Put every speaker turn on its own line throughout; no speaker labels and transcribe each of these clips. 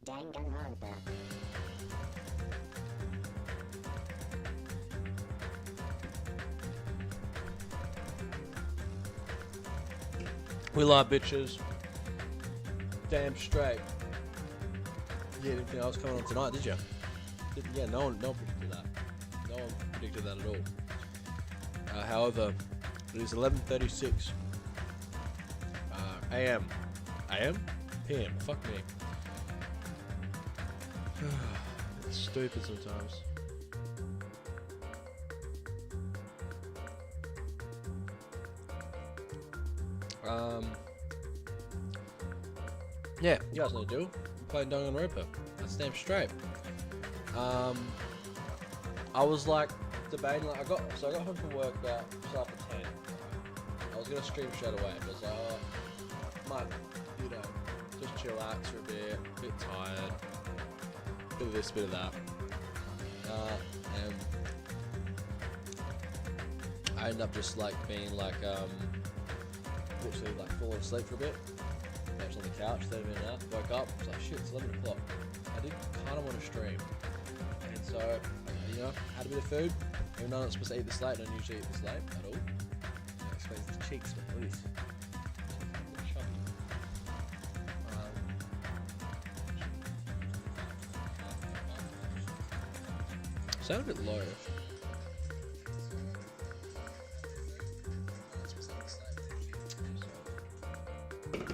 Danganronpa.
We love bitches. Damn straight. Yeah, anything else coming on tonight, did you? Yeah, no one predicted that. No one predicted that at all. However, it is 11:36 a.m. a.m. p.m. Fuck me. It's stupid sometimes. Yeah, you guys know the deal. I'm playing Danganronpa. That's damn straight. I was like debating, like I got home from work about just after 10. I was gonna stream straight away, but I was like, oh, might, just chillax for a bit tired, bit of this, bit of that. And I ended up just like being like, literally like falling asleep for a bit. I was on the couch, 30 minutes out, woke up, I was like, shit, it's 11 o'clock. I did kind of want to stream. And so, had a bit of food. Even though I'm not supposed to eat this late, I don't usually eat this late at all. That explains the cheeks, man. Look at this. Sound a bit low.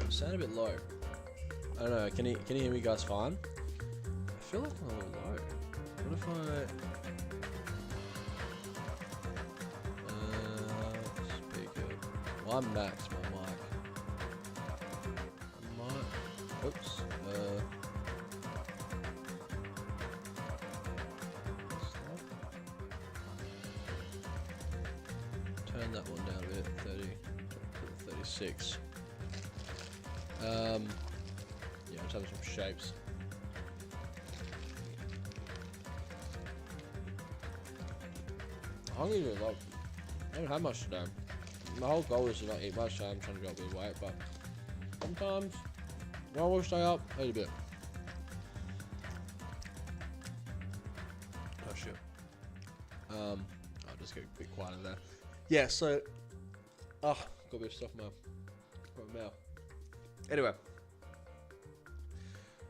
Sound a bit low. I don't know. Can you hear me guys fine? I feel like I'm a little low. What if I speaker? Well, I'm max my mic. Oops. Turn that one down a bit. 30. 36. Yeah, I'm just having some shapes. I'm hungry a lot. I haven't had much today. My whole goal is to not eat much, so I'm trying to drop a bit of weight, but sometimes when I want to stay up, I eat a bit. Oh shit. I'll just get a bit quieter there. Yeah, so got a bit of stuff in my mouth. Anyway,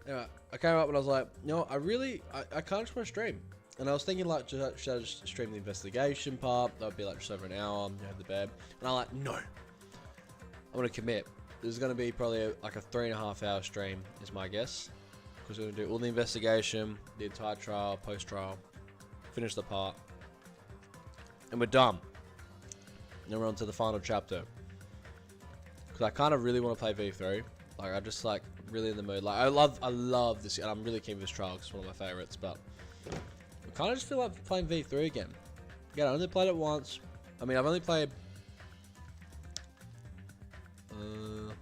I came up and I was like, I can't just want to stream. And I was thinking like, should I just stream the investigation part? That would be like just over an hour, have the bed. And I'm like, no. I'm going to commit. This is going to be probably like a 3.5 hour stream is my guess. Because we're going to do all the investigation, the entire trial, post-trial, finish the part. And we're done. And then we're on to the final chapter. Because I kind of really want to play V3. Like, I just like really in the mood. Like, I love this, and I'm really keen for this trial because it's one of my favorites. But I kind of just feel like playing V3 again. Yeah, I only played it once. I mean, I've only played. I'm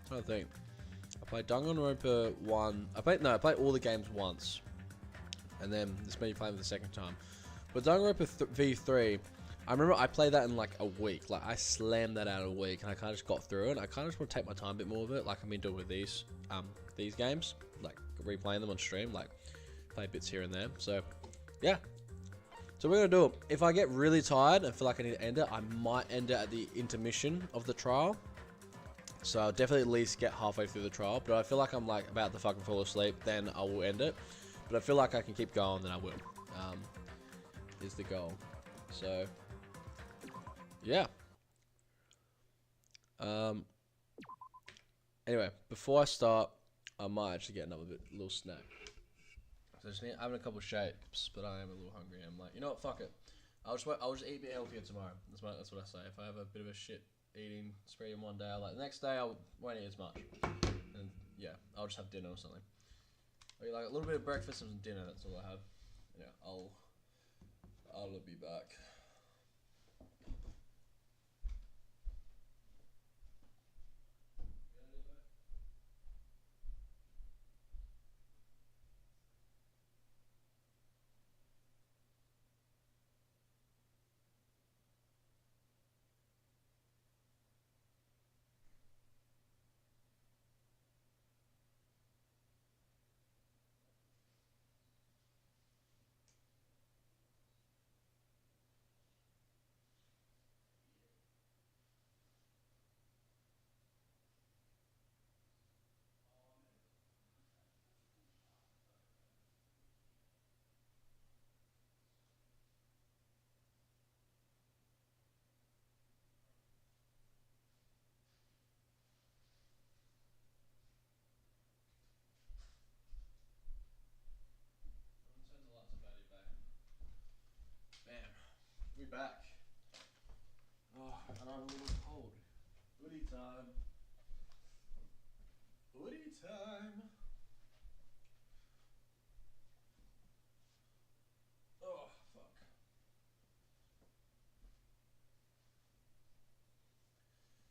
trying to think. I played Danganronpa 1. I played all the games once, and then this made me play them the second time. But Danganronpa V3. I remember I played that in like a week. Like I slammed that out in a week, and I kind of just got through it. I kind of just want to take my time a bit more with it, like I've been doing with these games, like replaying them on stream, like play bits here and there. So yeah. So we're gonna do it. If I get really tired and feel like I need to end it, I might end it at the intermission of the trial. So I'll definitely at least get halfway through the trial. But I feel like I'm like about to fucking fall asleep, then I will end it. But I feel like I can keep going, then I will. Is the goal. So. Yeah. Anyway, before I start, I might actually get another little snack. So I'm having a couple of shapes, but I am a little hungry. I'm like, you know what? Fuck it. I'll just eat a bit healthier tomorrow. That's what I say. If I have a bit of a shit eating spree in one day, the next day I won't eat as much. And yeah, I'll just have dinner or something. Or like a little bit of breakfast and dinner. That's all I have. Yeah, I'll be back. back. Oh, and I'm a little cold. Hoodie time. Hoodie time. Oh, fuck.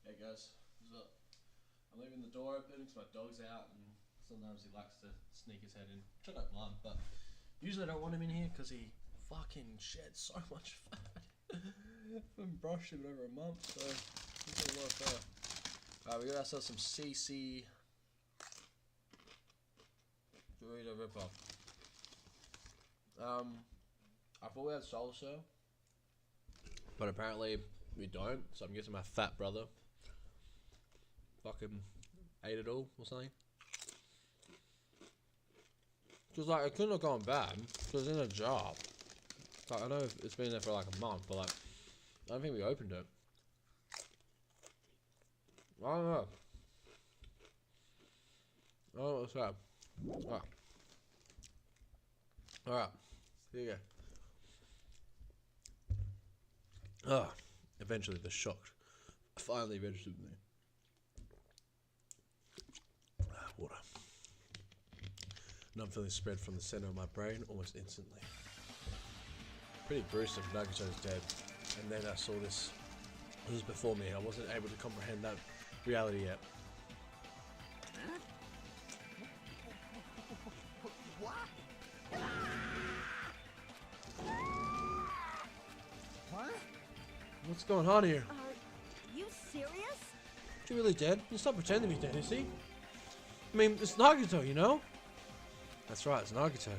Hey guys, what's up? I'm leaving the door open because my dog's out and sometimes he likes to sneak his head in, which I don't mind, but usually I don't want him in here because he fucking sheds so much fat. I haven't brushed him in over a month, so he's got a lot of fat. Alright, we got ourselves some CC Dorito Rip-Off. I thought we had salsa, but apparently we don't, so I'm guessing my fat brother fucking ate it all or something. Because like, it couldn't have gone bad, because it's in a jar. Like, I know it's been there for like a month, but like, I don't think we opened it. I don't know. I don't know what's that. Alright. Alright. Here you go. Ah. Eventually the shock finally registered with me. Water. And I'm feeling spread from the center of my brain almost instantly. Pretty gruesome. Nagato's dead. And then I saw this. It was before me. I wasn't able to comprehend that reality yet.
What? What?
What's going on here?
You serious?
Is he really dead? He's not pretending to be dead, is he? I mean, it's Nagato, you know? That's right, it's Nagato.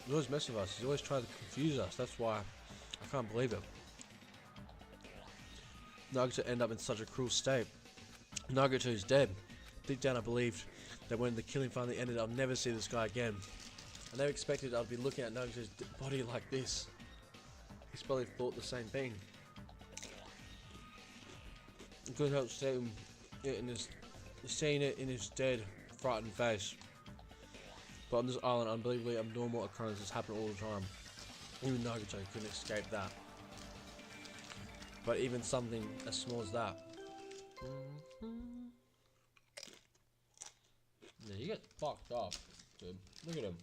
He's always messing with us. He's always trying to confuse us. That's why I can't believe it. Nagato ended up in such a cruel state. Nagato's dead. Deep down I believed that when the killing finally ended, I'll never see this guy again. I never expected I'd be looking at Nagato's body like this. He's probably thought the same thing. I couldn't help seeing it in his dead, frightened face. But on this island, unbelievably abnormal occurrences happen all the time. Even Nagato couldn't escape that. But even something as small as that. Yeah, you get fucked up, dude. Look at him.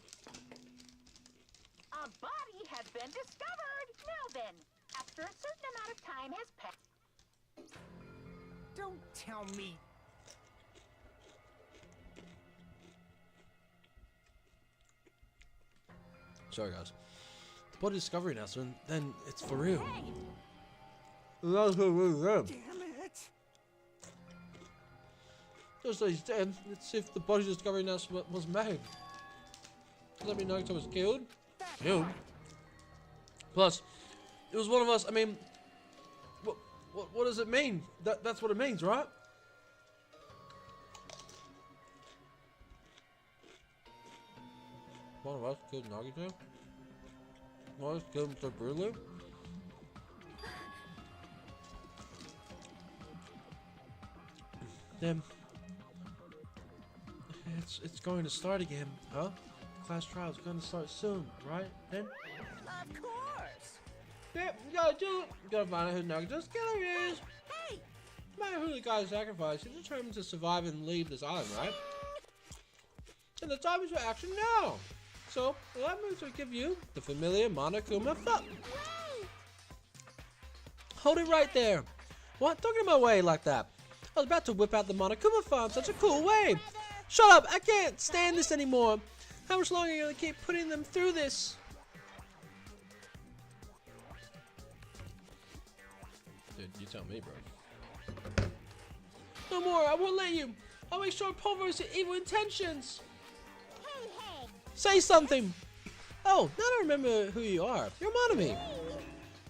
A body has been discovered. Now then, after a certain amount of time has passed. Don't tell me.
Sorry, guys. The body discovery announcement, then it's for real.
Hey,
That's for real.
damn it.
Just that he's dead. It's if the body discovery announcement was made. Does that mean Naruto was killed? Killed? Plus, it was one of us. I mean, what does it mean? That's what it means, right? One of us killed Nagito? One of us killed him so brutally? Then it's going to start again, huh? The class trial is going to start soon, right? Then?
Of course.
Yeah, you gotta do it. You gotta find out who Nagito's killer is.
Hey,
No matter who the guy sacrificed, he's determined to survive and leave this island, right? And the time is for action now. So, allow me to give you the familiar Monokuma fuck. Hold it right there. What? Don't get in my way like that. I was about to whip out the Monokuma farm such a cool way. Shut up! I can't stand this anymore. How much longer are you gonna keep putting them through this? Dude, you tell me, bro. No more. I won't let you. I'll make sure I pulverize your evil intentions.
hey, hey.
Say something. Oh, now I remember who you are. You're Monomi.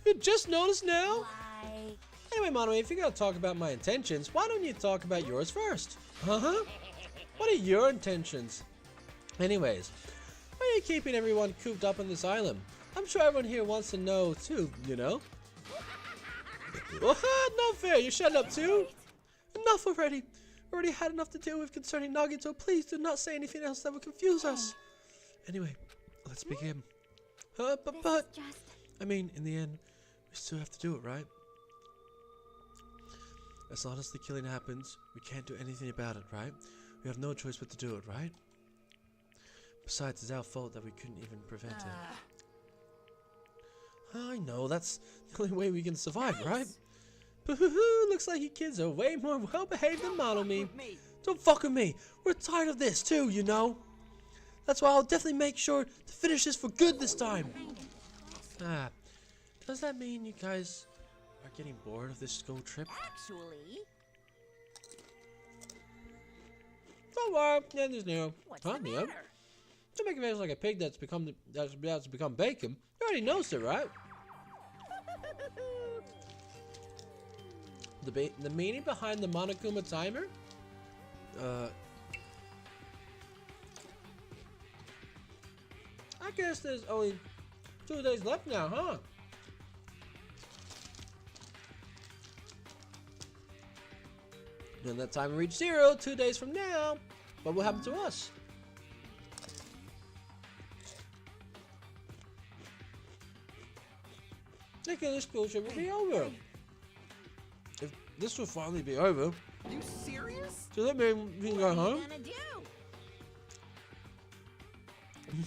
You just noticed now?
Why?
Anyway, Monomi, if you're gonna talk about my intentions, why don't you talk about yours first? Uh-huh. What are your intentions? Anyways, why are you keeping everyone cooped up on this island? I'm sure everyone here wants to know too, you know? What? Not fair. You're shut up too? Enough already. Already had enough to deal with concerning Nagito. Please do not say anything else that would confuse us. Anyway, let's begin. But,
Just...
I mean, in the end, we We still have to do it, right? As long as the killing happens, we can't do anything about it, right? We have no choice but to do it, right? Besides, it's our fault that we couldn't even prevent it. I know, that's the only way we can survive, right? Boo-hoo-hoo, looks like you kids are way more well-behaved than Model Me. Don't fuck with me. We're tired of this too, you know? That's why I'll definitely make sure to finish this for good this time. Ah, does that mean you guys are getting bored of this school trip?
Actually,
Don't worry, nothing's new.
what's
Huh,
the
Neo?
matter?
Don't make a face like a pig that's about to become bacon. You already knows it, right? The meaning behind the Monokuma timer? I guess there's only 2 days left now, huh? When that timer reaches 0, 2 days from now, what will happen to us? Thinking this school trip will be over. If this will finally be over,
You serious?
does that mean we can go
What are
home?
you gonna do?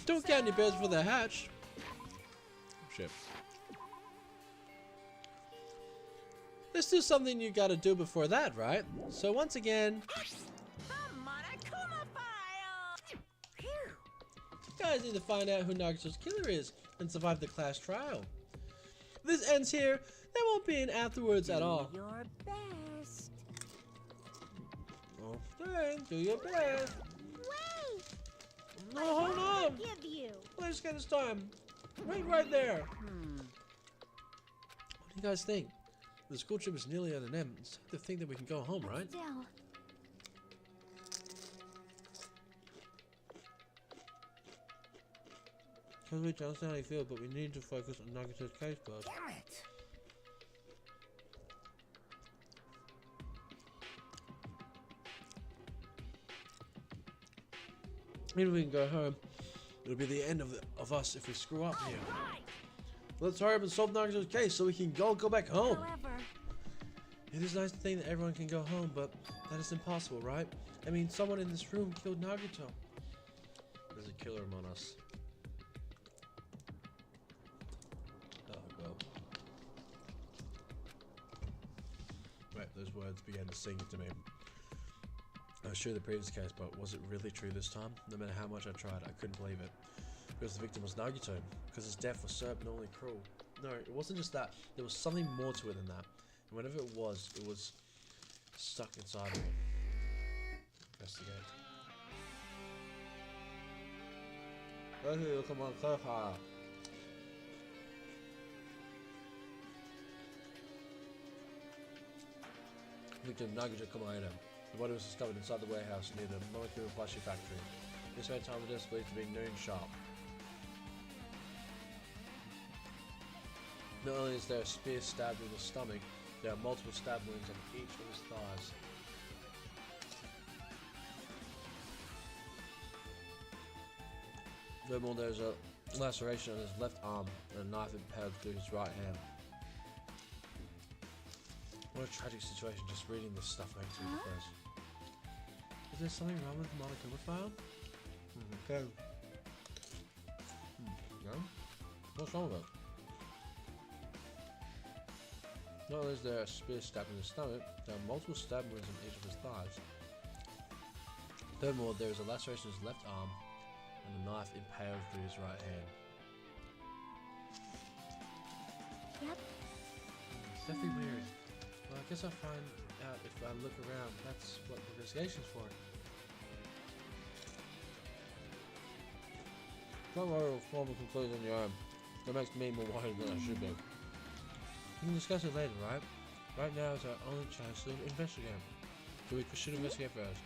Don't get any birds for the hatch. Shit. There's still something you gotta do before that, right? So once again,
The Monokuma file! Phew.
you guys need to find out who Nagato's killer is and survive the class trial. If this ends here, there won't be an afterwards at all.
Do your best.
Okay, do your best.
Wait!
No, hold on.
Give you.
Let's get this time. Wait right there. What do you guys think? The school trip is nearly at an end. It's time to think that we can go home, right?
Still.
Because we don't understand how you feel, but we need to focus on Nagato's case first.
Damn it.
Maybe we can go home. It'll be the end of us if we screw up here.
Right.
Let's hurry up and solve Nagato's case so we can go back home.
However,
It is nice to think that everyone can go home, but that is impossible, right? I mean, someone in this room killed Nagato. There's a killer among us. Oh, well. Right, those words began to sing to me. I was sure the previous case, but was it really true this time? No matter how much I tried, I couldn't believe it. Because the victim was Nagito, because his death was so abnormally cruel. No, it wasn't just that. There was something more to it than that. And whatever it was stuck inside me. Investigate. Okay, come on, Koha. Victim Nagito Komaeda. The body was discovered inside the warehouse near the Monokuma Plushie factory. This made time of death believed to be noon sharp. Not only is there a spear stabbed in the stomach, there are multiple stab wounds on each of his thighs. Furthermore, there's a laceration on his left arm and a knife impaled through his right hand. What a tragic situation, just reading this stuff makes me depressed. Is there something wrong with the Monokuma file? Okay. No? What's wrong with it? Not only is there a spear stab in his stomach, there are multiple stab wounds on each of his thighs. Furthermore, there is a laceration in his left arm and a knife impaled through his right hand.
Yep.
It's definitely weird. Well, I guess I'll find out if I look around. That's what the investigation's for. Don't worry, we'll form a conclusion on your own. That makes me more worried than I should be. We can discuss it later, right? Right now is our only chance to investigate. So we should investigate first.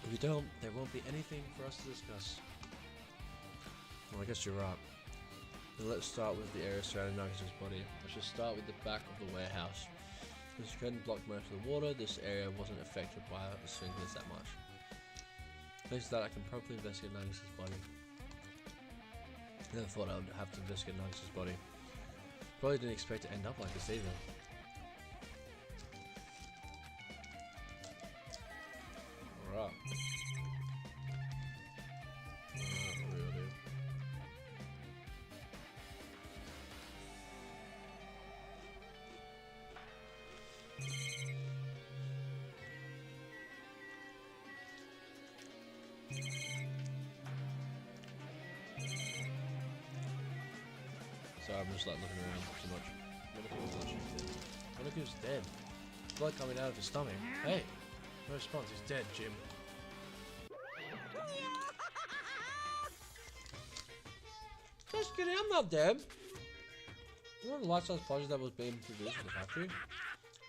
If you don't, there won't be anything for us to discuss. Well, I guess you're right. Then let's start with the area surrounding Nagato's body. I should start with the back of the warehouse. This curtain blocked most of the water. This area wasn't affected by the sprinklers that much. Thanks to that, I can properly investigate Nagato's body. I never thought I would have to investigate Nagato's body. Probably didn't expect to end up like this either. Alright. So I'm just like looking around too much. What if he was dead? Blood coming out of his stomach. Hey! No response, he's dead, Jim. Just kidding, I'm not dead. One of the life-size plushies that was being produced in the factory.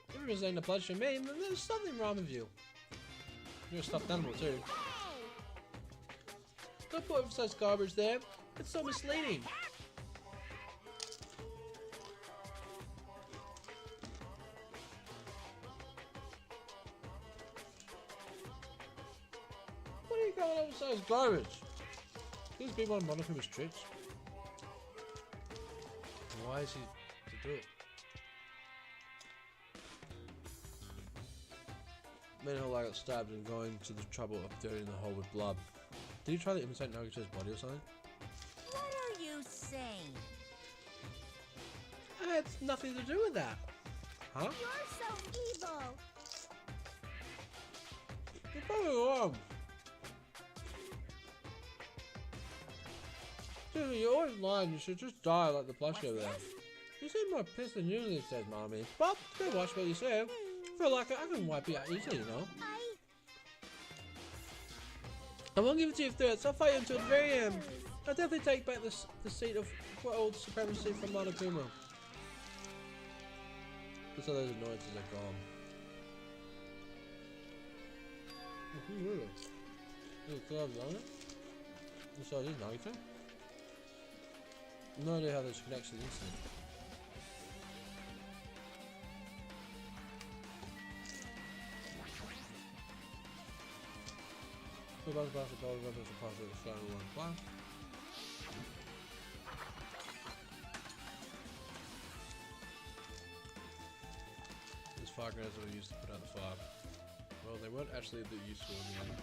If you're presenting a plushie to me, then there's something wrong with you. You're a stuffed animal too. Don't put such garbage there. It's so misleading. What are you calling oversized garbage? These people on Monochrome tricks. Why is he to do it? Meanwhile, I got stabbed and going to the trouble of dirtying the hole with blood. Did you try to imitate Nagato's body or something?
What are you saying?
It's nothing to do with that. Huh?
You're so evil.
You're probably wrong. Dude, you're always lying. You should just die like the plushie over there. You seem more pissed than usually, says Mommy. But, don't watch what you say. I feel like I can wipe you out easily, you know? I won't give it to you threats. I'll fight you until the very end. I'll definitely take back the seat of world supremacy from Monokuma. Just so those annoyances are gone. Really? You still have done it? So I did Nagito? No idea how this connects to the incident. These fire grenades were used to put out the fire. Well, they weren't actually that useful in the end.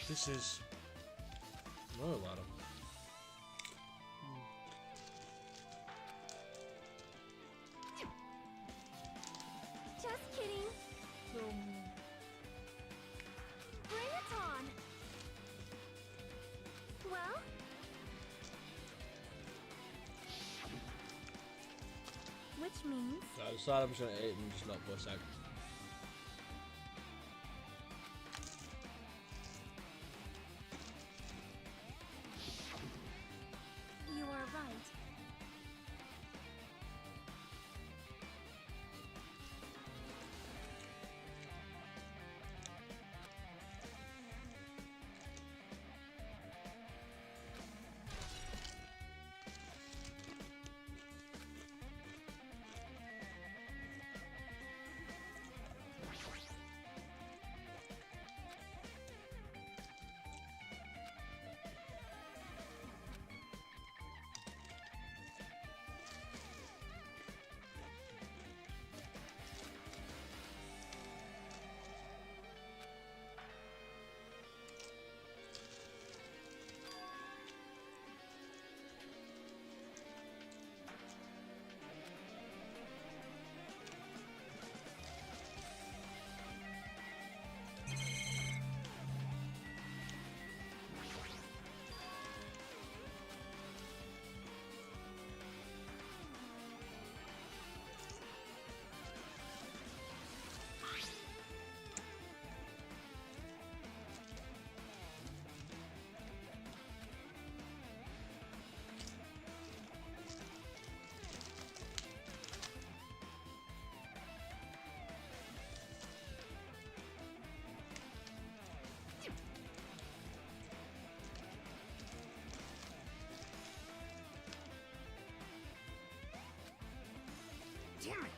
This is no ladder.
Just kidding. Bring it on. Well? Which means?
So I decided I'm just gonna eat and just not voice act.
You are right.
Damn it!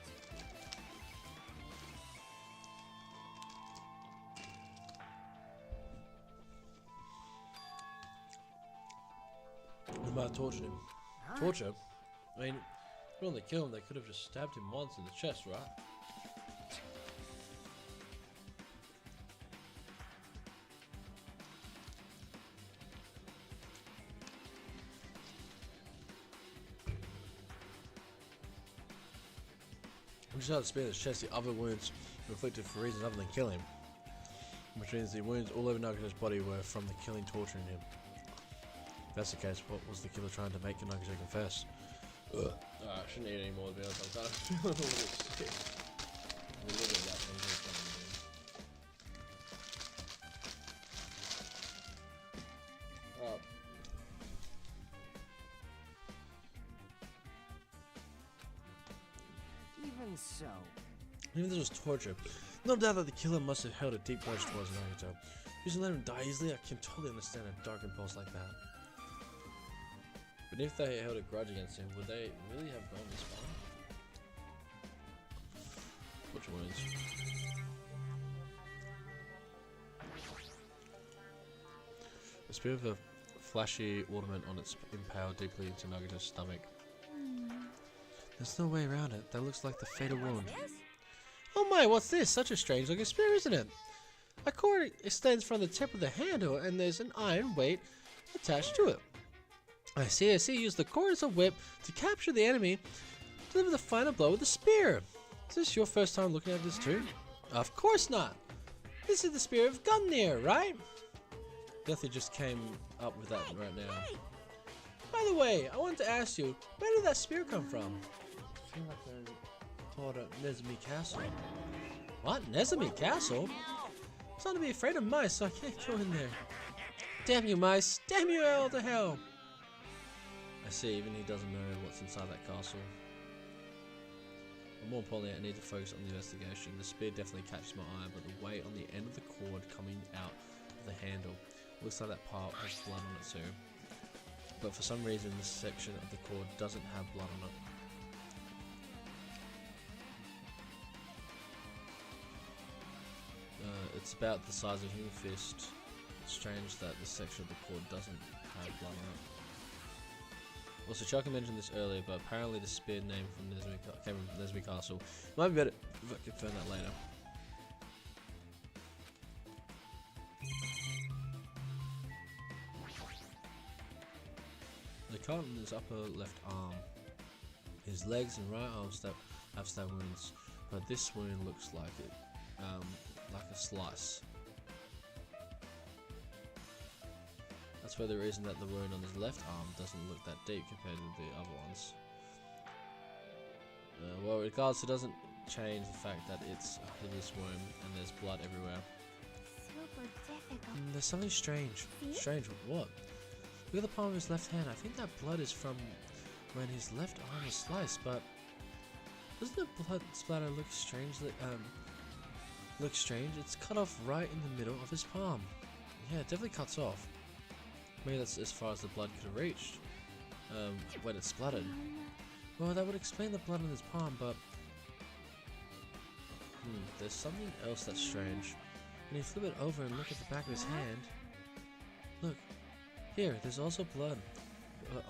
What about torturing him? Torture? I mean, when they kill him, they could have just stabbed him once in the chest, right? We just had to spare his chest. The other wounds were inflicted for reasons other than killing him, which means the wounds all over Nagato's body were from the killing torturing him. If that's the case, what was the killer trying to make Nagato confess? Ugh. I shouldn't eat any more, to be honest. I'm kind of feeling a little sick. A little bit of that thing.
Even so.
Even if this was torture, no doubt that the killer must have held a deep grudge towards Nagato. Using to let him die easily, I can totally understand a dark impulse like that. But if they held a grudge against him, would they really have gone this far? Which wounds? A spear with a flashy ornament on its impaled deeply into Nagato's stomach. There's no way around it. That looks like the fatal wound. Oh my, what's this? Such a strange looking spear, isn't it? A cord extends from the tip of the handle and there's an iron weight attached to it. I see. Use the cord as a whip to capture the enemy, deliver the final blow with the spear. Is this your first time looking at this too? Of course not. This is the spear of Gungnir, right? Definitely just came up with that right now. By the way, I wanted to ask you, where did that spear come from? I feel like I called it Nezumi Castle. What? Nezumi Castle? It's not to be afraid of mice, so I can't go in there. Damn you mice! Damn you all to hell! I see, even he doesn't know what's inside that castle. But more importantly, I need to focus on the investigation. The spear definitely catches my eye, but the weight on the end of the cord coming out of the handle looks like that part has blood on it too. But for some reason, this section of the cord doesn't have blood on it. It's about the size of a human fist. It's strange that this section of the cord doesn't have blood on it. Also, Chucky mentioned this earlier, but apparently the spear name from came from Nezumi Castle. Might be better if I confirm that later. The cut on his upper left arm. His legs and right arm have stab wounds, but this wound looks like it, like a slice. That's for the reason that the wound on his left arm doesn't look that deep compared to the other ones. Well, regardless, it doesn't change the fact that it's a hideous wound and there's blood everywhere.
Super difficult.
There's something strange.
See?
Strange? What? Look at the palm of his left hand. I think that blood is from when his left arm was sliced, but doesn't the blood splatter look strangely, look strange? It's cut off right in the middle of his palm. Yeah, it definitely cuts off. Maybe that's as far as the blood could have reached when it splattered. Well, that would explain the blood on his palm, but there's something else that's strange. When you flip it over and look at the back of his hand, look, here, there's also blood,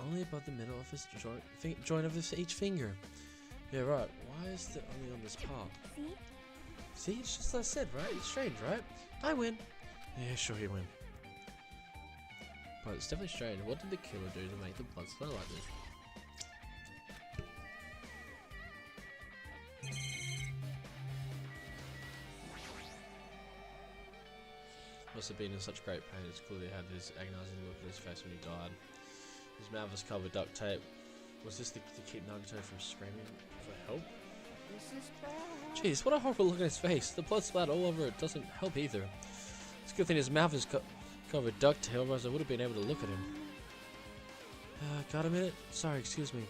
only above the middle of his joint of each finger. Yeah, right. Why is it only on this palm? See, it's just like I said, right? It's strange, right? I win. Yeah, sure you win. But it's definitely strange. What did the killer do to make the blood smell like this? Must have been in such great pain. It's clearly had this agonizing look at his face when he died. His mouth was covered with duct tape. Was this to keep Nagato from screaming for help?
This is bad.
Jeez, what a horrible look on his face. The blood splattered all over it doesn't help either. It's a good thing his mouth is covered with duct tape, otherwise I would have been able to look at him. Got a minute? Sorry, excuse me.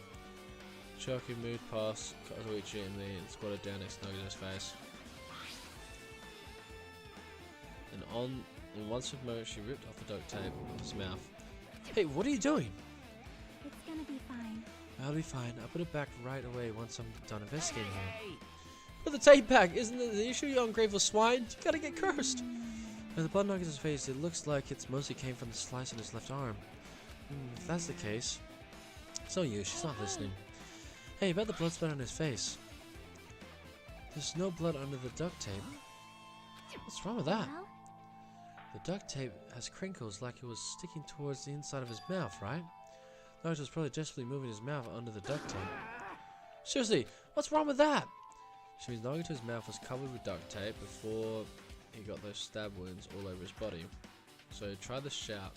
Chucky moved past Kazuichi and me and squatted down next to Nagato's face. And in one swift moment, she ripped off the duct tape off his mouth. Hey, what are you doing?
It's gonna be fine.
I'll be fine. I'll put it back right away once I'm done investigating it. Put the tape back! Isn't it the issue, you ungrateful swine? You gotta get cursed! With the blood on his face, it looks like it's mostly came from the slice on his left arm. If that's the case... So she's not listening. Hey, about the blood spot on his face. There's no blood under the duct tape. What's wrong with that? The duct tape has crinkles like it was sticking towards the inside of his mouth, right? Nigel was probably desperately moving his mouth under the duct tape. Seriously, what's wrong with that? Which means Nagato's mouth was covered with duct tape before he got those stab wounds all over his body. So he tried the shout,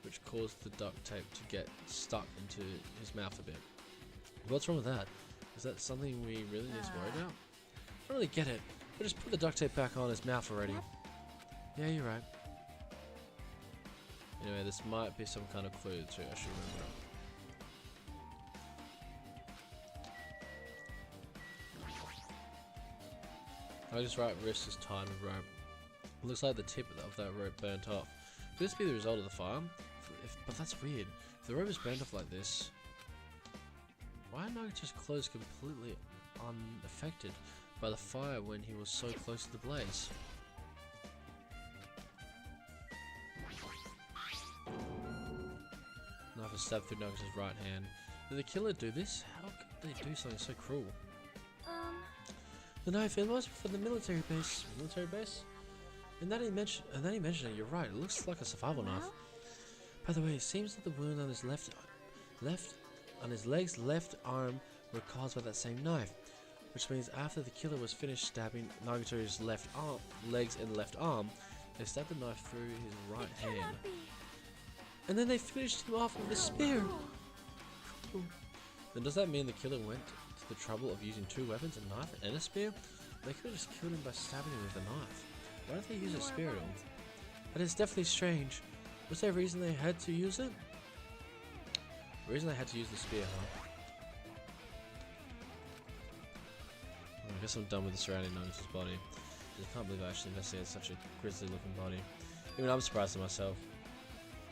which caused the duct tape to get stuck into his mouth a bit. What's wrong with that? Is that something we really need to worry about? I don't really get it, but just put the duct tape back on his mouth already. Yeah, you're right. Anyway, this might be some kind of clue too, I should remember. I just right wrist is tied with rope. It looks like the tip of that rope burnt off. Could this be the result of the fire? But that's weird. If the rope is burnt off like this, why are Nagato's clothes completely unaffected by the fire when he was so close to the blaze? Knife is stabbed through Nagato's right hand. Did the killer do this? How could they do something so cruel? The knife, it was for the military base. Military base? And then he mentioned it, you're right, it looks like a survival knife. By the way, it seems that the wound on his on his leg's left arm were caused by that same knife. Which means after the killer was finished stabbing Nagato's legs and left arm, they stabbed the knife through his right hand. And then they finished him off with a spear. Then does that mean the killer went to the trouble of using two weapons, a knife and a spear? They could have just killed him by stabbing him with a knife. Why did they use a spear at all? That is definitely strange. Was there a reason they had to use it? The reason they had to use the spear, huh? Well, I guess I'm done with the surrounding Nagato's body. I can't believe I actually investigated such a grisly looking body. Even I'm surprised at myself.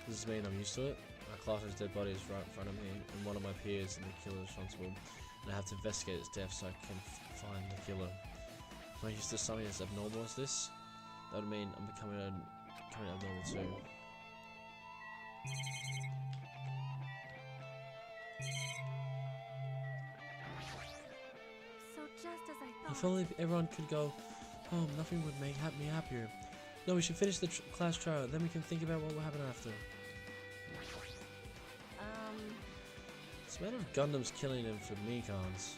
Does this mean I'm used to it? My classmate's dead body is right in front of me, and one of my peers and the killer is responsible, and I have to investigate its death so I can find the killer. Am I used to something as abnormal as this? That would mean I'm becoming abnormal too.
So just as I thought.
If only everyone could go home, nothing would make me happier. No, we should finish the class trial, then we can think about what will happen after. It's a matter of Gundam's killing him for Mikons.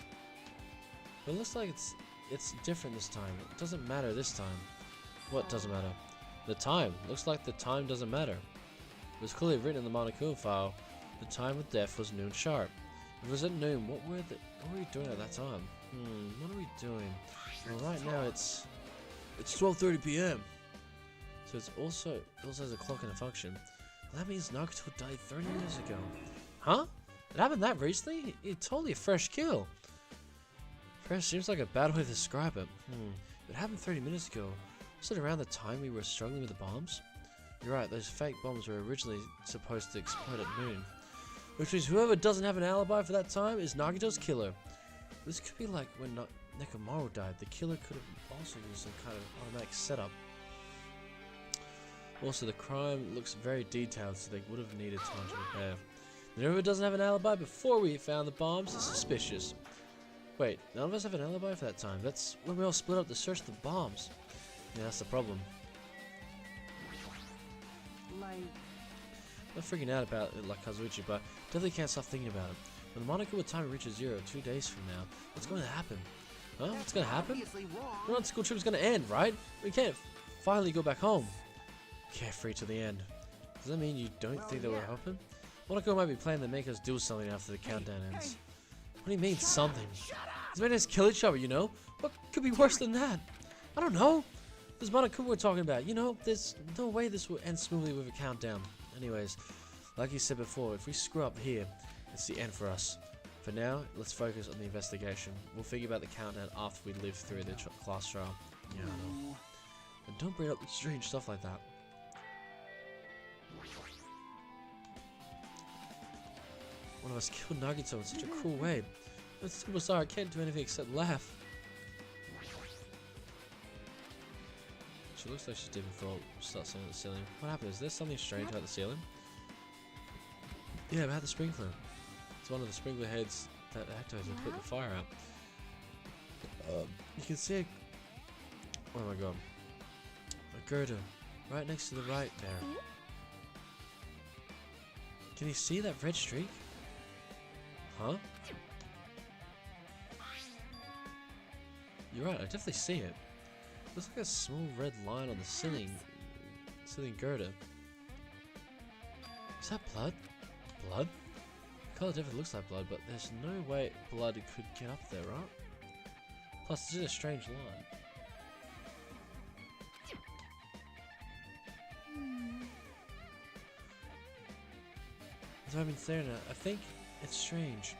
But it looks like it's different this time. It doesn't matter this time. What doesn't matter? The time. Looks like the time doesn't matter. It was clearly written in the Monokuma file. The time of death was noon sharp. If it was at noon, what were we doing at that time? What are we doing? Well, right now it's 12:30 p.m. So it also has a clock and a function. That means Nagato died 30 minutes ago. Huh? It happened that recently? It's totally a fresh kill. Fresh seems like a bad way to describe it. It happened 30 minutes ago. Was it around the time we were struggling with the bombs? You're right, those fake bombs were originally supposed to explode at noon. Which means whoever doesn't have an alibi for that time is Nagato's killer. This could be like when Nekomaru died. The killer could have also used some kind of automatic setup. Also, the crime looks very detailed, so they would have needed time to prepare. Whoever doesn't have an alibi before we found the bombs is suspicious. Wait, none of us have an alibi for that time. That's when we all split up to search the bombs. Yeah, that's the problem. I'm not freaking out about it like Kazuichi, but definitely can't stop thinking about it. When the Monokuma time reaches 0, 2 days from now, what's going to happen? Huh? What's going to happen? We're on school trip is going to end, right? We can't finally go back home. Carefree to the end. Does that mean you don't think that we're hoping? Monokuma might be planning to make us do something after the countdown ends. What do you mean, something? It's made us kill each other, you know? What could be worse than that? I don't know. This Monokuma we're talking about, you know, there's no way this will end smoothly with a countdown. Anyways, like you said before, if we screw up here, it's the end for us. For now, let's focus on the investigation. We'll figure out the countdown after we live through the class trial. Yeah, I know. And don't bring up strange stuff like that. one of us killed Nagito in such a cruel way. I'm super sorry, I can't do anything except laugh. She looks like she's deep in thought. Start something at the ceiling. What happened? Is there something strange about the ceiling? Yeah, about the sprinkler. It's one of the sprinkler heads that activates and put the fire out. You can see oh my god. A girder right next to the right there. Can you see that red streak? Huh? You're right, I definitely see it. Looks like a small red line on the ceiling girder. Is that blood? Blood? The color definitely looks like blood, but there's no way blood could get up there, right? Plus, this is a strange line. So I've been staring at it. I think it's strange.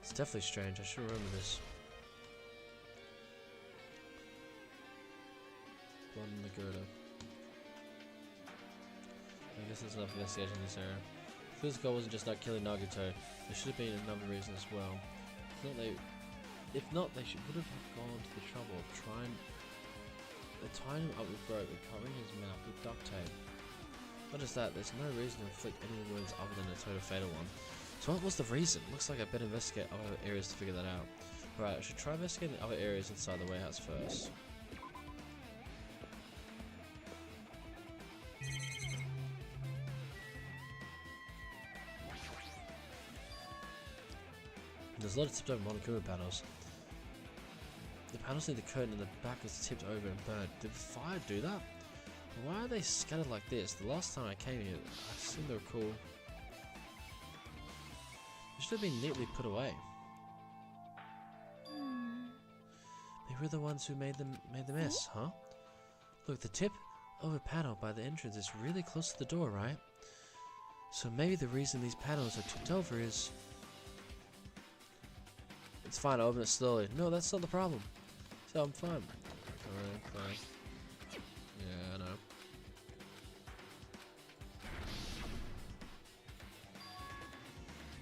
It's definitely strange. I should remember this. Blood in the girder. I guess there's enough investigation in this area. If this goal wasn't just not killing Nagito, there should have been another reason as well. If not, they would have gone to the trouble of tying him up with rope and covering his mouth with duct tape. Not just that, there's no reason to inflict any wounds other than a total fatal one. So what was the reason? Looks like I better investigate other areas to figure that out. Right, I should try investigating other areas inside the warehouse first. There's a lot of tipped over Monokuma panels. The panels near the curtain in the back was tipped over and burned. Did the fire do that? Why are they scattered like this? The last time I came here, I seem to recall. They should have been neatly put away. They were the ones who made the mess, huh? Look, the tip over panel by the entrance is really close to the door, right? So maybe the reason these panels are tipped over is... It's fine, I'll open it slowly. No, that's not the problem. So I'm fine. Alright, fine. Yeah, I know.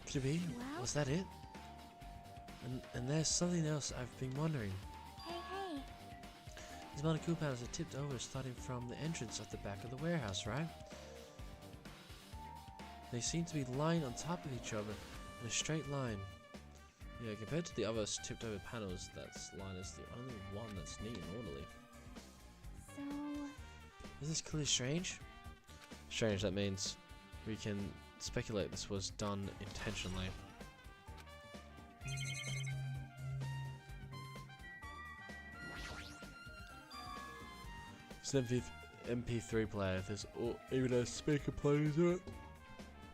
Could it be?
Well?
Was that it? And there's something else I've been wondering.
Hey.
These Monokuma panels are tipped over starting from the entrance at the back of the warehouse, right? They seem to be lying on top of each other in a straight line. Yeah, compared to the other tipped over panels, that line is the only one that's neat and orderly.
So...
Is this clearly strange? Strange, that means we can speculate this was done intentionally. It's an MP3 player, there's even a speaker playing to it.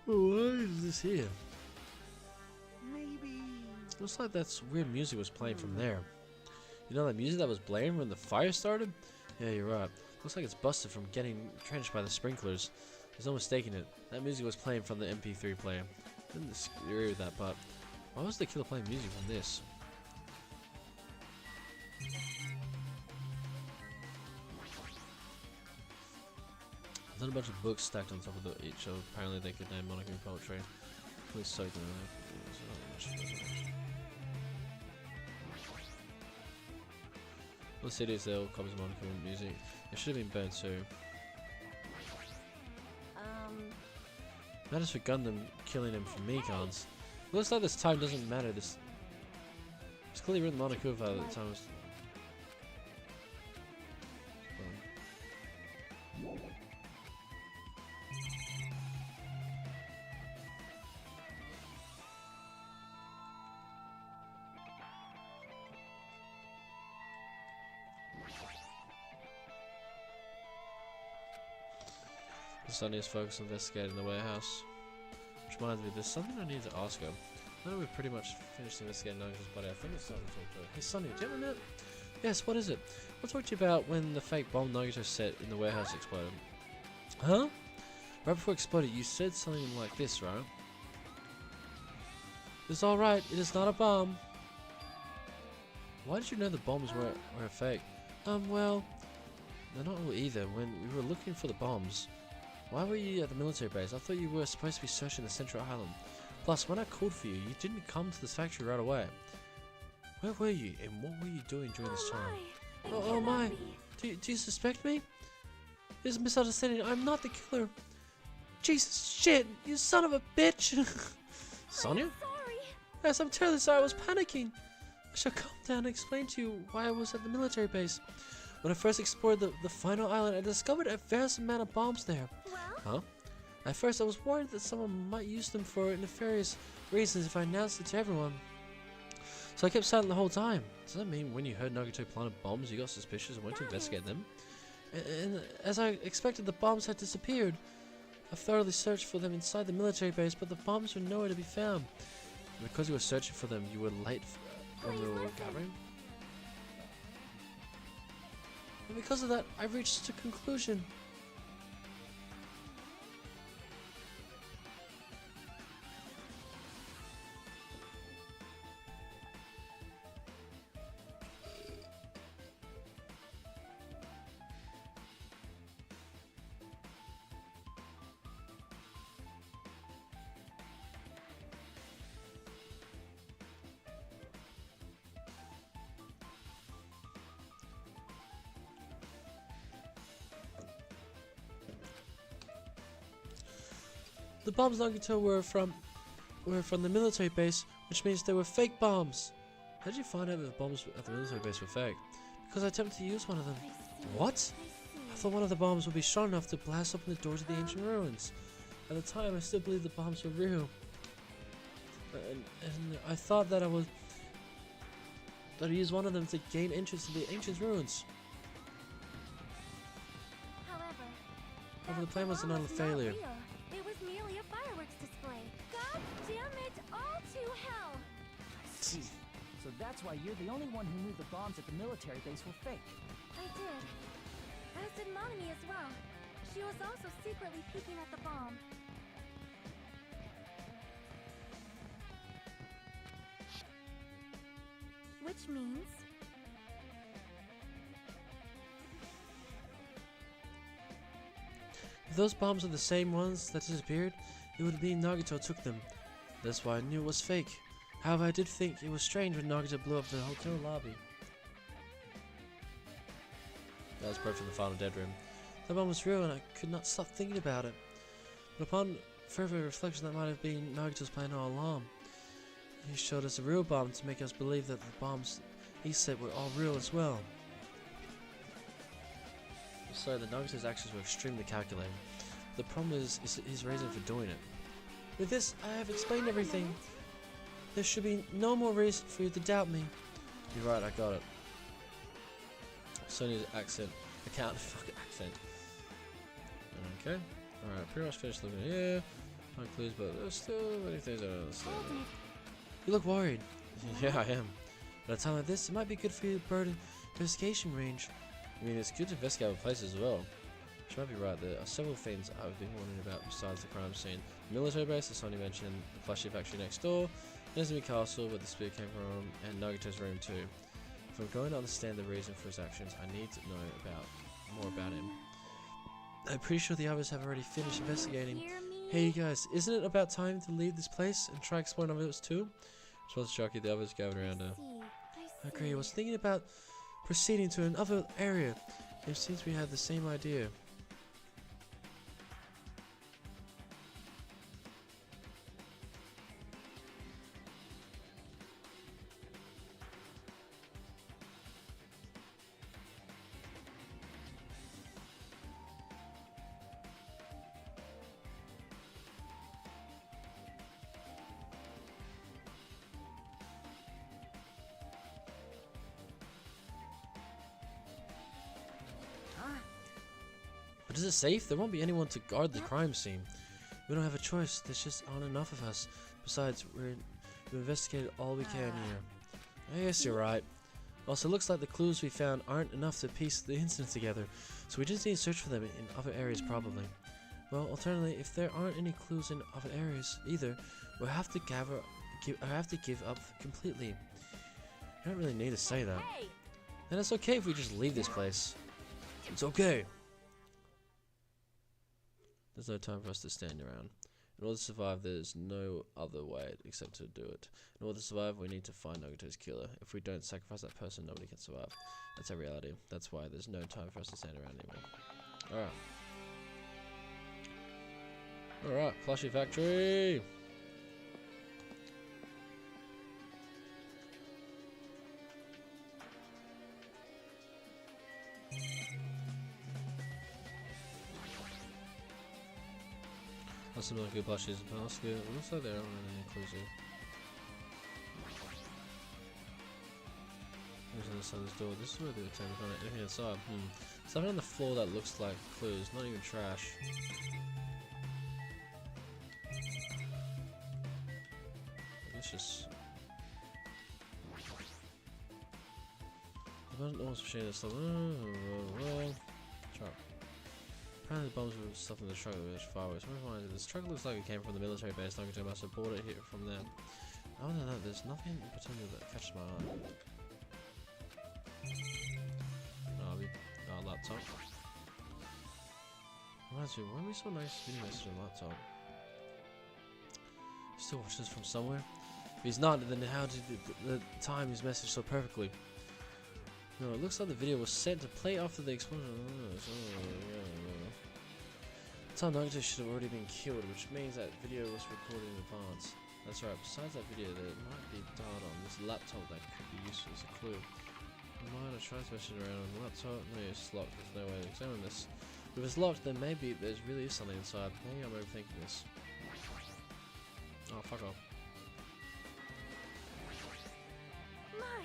Why is this here? Looks like that's weird music was playing from there. You know that music that was blaring when the fire started? Yeah, you're right. Looks like it's busted from getting drenched by the sprinklers. There's no mistaking it. That music was playing from the MP3 player. I didn't agree with that, but why was the killer playing music from this? There's a bunch of books stacked on top of each other. Apparently they could name Monokuma poetry. Please soak them in there. All the CDs there, all copies of Monokuma music. It should have been burned too. Matters for Gundam killing him from Mikans. Looks like this time doesn't matter. It's clearly written Monokuma at the time. Sunny is focused on investigating the warehouse. Which reminds me, there's something I need to ask her. Now that we've pretty much finished investigating Nagito's body, I think it's time to talk to her. Hey Sunny, do you have a minute? Yes, what is it? I'll talk to you about when the fake bomb Nagito set in the warehouse exploded. Huh? Right before it exploded, you said something like this, right? It's alright, it is not a bomb. Why did you know the bombs were a fake? Well, they're not all either. When we were looking for the bombs, why were you at the military base? I thought you were supposed to be searching the central island. Plus, when I called for you, you didn't come to this factory right away. Where were you, and what were you doing during this time? Oh my! Do you suspect me? There's a misunderstanding. I'm not the killer. Jesus shit! You son of a bitch! Sonia?
Sorry.
Yes, I'm terribly sorry. I was panicking. I shall calm down and explain to you why I was at the military base. When I first explored the final island, I discovered a vast amount of bombs there.
Well,
Huh? At first, I was worried that someone might use them for nefarious reasons if I announced it to everyone. So I kept silent the whole time. Does that mean when you heard Nagito planted bombs, you got suspicious and went to investigate them? And as I expected, the bombs had disappeared. I thoroughly searched for them inside the military base, but the bombs were nowhere to be found. And because you were searching for them, you were late when we were gathering. And because of that, I reached a conclusion. The bombs Nagito were from the military base, which means they were fake bombs. How did you find out that the bombs at the military base were fake? Because I attempted to use one of them.
I see.
What? I thought one of the bombs would be strong enough to blast open the door to the ancient ruins. At the time, I still believed the bombs were real. And I thought that I'd use one of them to gain entrance to the ancient ruins. However, the plan was another failure.
It was merely a fireworks display. God damn it all to hell!
So that's why you're the only one who knew the bombs at the military base were fake.
I did. As did Monami as well. She was also secretly peeking at the bomb. Which means...
If those bombs are the same ones that disappeared, it would mean Nagito took them. That's why I knew it was fake. However, I did think it was strange when Nagito blew up the hotel lobby. That was probably from the final dead room. The bomb was real and I could not stop thinking about it. But upon further reflection, that might have been Nagito's plan all along. He showed us a real bomb to make us believe that the bombs he said were all real as well. So the Nagito's actions were extremely calculated. The problem is his reason for doing it. With this, I have explained everything. There should be no more reason for you to doubt me. You're right, I got it. Sonia's accent. Fucking accent. Okay. Alright, pretty much finished looking here. No clues, but there's still many things I don't understand. You look worried. Yeah, I am. But at a time like this, it might be good for you to burn investigation range. I mean, it's good to investigate other places as well. She might be right, there are several things I've been wondering about besides the crime scene. The military base, as Sonia mentioned, the flashing factory next door, Nezumi Castle, where the spear came from, and Nagito's room too. If I'm going to understand the reason for his actions, I need to know more about him. I'm pretty sure the others have already finished investigating. Hey you guys, isn't it about time to leave this place and try exploring others too? Response to Chucky, the others gathered around her. I agree, I was thinking about proceeding to another area. It seems we had the same idea. But is it safe? There won't be anyone to guard the crime scene. We don't have a choice. There's just aren't enough of us. Besides, we've investigated all we can here. I guess you're right. Also, it looks like the clues we found aren't enough to piece the incident together, so we just need to search for them in other areas probably. Well, alternatively, if there aren't any clues in other areas either, we'll have to give up completely. You don't really need to say that. And it's okay if we just leave this place. It's okay. There's no time for us to stand around. In order to survive, there's no other way except to do it. In order to survive, we need to find Nagato's killer. If we don't sacrifice that person, nobody can survive. That's our reality. That's why there's no time for us to stand around anymore. Alright. Alright, Plushie Factory! That's some really good plushies in the past. It looks like there aren't any clues here. Who's on the side of this door? This is where they were trying to find anything inside. Something on the floor that looks like clues, not even trash. It's just... The button almost machine is like... Sure. Apparently the bombs were stuff in the truck that was far away. This truck looks like it came from the military base. Nagato must have bought it here from them. Other than that, there's nothing in particular that catches my eye. Laptop. Reminds me, when we saw a nice video message on laptop. He still watches from somewhere? If he's not, then how did the time his message so perfectly? No, it looks like the video was set to play after the explosion. Time Nagato should have already been killed, which means that video was recorded in advance. That's right, besides that video, there might be data on this laptop that could be useful as a clue. I might have tried to message around on the laptop. No, it's locked. There's no way to examine this. If it's locked, then maybe there's really is something inside. Maybe I'm overthinking this. Oh, fuck off.
My.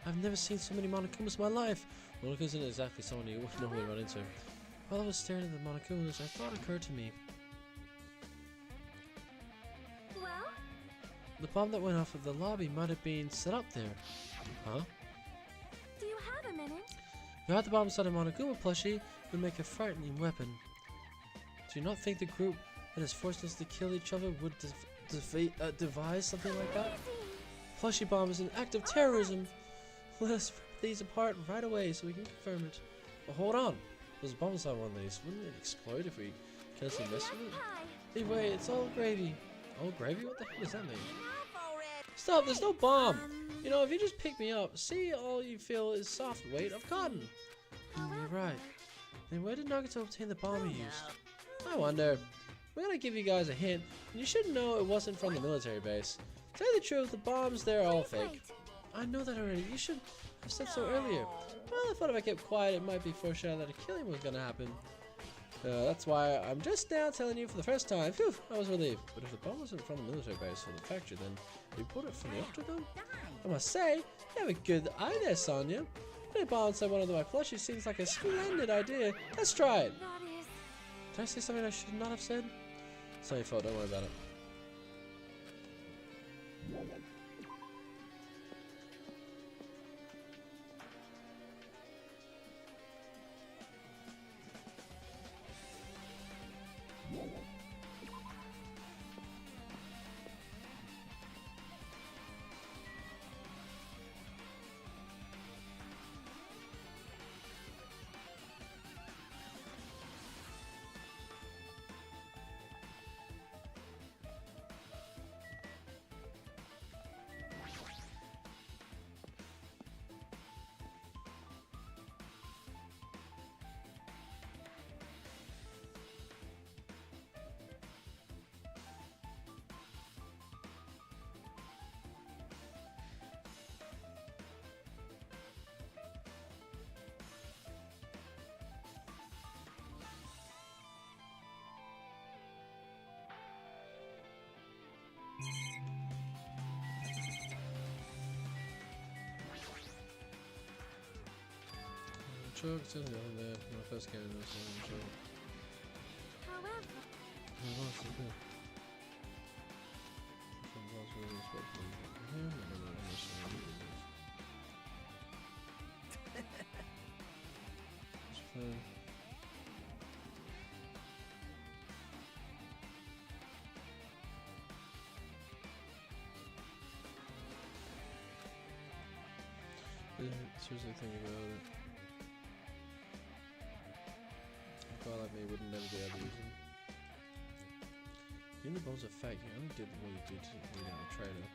I've never seen so many Monokumas in my life. Monokuma isn't exactly someone you would normally run into. While I was staring at the Monokumas, a thought occurred to me.
Well?
The bomb that went off of the lobby might have been set up there. Huh?
Do you have a minute?
If you had the bomb inside a Monokuma plushie, it would make a frightening weapon. Do you not think the group that has forced us to kill each other would devise something like that? Plushie bomb is an act of terrorism. Let us rip these apart right away so we can confirm it. But hold on. There's a bomb inside one of these. Wouldn't it explode if we carelessly mess with it? Anyway, it's all gravy. All gravy? What the hell does that mean? Stop, there's no bomb! You know, if you just pick me up, see all you feel is soft weight of cotton. You're right. Then where did Nagato obtain the bomb he used? I wonder. We're gonna give you guys a hint, and you should know it wasn't from the military base. To tell you the truth, the bombs there are all fake. I know that already. You should have said so earlier. Well, I thought if I kept quiet, it might be foreshadowed that a killing was gonna happen. That's why I'm just now telling you for the first time. Phew, I was relieved. But if the bomb wasn't from the military base or the factory, then we bought it from the Octagon? I must say, you have a good eye there, Sonia. Putting a bomb inside one of my plushies seems like a splendid idea. Let's try it.
That is...
Did I say something I should not have said? It's not your fault, don't worry about it. Sure, it's in there. When I first came in, there was no sure.
However...
Seriously think about it. A guy like me wouldn't never be able to use him. The only bombs are fake. You only did what you did to lead out the traitor.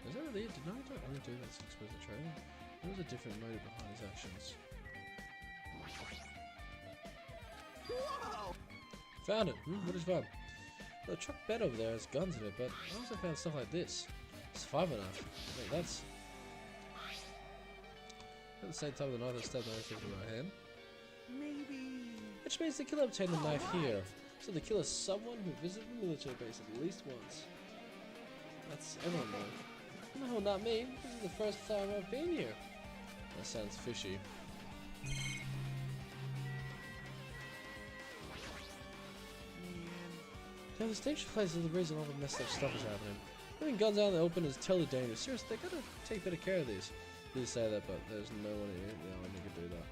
Is that really it? Did Naruto only do that to expose the traitor? There was a different motive behind his actions.
Whoa!
Found it! What is fun? The truck bed over there has guns in it, but I also found stuff like this. Survivor knife. Wait, that's... At the same time, the knife that stabbed Naruto in the right hand.
Maybe...
Which means the killer obtained a knife here. So the killer's someone who visited the military base at least once. That's everyone though. No, not me. This is the first time I've been here. That sounds fishy. Yeah, this dangerous place is the reason all the messed up stuff is happening. Having guns out in the open is totally dangerous. Seriously, they gotta take better care of these. They just say that, but there's no one here. No one who can do that.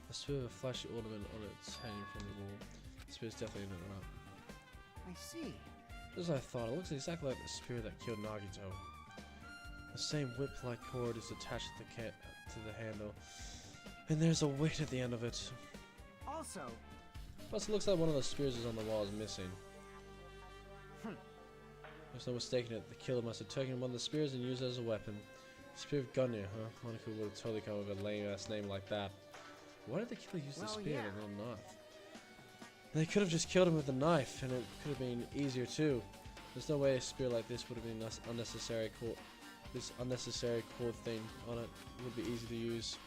A spear with a flashy ornament on it's hanging from the wall. The spear's definitely in it, right?
I see.
Just as I thought, it looks exactly like the spear that killed Nagito. The same whip-like cord is attached to the handle, and there's a weight at the end of it.
Also,
Plus, it looks like one of the spears is on the wall is missing. There's no mistaking it. The killer must have taken one of the spears and used it as a weapon. Spear of Gunya, huh? Monaco would have totally come up with a lame-ass name like that. Why did the killer use the spear and not a knife? They could have just killed him with a knife, and it could have been easier too. There's no way a spear like this would have been unnecessary. This unnecessary cord thing on it would be easy to use.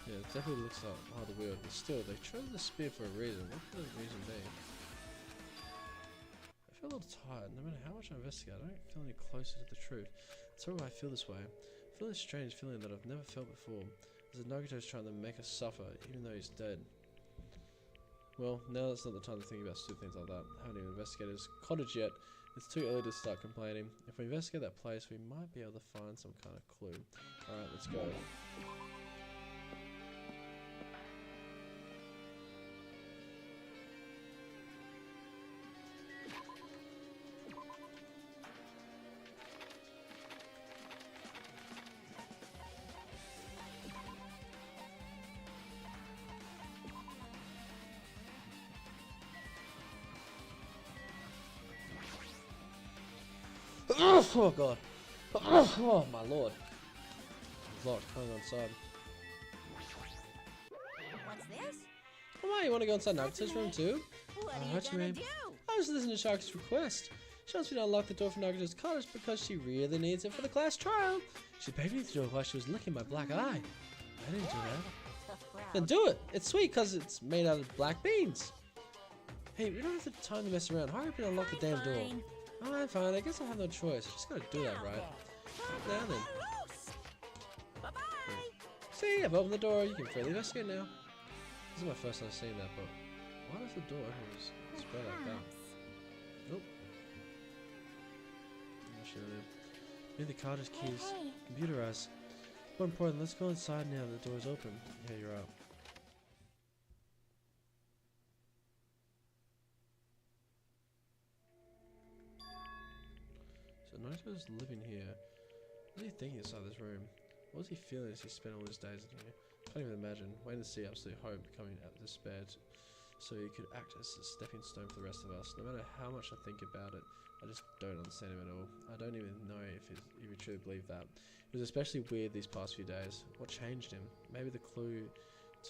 Yeah, it definitely looks like hard to wield, but still, they chose the spear for a reason. What could the reason be? I feel a little tired. No matter how much I investigate, I don't feel any closer to the truth. That's why I feel this way. I feel this strange feeling that I've never felt before. As if Nagito's trying to make us suffer, even though he's dead. Well, now that's not the time to think about stupid things like that. I haven't even investigated his cottage yet. It's too early to start complaining. If we investigate that place, we might be able to find some kind of clue. Alright, let's go. Oh god. Oh my lord. It's locked. Can't go inside.
What's this?
Come on, you want to go inside Nagito's room too?
What are
Alright,
you gonna
man.
do?
I was listening to Shark's request. She wants me to unlock the door for Nagito's cottage because she really needs it for the class trial. She begged me to do it while she was licking my black eye. I didn't do that.
Tough crowd.
Then do it. It's sweet because it's made out of black beans. Hey, we don't have the time to mess around. Hurry up and unlock the damn door.
Fine.
Alright, fine. I guess I have no choice. I just gotta do that, right? Now then.
Bye-bye.
See, I've opened the door. You can freely investigate now. This is my first time seeing that, but why does the door always spread like that? Nope. Maybe the cottage keys
Hey.
computerized. More important, let's go inside now that the door's open. Yeah, you're out. So Naruto's living here. What is he thinking inside this room? What was he feeling as he spent all his days in here? Can't even imagine. Waiting to see absolute hope becoming despair, so you could act as a stepping stone for the rest of us. No matter how much I think about it, I just don't understand him at all. I don't even know if he truly believed that. It was especially weird these past few days. What changed him? Maybe the clue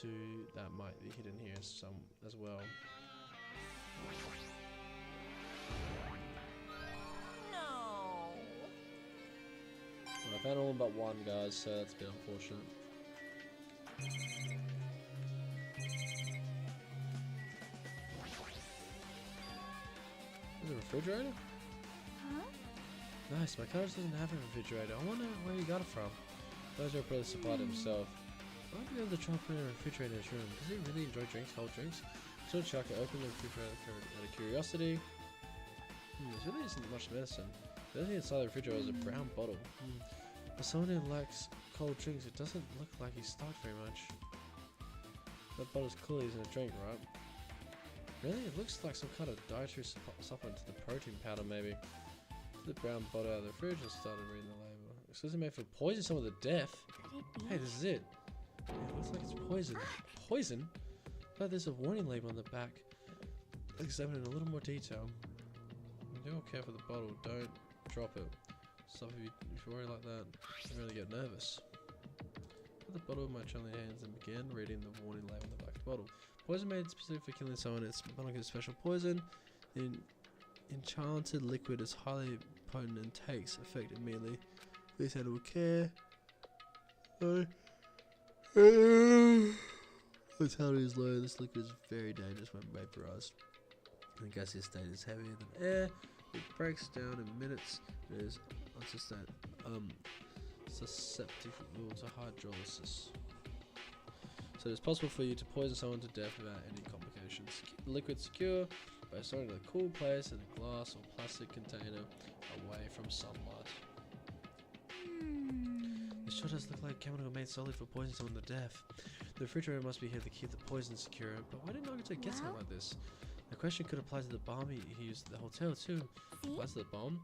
to that might be hidden here as well.
No.
Well, I found all but one, guys, so that's a bit unfortunate. Is it a refrigerator?
Huh?
Nice, my car doesn't have a refrigerator. I wonder where he got it from. Dojo probably supplied himself. Why would be able to try putting a refrigerator in his room? Does he really enjoy cold drinks? So Chuck opened the refrigerator out of curiosity. There really isn't much medicine. The only thing inside the refrigerator is a brown bottle. For someone who likes cold drinks, it doesn't look like he's stocked very much. That bottle's clearly isn't a drink, right? Really? It looks like some kind of dietary supplement to the protein powder, maybe. Took the brown bottle out of the fridge and started reading the label. Exclusively made for poison someone to death.
Could it be?
Hey, this is it. Yeah, it looks like it's poison. Poison? But there's a warning label on the back. Examine it in a little more detail. You don't care for the bottle, don't drop it. So if you worry like that, you really get nervous. Put the bottle in my trembling hands and began reading the warning label on the back of the bottle. Poison made specifically for killing someone. It's not like a special poison. The enchanted liquid is highly potent and takes effect immediately. Please handle with care. Vitality is low. This liquid is very dangerous when vaporized. The gaseous state is heavier than air. It breaks down in minutes. It is susceptible to hydrolysis. So it's possible for you to poison someone to death without any complications. Keep the liquid secure by storing it in a cool place in a glass or plastic container away from sunlight. It sure does look like chemical made solely for poisoning someone to death. The refrigerator must be here to keep the poison secure, but why did Nagato get something like this? The question could apply to the bomb he used at the hotel too. Applies to the bomb?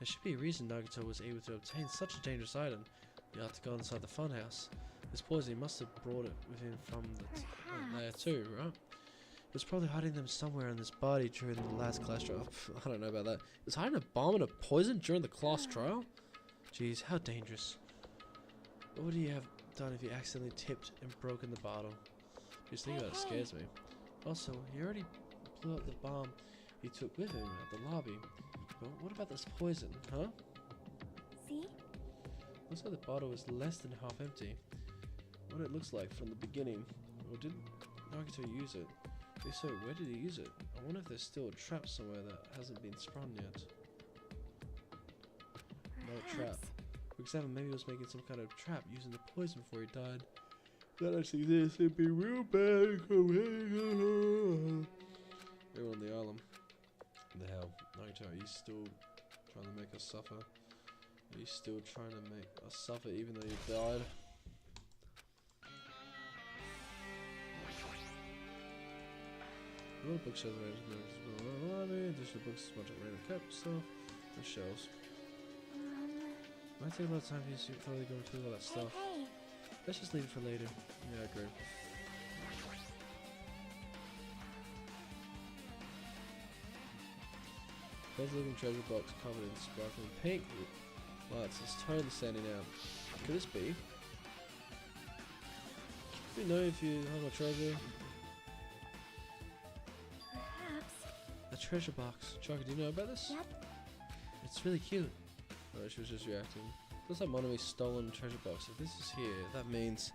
There should be a reason Nagato was able to obtain such a dangerous item. You have to go inside the funhouse. This poison, he must have brought it with him from there too, right? It was probably hiding them somewhere in this body during the last class trial. I don't know about that. It was hiding a bomb and a poison during the class trial? Jeez, how dangerous. What would he have done if he accidentally tipped and broken the bottle? Just thinking about it scares me. Also, he already blew up the bomb he took with him at the lobby. But what about this poison, huh?
See?
Looks like the bottle is less than half empty. What it looks like from the beginning. Or did Nagato use it? If so, where did he use it? I wonder if there's still a trap somewhere that hasn't been sprung yet. No trap. For example, maybe he was making some kind of trap using the poison before he died. That actually this, it'd be real bad. Everyone on the island. What the hell? Nagato, are you still trying to make us suffer? Are you still trying to make us suffer even though you died? A lot of bookshelves arranged additional books, much like random cap stuff, and shelves. Might take a lot of time for you to thoroughly go through all that stuff.
Hey.
Let's just leave it for later. Yeah, I agree. There's a looking treasure box covered in sparkling pink lights. It's totally standing out. Could this be? Do you know if you have a treasure?
Perhaps.
A treasure box. Chaka, do you know about this?
Yep.
It's really cute. Oh, she was just reacting. Looks like Monomi's stolen treasure box. If this is here, that means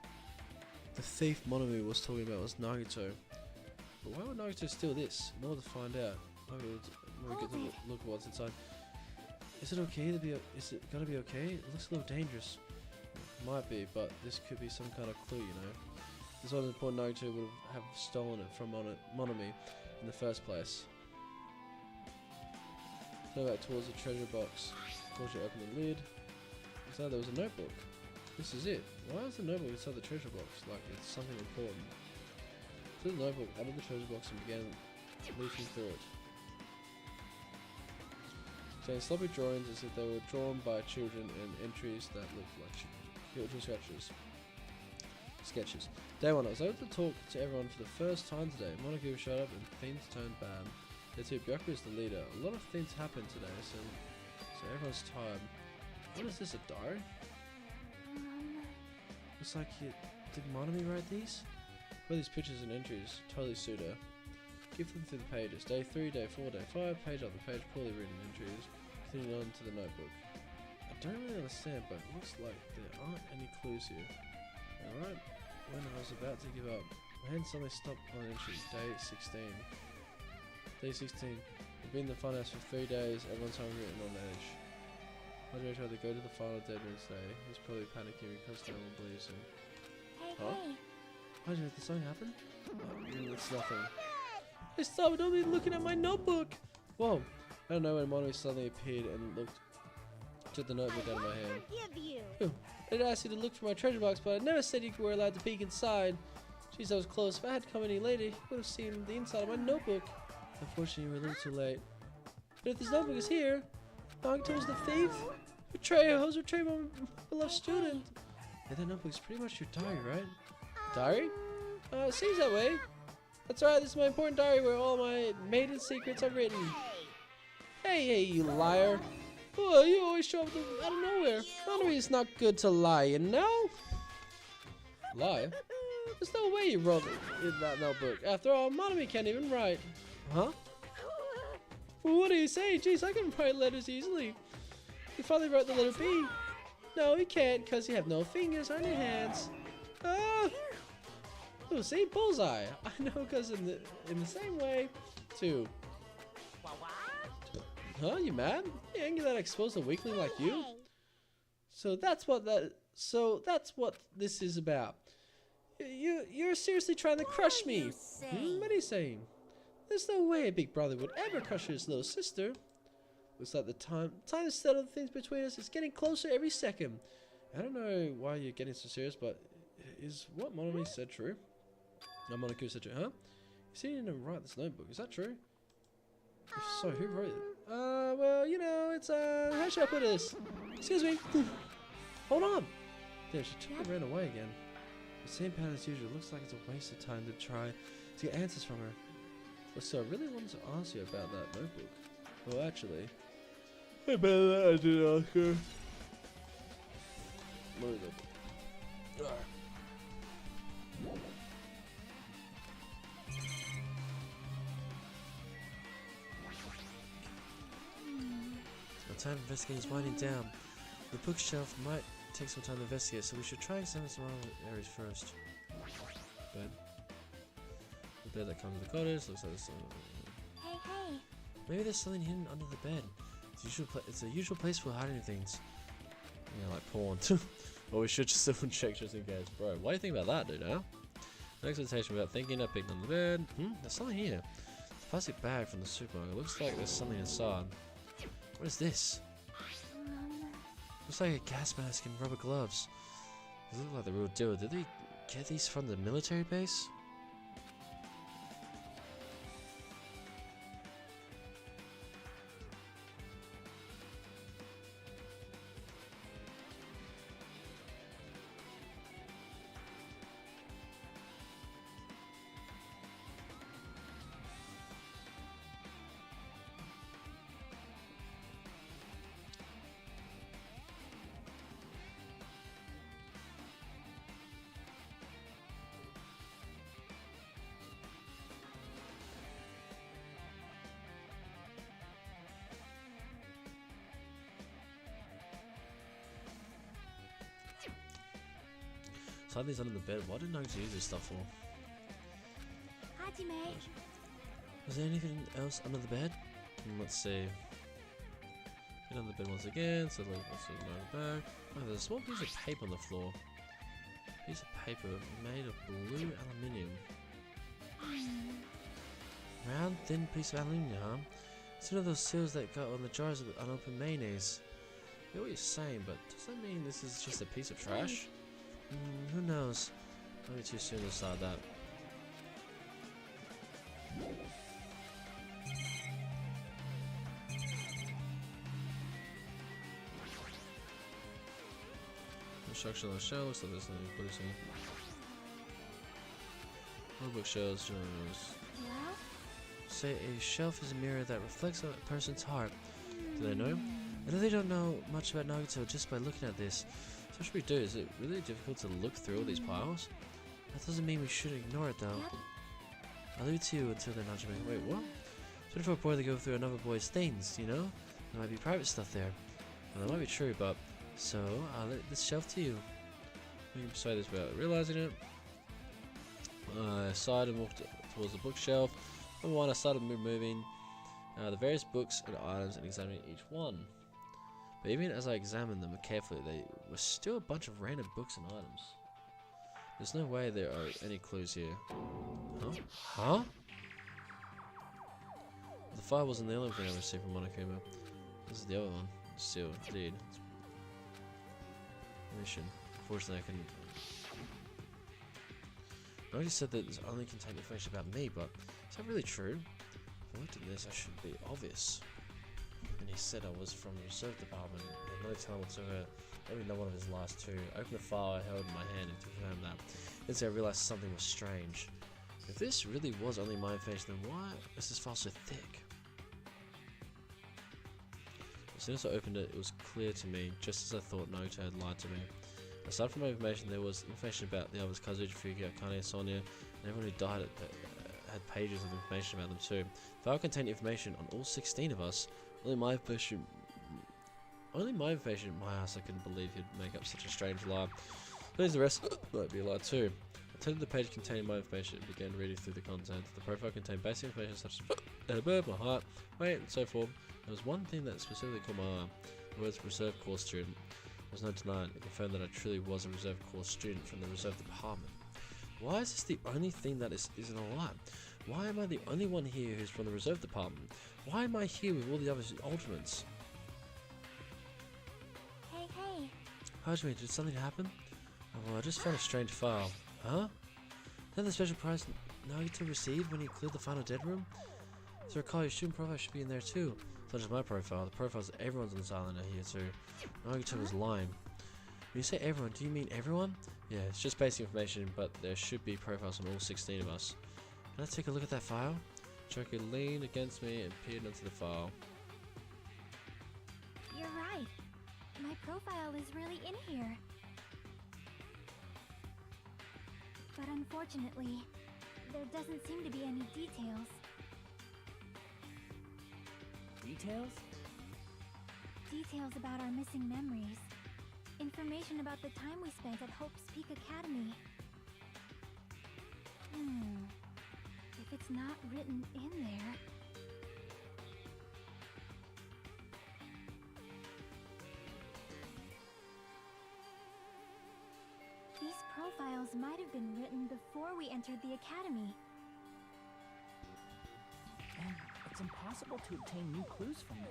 the thief Monomi was talking about was Nagato. But why would Nagato steal this? In order to find out. Maybe we'll get to look at what's inside. Is it okay to be? Is it gonna be okay? It looks a little dangerous. Might be, but this could be some kind of clue, you know. This was important. Nagato would have stolen it from Monomi in the first place. Go back towards the treasure box. Once you open the lid, inside there was a notebook. This is it. Why is the notebook inside the treasure box? Like it's something important. So the notebook out of the treasure box and began leafing through it. Saying sloppy drawings as if they were drawn by children and entries that looked like children's scratches. sketches. Day 1, I was able to talk to everyone for the first time today. Monaco showed up and things turned bad. Day 2, Byaku is the leader. A lot of things happened today, so everyone's tired. What is this, a diary? Looks like did Monami write these? What are these pictures and entries? Totally suit her. Give them through the pages. Day 3, day 4, day 5, page after page, poorly written entries. Continuing on to the notebook. I don't really understand, but it looks like there aren't any clues here. Alright, when I was about to give up, my hand suddenly stopped on entry. Day 16. Day 16. We've been in the funhouse for 3 days, everyone's hungry and on edge. Hajime tried to go to the final deadline today. He's probably panicking because no one believes him.
Hey,
Huh?
hey.
Hajime, did something happen? It's nothing. Hey, stop! Don't be looking at my notebook! Whoa! I don't know when Mono suddenly appeared and took the notebook out of my hand.
Forgive you.
Phew. I did ask you to look for my treasure box, but I never said you were allowed to peek inside. Jeez, I was close. If I had come any later, you would have seen the inside of my notebook. Unfortunately, you were a little too late. But if this notebook is here, Nagato's the thief? Betrayer! How's betrayed my beloved student? Yeah, that notebook's pretty much your diary, right? Diary? It seems that way. That's right, this is my important diary where all my maiden secrets are written. Hey, you liar. Oh, you always show up out of nowhere. Monami, it's not good to lie, you know? Lie? There's no way you wrote it in that notebook. After all, Monami can't even write. Huh? Well, what do you say? Jeez, I can write letters easily. You finally wrote the letter B. No, you can't, because you have no fingers on your hands. Ah! Oh, see? Bullseye. I know, because in the same way, too. Huh? You mad? You angry that I exposed a weakling like you? So that's what this is about. You're seriously trying to crush me. What are you saying? There's no way a big brother would ever crush his little sister. Looks like the time to settle things between us is getting closer every second. I don't know why you're getting so serious, but is what Monami said true? No, Monaco said true, huh? You didn't write this notebook, is that true? If so, who wrote it? Well, you know, it's, how should I put this? Excuse me. Hold on. There, she took and ran away again. The same pattern as usual. Looks like it's a waste of time to try to get answers from her. Well, so I really wanted to ask you about that notebook. Well, actually, I better I did ask her. What is it? Time investigating is winding down. The bookshelf might take some time to investigate, so we should try examining some other areas first. Bed. The bed that comes with the cottage looks like there's
Hey, hey.
maybe there's something hidden under the bed. It's a usual place for hiding things. Yeah, like porn. Or we should just double check just in case. Bro, what do you think about that, dude, huh? Next meditation without thinking, I picked on the bed. There's something here. It's a plastic bag from the supermarket. Looks like there's something inside. What is this? Looks like a gas mask and rubber gloves. These look like the real deal. Did they get these from the military base? So these under the bed. What did Nugs use this stuff for?
Hajime.
Was there anything else under the bed? Let's see. Get under the bed once again. So let's see. Back. Oh, there's a small piece of paper on the floor. Piece of paper made of blue aluminium. Round, thin piece of aluminium, huh? It's one of those seals that got on the jars of unopened mayonnaise. I get what you're saying, but does that mean this is just a piece of trash? Who knows? Maybe too soon to decide that. Construction on the shell, looks like there's something producing. All bookshelves.
Well?
Say a shelf is a mirror that reflects a person's heart. Do they know? I know they don't know much about Nagito just by looking at this. So what should we do? Is it really difficult to look through all these piles? That doesn't mean we should ignore it though.
Yep.
I'll leave it to you until then, Hajime. Wait, what? It's for a boy to go through another boy's things, you know? There might be private stuff there. Well, that might be true, but... So, I'll let this shelf to you. We can persuade this without realizing it. I sighed and walked towards the bookshelf. Number one, I started moving the various books and items and examining each one. But even as I examined them carefully, there were still a bunch of random books and items. There's no way there are any clues here. Huh? Huh? The fire wasn't the only thing I received from Monokuma. This is the other one. Still, indeed. Mission. Unfortunately, I couldn't. I already said that this only contained information about me, but is that really true? If I looked at this, I should be obvious. And he said I was from the reserve department. And no telling whatsoever. Maybe not one of his last two. I opened the file I held in my hand and confirmed that. Instantly, I realized something was strange. If this really was only my information, then why is this file so thick? As soon as I opened it, it was clear to me, just as I thought Nagito had lied to me. Aside from my information, there was information about the others, Kazuchi, Fuki, Akane, Sonia, and everyone who died had pages of information about them too. The file contained information on all 16 of us. Only my information, my ass, I couldn't believe he'd make up such a strange lie. Please, the rest might be a lie too. I turned to the page containing my information and began reading through the content. The profile contained basic information such as my height, weight, and so forth. There was one thing that specifically caught my eye. The words reserve course student. There was no denying. It confirmed that I truly was a reserve course student from the reserve department. Why is this the only thing that isn't a lie? Why am I the only one here who's from the reserve department? Why am I here with all the other ultimates?
Hey.
Hajime, did something happen? Oh, well, I just found a strange file. Huh? Is that the special prize Nagito received when he cleared the final dead room? As I recall, your student profile should be in there too. It's not just my profile. The profiles of everyone's on this island are here too. Nagito was lying. When you say everyone, do you mean everyone? Yeah, it's just basic information, but there should be profiles on all 16 of us. Can I take a look at that file? Choki leaned against me and peered into the file.
You're right. My profile is really in here. But unfortunately, there doesn't seem to be any details.
Details?
Details about our missing memories. Information about the time we spent at Hope's Peak Academy. If it's not written in there... These profiles might have been written before we entered the academy.
And it's impossible to obtain new clues from them.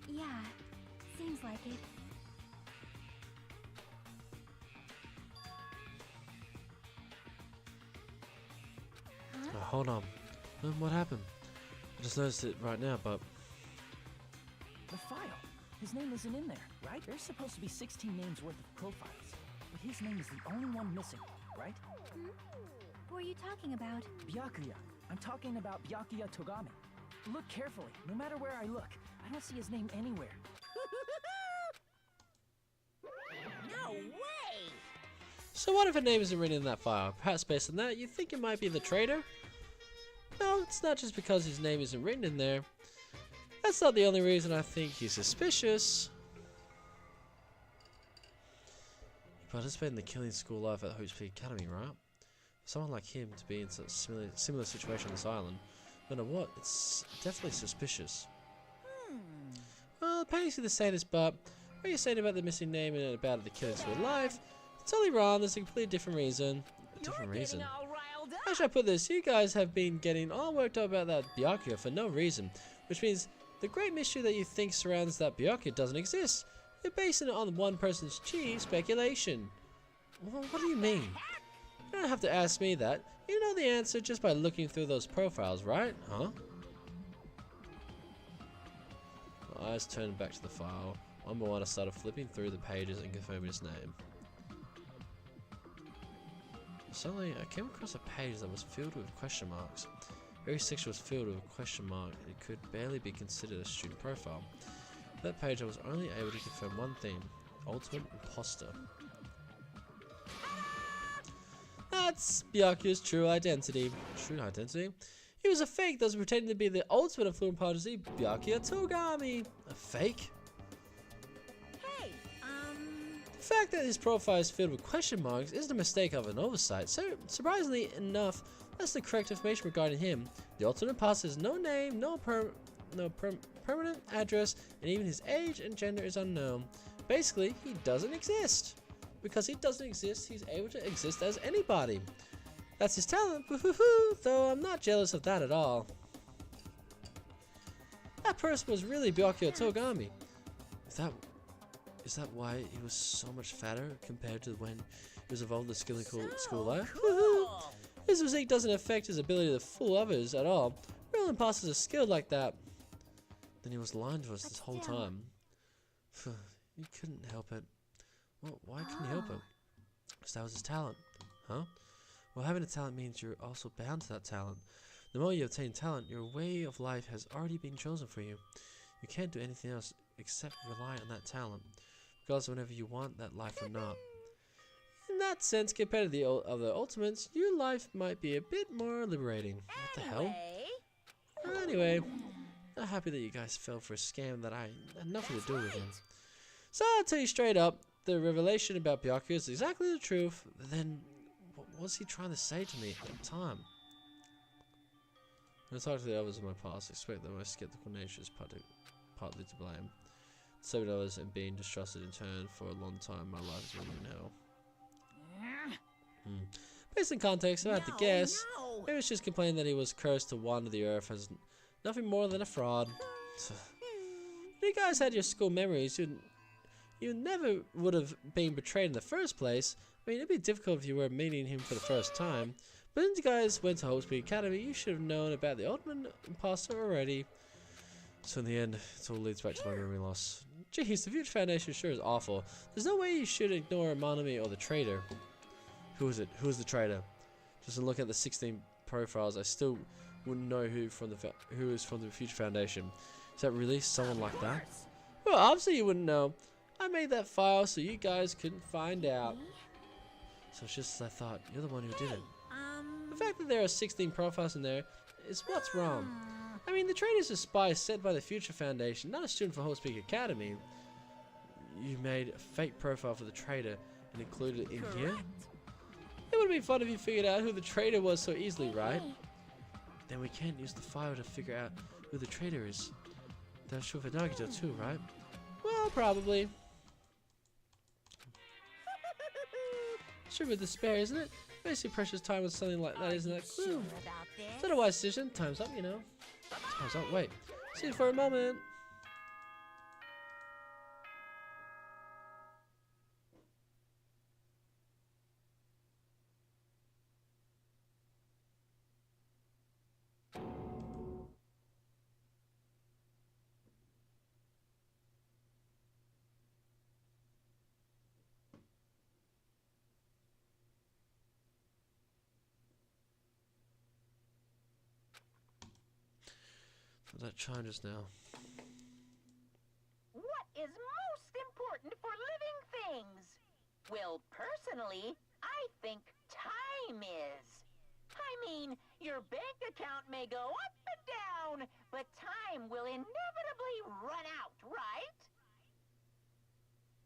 Yeah, seems like it. Huh?
Hold on. What happened? I just noticed it right now, but...
The file. His name isn't in there, right? There's supposed to be 16 names worth of profiles. But his name is the only one missing, right?
Who are you talking about?
Byakuya. I'm talking about Byakuya Togame. Look carefully. No matter where I look, I don't see his name anywhere.
No way!
So what if a name isn't written in that file? Perhaps based on that, you think it might be the traitor? No, it's not just because his name isn't written in there. That's not the only reason I think he's suspicious. He participated in the killing school life at Hope's Peak Academy, right? For someone like him to be in such a similar situation on this island, no matter what, it's definitely suspicious. Well, it pains you to say this, but what you're saying about the missing name and about the killing school life, it's totally wrong. There's a completely different reason.
All riled up.
How should I put this? You guys have been getting all worked up about that Byakuya for no reason, which means the great mystery that you think surrounds that Byakuya doesn't exist. You're basing it on one person's cheap speculation. Well, what do you mean? You don't have to ask me that. You know the answer just by looking through those profiles, right? Huh? eyes turned back to the file. One by one I started flipping through the pages and confirming his name. Suddenly I came across a page that was filled with question marks. Every section was filled with a question mark and it could barely be considered a student profile. For that page I was only able to confirm one thing: ultimate imposter. That's Byakuya's true identity. True identity? He was a fake that was pretending to be the ultimate of fluent prodigy, Byakuya Togami. A fake?
Hey,
The fact that his profile is filled with question marks isn't a mistake of an oversight. So, surprisingly enough, that's the correct information regarding him. The ultimate imposter has no name, no permanent address, and even his age and gender is unknown. Basically, he doesn't exist. Because he doesn't exist, he's able to exist as anybody. That's his talent, though I'm not jealous of that at all. That person was really Byakuya Togami. Is that why he was so much fatter compared to when he was involved in the school life? His physique doesn't affect his ability to fool others at all. Real imposters are skilled like that. Then he was lying to us this whole time. He couldn't help it. Well, why couldn't he help it? Because that was his talent. Huh? Well, having a talent means you're also bound to that talent. The moment you obtain talent, your way of life has already been chosen for you. You can't do anything else except rely on that talent, regardless of whenever you want that life or not. In that sense, compared to the other ultimates, your life might be a bit more liberating. What the hell? Anyway, I'm happy that you guys fell for a scam that I had nothing to do with him. So I'll tell you straight up, the revelation about Byakuya is exactly the truth. Then, what was he trying to say to me at the time? When I talk to the others of my past, I expect that my skeptical nature is partly to blame. 7 others and being distrusted in turn for a long time, my life is really in hell. Based on context, if I had to guess, maybe it's just complaining that he was cursed to wander the earth as nothing more than a fraud. If you guys had your school memories, you never would have been betrayed in the first place. I mean, it'd be difficult if you were meeting him for the first time. But since you guys went to Hope Speed Academy, you should have known about the ultimate imposter already. So in the end, it all leads back to my memory loss. Jeez, the Future Foundation sure is awful. There's no way you should ignore Monami or the traitor. Who is it? Who is the traitor? Just to look at the 16 profiles, I still wouldn't know who is from the Future Foundation. Is that really someone like that? Well, obviously you wouldn't know. I made that file so you guys couldn't find out. So it's just as I thought. You're the one who did it. The fact that there are 16 profiles in there is what's wrong. I mean, the traitor's a spy set by the Future Foundation, not a student for Hope Speak Academy. You made a fake profile for the traitor and included it in here? It would be fun if you figured out who the traitor was so easily, right? Then we can't use the file to figure out who the traitor is. That's true for Nagito too, right? Well, probably. Sure with despair, isn't it? Wasting precious time with something like that isn't that clue. Is that a wise decision? Time's up, you know. Time's up, wait. See you for a moment. That chime just now.
What is most important for living things? Well, personally, I think time is. I mean, your bank account may go up and down, but time will inevitably run out, right?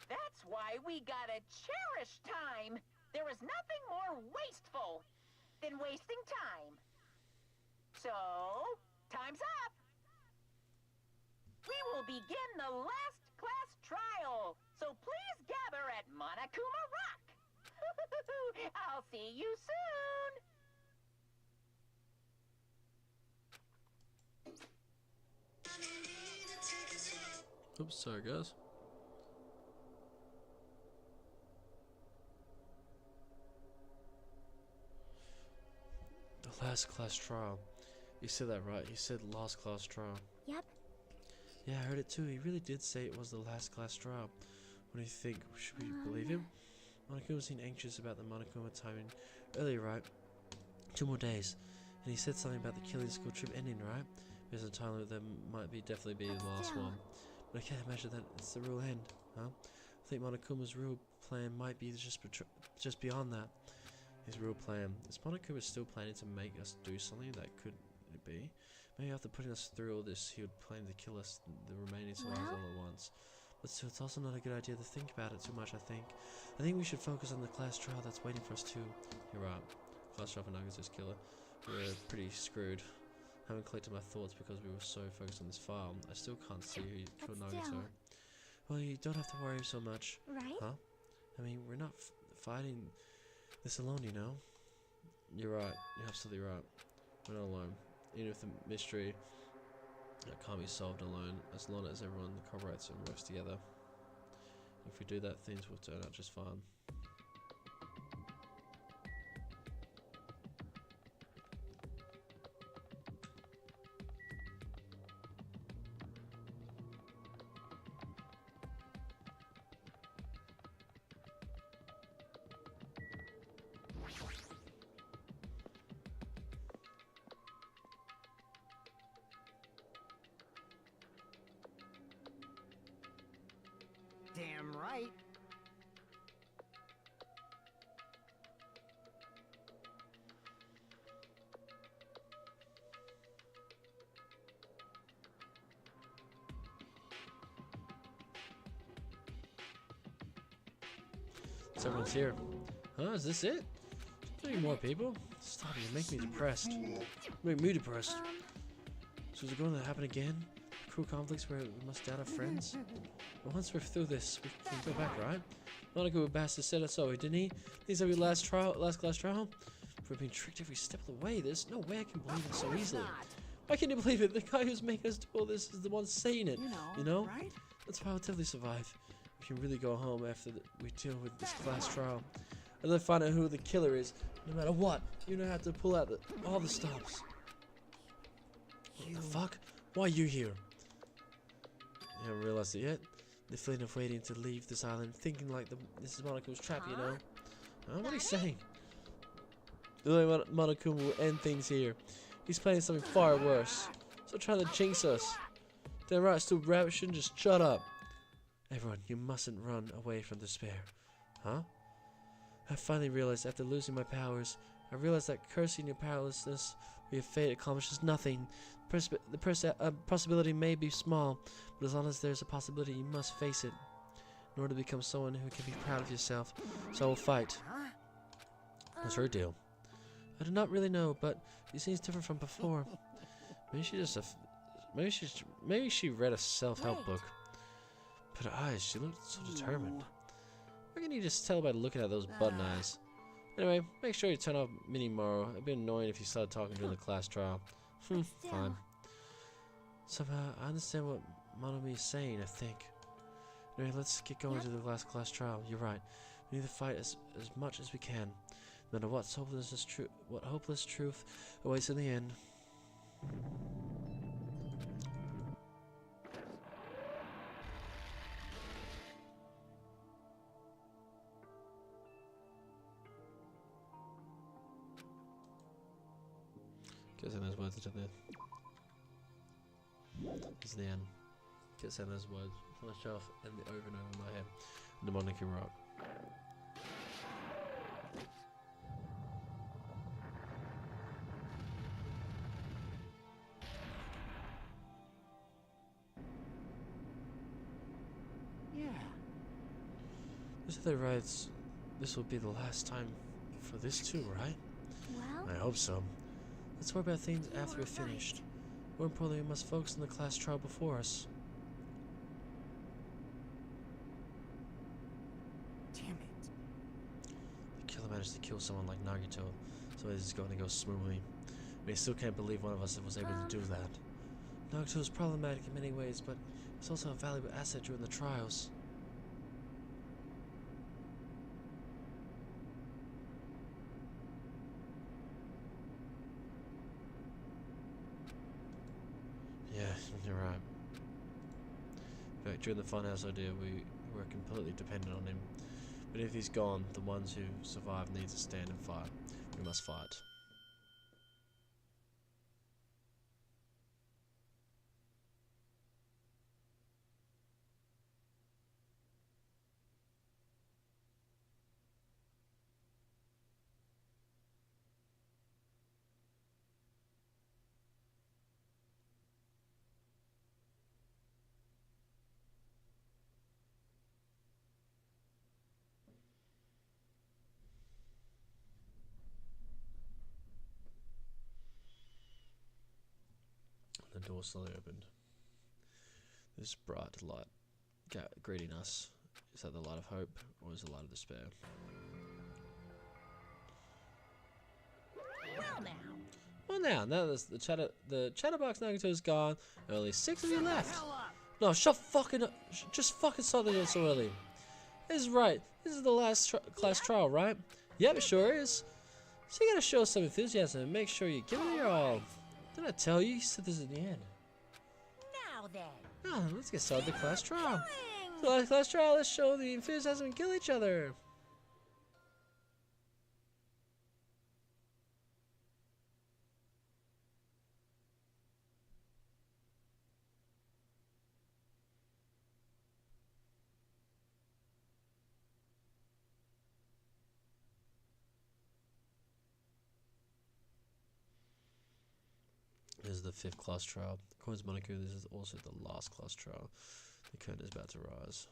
That's why we gotta cherish time. There is nothing more wasteful than wasting time. So, time's up. We will begin the last class trial, so please gather at Monokuma Rock. I'll see you soon.
Oops, sorry guys. The last class trial. You said that right. You said last class trial.
Yep.
Yeah, I heard it too. He really did say it was the last class trial. What do you think? Should we believe him? Monokuma seemed anxious about the Monokuma timing earlier, right? 2 more days. And he said something about the killing school trip ending, right? There's a time limit that might definitely be the last one. But I can't imagine that it's the real end, huh? I think Monokuma's real plan might be just beyond that. His real plan. Is Monokuma still planning to make us do something that could it be? Maybe after putting us through all this, he would plan to kill us, the remaining survivors all at once. But still, it's also not a good idea to think about it too much, I think. I think we should focus on the class trial that's waiting for us too. You're right. Class trial for Nagato's killer. We're pretty screwed. I haven't collected my thoughts because we were so focused on this file. I still can't see who killed Nagato. Well, you don't have to worry so much.
Right?
Huh? I mean, we're not fighting this alone, you know? You're right. You're absolutely right. We're not alone. Even if the mystery that can't be solved alone, as long as everyone cooperates and works together. If we do that, things will turn out just fine.
Damn right.
So everyone's here. Huh? Is this it? Any more people? Stop it, you make me depressed. You make me depressed. So is it going to happen again? Cruel conflicts where we must doubt our friends? But once we're through this, we can go back, right? Monaco bastard said it so, didn't he? These are your last class trial? We're being tricked every step of the way. There's no way I can believe it so easily. Why can't you believe it? The guy who's making us do all this is the one saying it. You know?
Right?
That's why I'll definitely survive. We can really go home after we deal with this class trial. And then find out who the killer is. No matter what, you don't have to pull out all the stops. What the fuck? Why are you here? You haven't realized it yet? The feeling of waiting to leave this island, thinking like this is Monaco's trap, you know? What are you saying? The way Monokuma will end things here. He's planning something far worse. Still trying to jinx us. Damn right, still rabbit shouldn't just shut up. Everyone, you mustn't run away from despair. Huh? I finally realized after losing my powers, I realized that cursing your powerlessness or your fate accomplishes nothing. The possibility may be small, but as long as there's a possibility, you must face it in order to become someone who can be proud of yourself. So I will fight. What's her deal? I do not really know, but she seems different from before. Maybe she read a self-help book. But her eyes, she looked so determined. Why can't you just tell by looking at those button eyes? Anyway, make sure you turn off Mini Moro. It'd be annoying if you started talking during the class trial. Fine. Somehow, I understand what Monomi is saying, I think. Anyway, let's get going to the last class trial. You're right. We need to fight as much as we can. No matter what hopeless truth awaits in the end. Guessing those words into there. It's the end. Keep saying those words. Flash off and over and over in my head. Mnemonic rock.
Yeah.
This other writes, this will be the last time for this too, right?
Well,
I hope so. Let's worry about things after we're finished. More importantly, we must focus on the class trial before us.
Damn it.
The killer managed to kill someone like Nagito, so this is going to go smoothly. But I still can't believe one of us was able to do that. Nagito is problematic in many ways, but he's also a valuable asset during the trials. Yeah, you're right. Like, during the funhouse idea, we were completely dependent on him. But if he's gone, the ones who survive need to stand and fight. We must fight. The door slowly opened. This bright light greeting us. Is that the light of hope, or is it the light of despair? Well now the chatterbox Nagato is gone. Only 6 of you left. No, just fucking start the so early. This is right. This is the last class trial, right? Yep, it sure is. So you gotta show some enthusiasm and make sure you give it your all. Didn't I tell you? You said this at the end.
Now then.
Oh, let's get started with the class trial. So the class trial, let's show the enthusiasm and kill each other. This is the 5th class trial. According to Monaco, this is also the last class trial. The curtain is about to rise.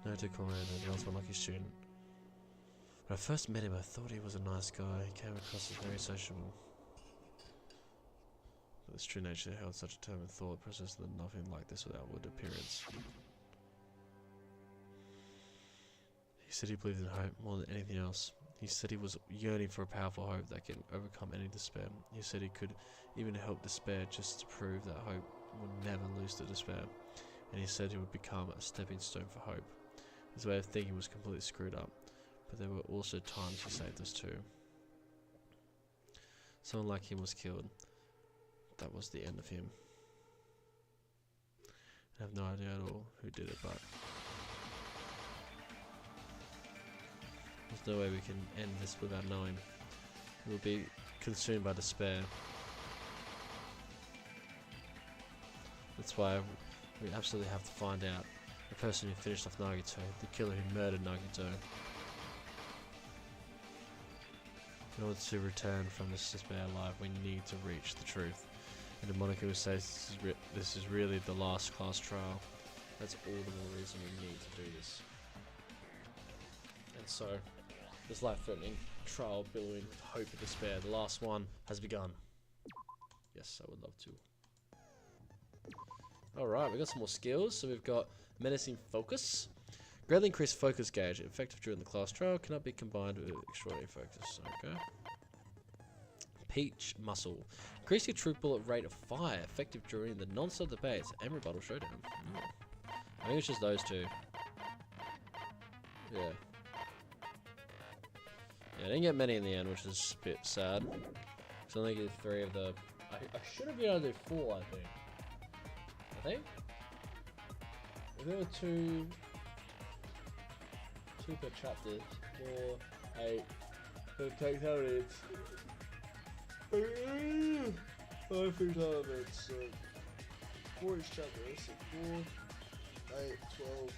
Naruto Komando, the ultimate lucky student. When I first met him, I thought he was a nice guy. He came across as very sociable. But his true nature held such a determined thought process that nothing like this with outward appearance. He said he believed in hope more than anything else. He said he was yearning for a powerful hope that can overcome any despair. He said he could even help despair just to prove that hope would never lose to despair. And he said he would become a stepping stone for hope. His way of thinking was completely screwed up, but there were also times he saved us too. Someone like him was killed. That was the end of him. I have no idea at all who did it, but there's no way we can end this without knowing. We'll be consumed by despair. That's why we absolutely have to find out the person who finished off Nagito, the killer who murdered Nagito. In order to return from this despair alive, we need to reach the truth. And Monaco says this is really the last class trial. That's all the more reason we need to do this. And so, this life-threatening trial billowing with hope and despair, the last one has begun. Yes, I would love to. Alright, we got some more skills. So we've got Menacing Focus. Greatly increased focus gauge. Effective during the class trial. Cannot be combined with extraordinary focus. Okay. Peach Muscle. Increase your troop bullet rate of fire. Effective during the non-stop debates and rebuttal showdown. I think it's just those two. Yeah. Yeah, I didn't get many in the end, which is a bit sad. So I only get 3 of the... I should have been able to do 4, I think. If there were 2 per chapter, 4, 8, so it takes how many? It's 5 free elements, so 4 each chapter, so 4, 8, 12.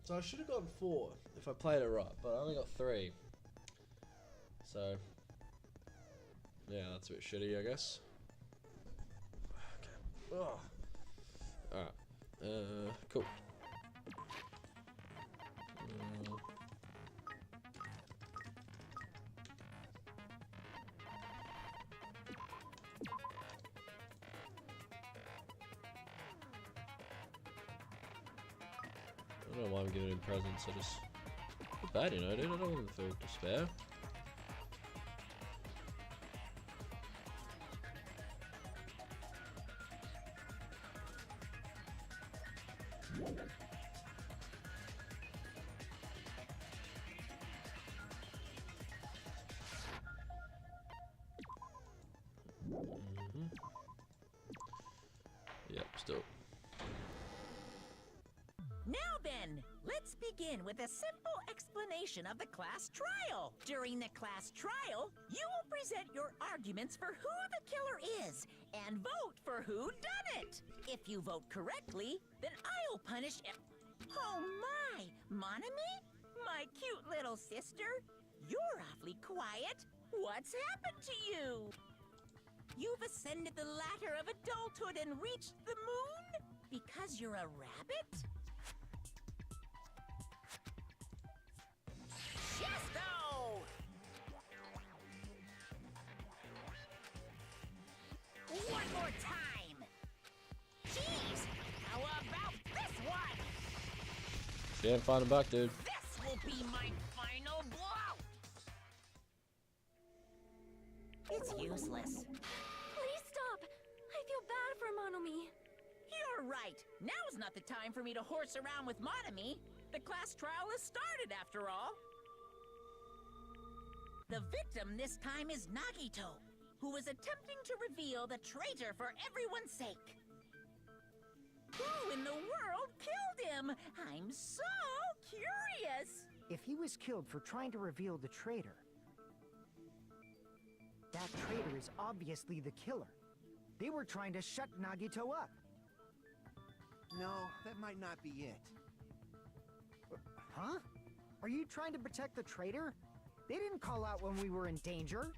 So I should have gotten 4 if I played it right, but I only got 3. So yeah, that's a bit shitty, I guess. Okay. Oh. Alright. Cool. I don't know why I'm giving him presents, I just too bad, you know, dude. I don't want to feel despair. Yep, still.
Now then, let's begin with a simple explanation of the class trial. During the class trial, you will present your arguments for who the killer is and vote for who done it. If you vote correctly, then I'll punish Oh my, Monami? My cute little sister? You're awfully quiet. What's happened to you? You've ascended the ladder of adulthood and reached the moon? Because you're a rabbit? Chesto! One more time! Jeez! How about this one?
Can't find him back, dude.
This will be my final blow! It's useless.
Please stop! I feel bad for Monomi.
You're right. Now's not the time for me to horse around with Monami. The class trial has started, after all. The victim this time is Nagito, who is attempting to reveal the traitor for everyone's sake. Who in the world killed him? I'm so curious.
If he was killed for trying to reveal the traitor, that traitor is obviously the killer. They were trying to shut Nagito up.
No, that might not be it.
Huh? Are you trying to protect the traitor? They didn't call out when we were in danger.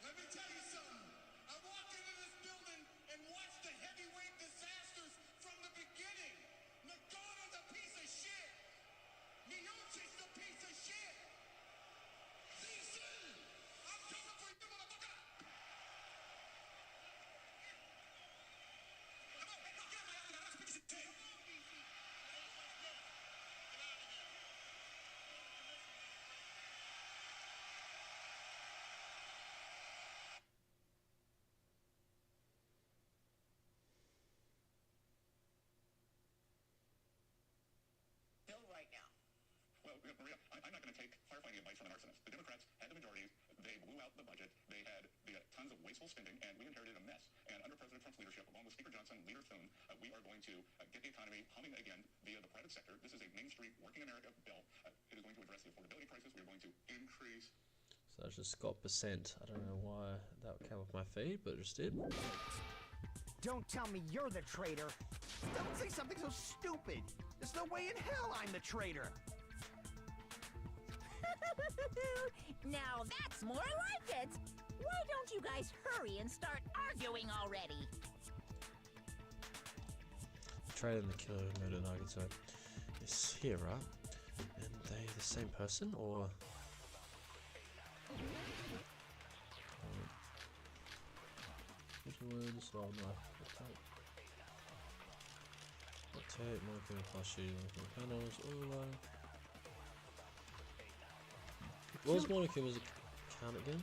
Let me tell you something. I walked into this building and watched the heavyweight disasters from the beginning. Nagato's a piece of shit. Miyuchi's a piece of shit. DC, I'm coming for you, motherfucker.
Right now. Well, Maria, I'm not going to take firefighting advice from an arsonist. The Democrats had the majorities. They blew out the budget. They had tons of wasteful spending, and we inherited a mess. And under President Trump's leadership, along with Speaker Johnson, Leader Thune, we are going to get the economy humming again via the private sector. This is a Main Street Working America bill. It is going to address the affordability crisis. We are going to increase.
So I just got percent. I don't know why that came off my feed, but it just did.
Don't tell me you're the traitor.
Don't say something so stupid. There's no way in hell I'm the traitor.
Now that's more like it. Why don't you guys hurry and start arguing already?
Traitor and the killer who murdered Nagito is here, right? And they the same person, or? Which words? Oh no. Rotate, molecule plus shooting, molecule panels, all what was molecule was a count again?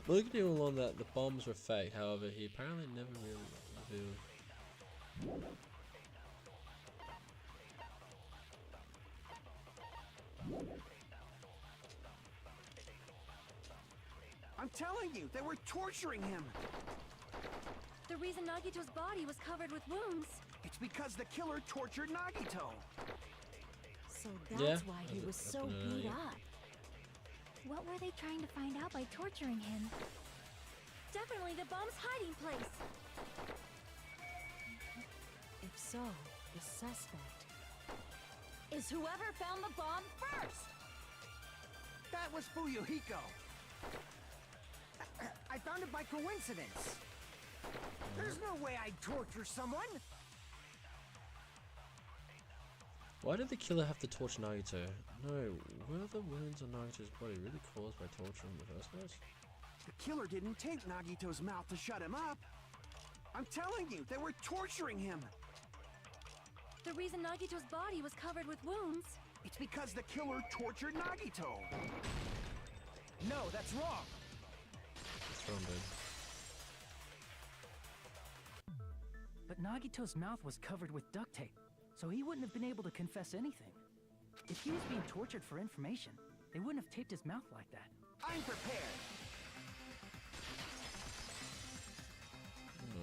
Molecule on that the bombs were fake, however he apparently never really revealed.
I'm telling you, they were torturing him.
The reason Nagito's body was covered with wounds.
It It's because the killer tortured Nagito.
So
Yeah,
that's why he
that's
was so
been,
beat
yeah.
up. What were they trying to find out by torturing him? Definitely the bomb's hiding place. If so, the suspect is whoever found the bomb first.
That was Fuyuhiko. I found it by coincidence. There's no way I'd torture someone.
Why did the killer have to torture Nagito? No, were the wounds on Nagito's body really caused by torture in the first place?
The killer didn't tape Nagito's mouth to shut him up. I'm telling you, they were torturing him.
The reason Nagito's body was covered with wounds.
It's because the killer tortured Nagito.
No, that's wrong.
What's wrong, dude?
But Nagito's mouth was covered with duct tape, so he wouldn't have been able to confess anything. If he was being tortured for information, they wouldn't have taped his mouth like that.
I'm prepared.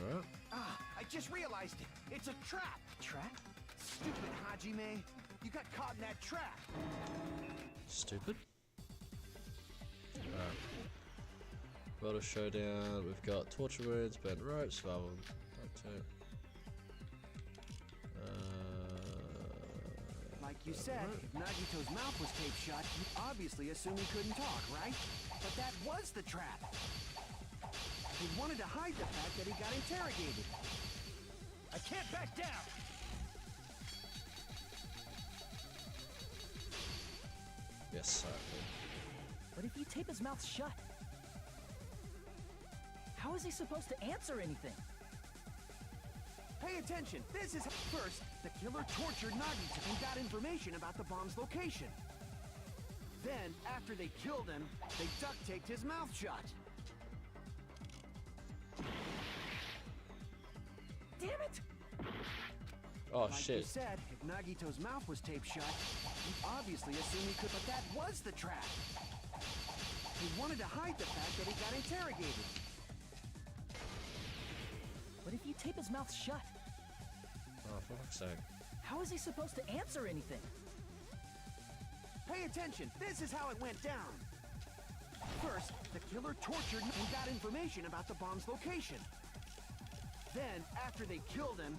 Alright.
Ah, I just realized it. It's a trap.
Trap?
Stupid Hajime. You got caught in that trap.
Stupid. Alright. Photo showdown. We've got torture wounds, bent ropes, survival, duct tape.
Like you said, if Nagito's mouth was taped shut, you'd obviously assume he couldn't talk, right? But that was the trap. He wanted to hide the fact that he got interrogated.
I can't back down.
Yes, sir.
But if you tape his mouth shut, how is he supposed to answer anything?
Pay attention. This is first. The killer tortured Nagito and got information about the bomb's location. Then, after they killed him, they duct taped his mouth shut.
Damn it!
Oh
Like you
shit.
said, if Nagito's mouth was taped shut, you'd obviously assume he could. But that was the trap. He wanted to hide the fact that he got interrogated.
But if you tape his mouth shut,
Oh, for fuck's sake.
how is he supposed to answer anything?
Pay attention. This is how it went down. First, the killer tortured and got information about the bomb's location. Then, after they killed him...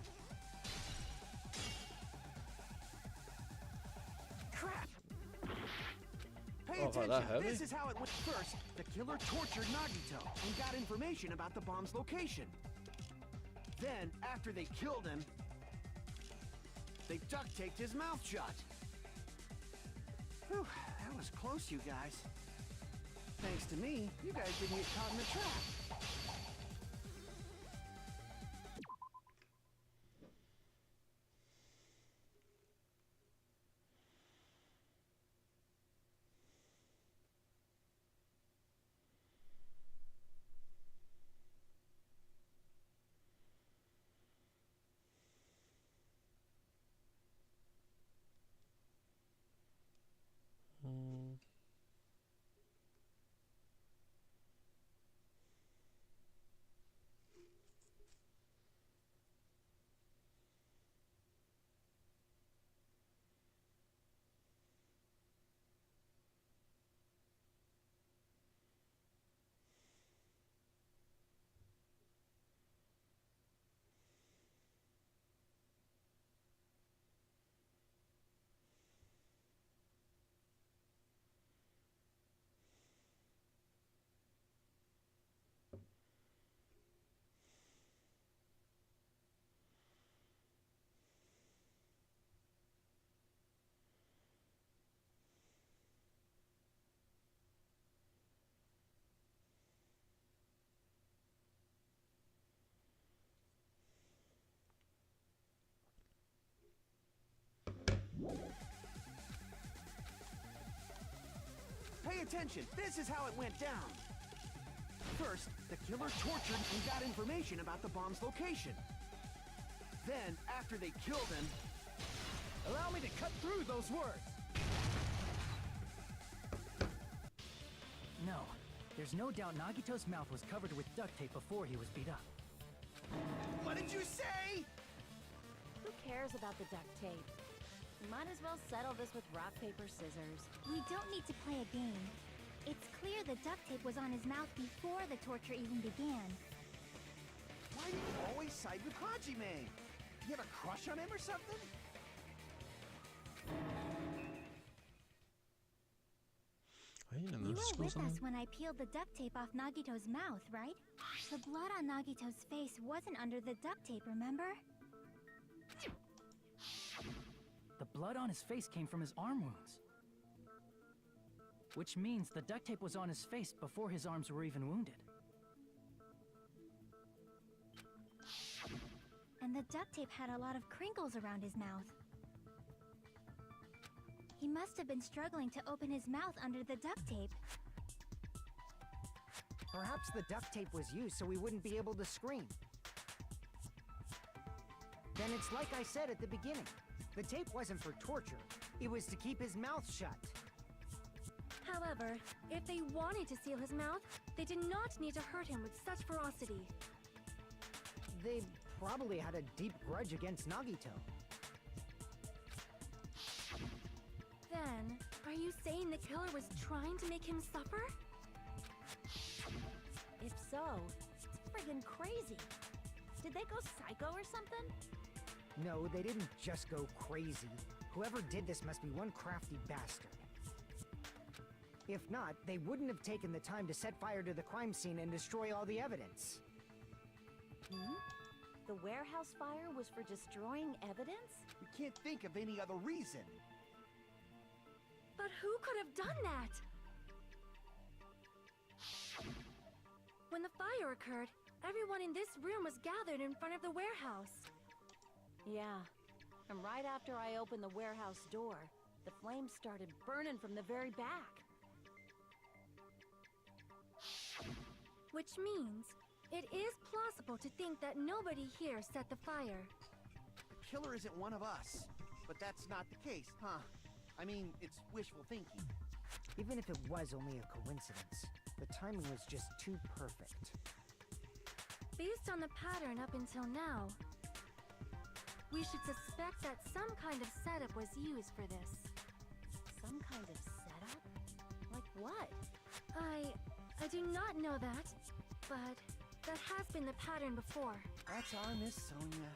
Crap! Pay
Oh, wow, that
attention.
heavy?
This is how it went. First, the killer tortured Nagito and got information about the bomb's location. Then, after they killed him, they duct taped his mouth shut. Whew, that was close, you guys. Thanks to me, you guys didn't get caught in the trap. Pay attention. This is how it went down. First, the killer tortured and got information about the bomb's location. Then, after they killed him...
Allow me to cut through those words.
No. There's no doubt Nagito's mouth was covered with duct tape before he was beat up.
What did you say?
cares about the duct tape? We might as well settle this with rock, paper, scissors.
We don't need to play a game. It's clear the duct tape was on his mouth before the torture even began.
Why do you always side with Hajime? You have a crush on him or something?
You were with us when I peeled the duct tape off Nagito's mouth, right? The blood on Nagito's face wasn't under the duct tape, remember?
The blood on his face came from his arm wounds. Which means the duct tape was on his face before his arms were even wounded.
And the duct tape had a lot of crinkles around his mouth. He must have been struggling to open his mouth under the duct tape.
Perhaps the duct tape was used so we wouldn't be able to scream. Then it's like I said at the beginning. The tape wasn't for torture. It was to keep his mouth shut.
However, if they wanted to seal his mouth, they did not need to hurt him with such ferocity.
They probably had a deep grudge against Nagito.
Then, are you saying the killer was trying to make him suffer?
If so, it's friggin' crazy. Did they go psycho or something?
No, they didn't just go crazy. Whoever did this must be one crafty bastard. If not, they wouldn't have taken the time to set fire to the crime scene and destroy all the evidence.
Hmm? The warehouse fire was for destroying evidence?
We can't think of any other reason.
But who could have done that? When the fire occurred, everyone in this room was gathered in front of the warehouse.
Yeah. And right after I opened the warehouse door, the flames started burning from the very back.
Which means, it is plausible to think that nobody here set the fire.
The killer isn't one of us. But that's not the case, huh? I mean, it's wishful thinking.
Even if it was only a coincidence, the timing was just too perfect.
Based on the pattern up until now, we should suspect that some kind of setup was used for this.
Some kind of setup? Like what?
I do not know that, but that has been the pattern before.
That's our Miss Sonia.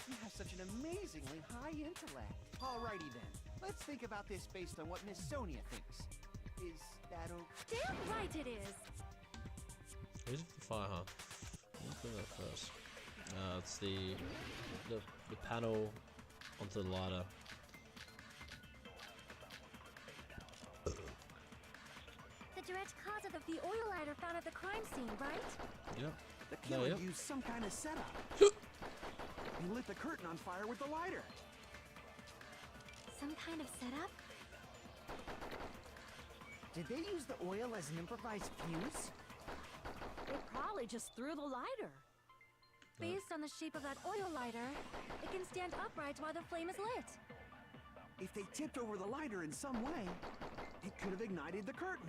You have such an amazingly high intellect. Alrighty then. Let's think about this based on what Miss Sonia thinks. Is that okay?
Damn right it is!
Who's the fire, huh? Let's do that first. It's the panel onto the ladder.
The direct cause of the oil lighter found at the crime scene, right?
Yep.
The killer
yep.
used some kind of setup. He lit the curtain on fire with the lighter.
Some kind of setup?
Did they use the oil as an improvised fuse?
They probably just threw the lighter.
Based on the shape of that oil lighter, it can stand upright while the flame is lit.
If they tipped over the lighter in some way, it could have ignited the curtain.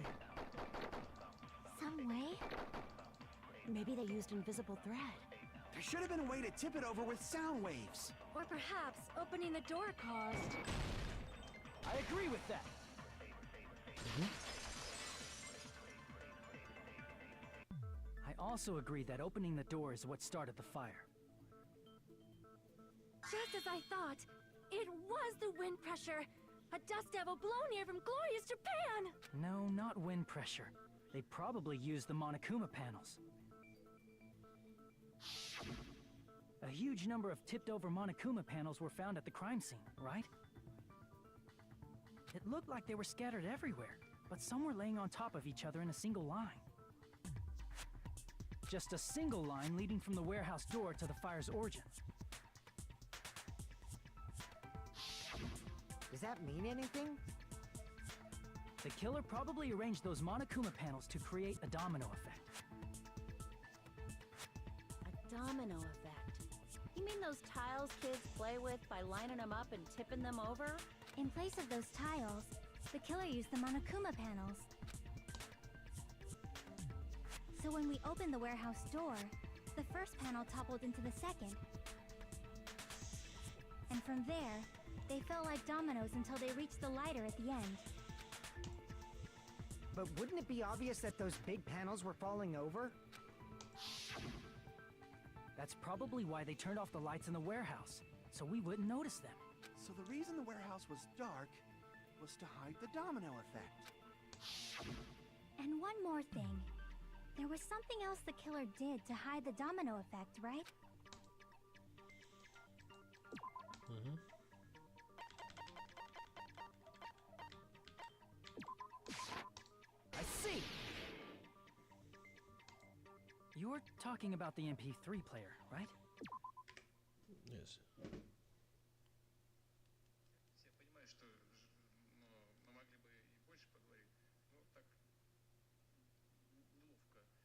Some way?
Maybe they used invisible thread.
There should have been a way to tip it over with sound waves.
Or perhaps opening the door caused...
I agree with that.
I also agree that opening the door is what started the fire.
Just as I thought, it was the wind pressure. A dust devil blown here from glorious Japan!
No, not wind pressure. They probably used the Monokuma panels. A huge number of tipped-over Monokuma panels were found at the crime scene, right? It looked like they were scattered everywhere, but some were laying on top of each other in a single line. Just a single line leading from the warehouse door to the fire's origin.
Does that mean anything?
The killer probably arranged those Monokuma panels to create a domino effect.
A domino effect? You mean those tiles kids play with by lining them up and tipping them over?
In place of those tiles, the killer used the Monokuma panels. So when we opened the warehouse door, the first panel toppled into the second. And from there, they fell like dominoes until they reached the lighter at the end.
But wouldn't it be obvious that those big panels were falling over?
That's probably why they turned off the lights in the warehouse, so we wouldn't notice them.
So the reason the warehouse was dark was to hide the domino effect.
And one more thing. There was something else the killer did to hide the domino effect, right?
Mm-hmm.
I see! You're talking about the MP3 player, right?
Yes.
Я понимаю, что мы могли бы и больше поговорить, но так неловко заставлять себя ждать, там сейчас обидеться еще.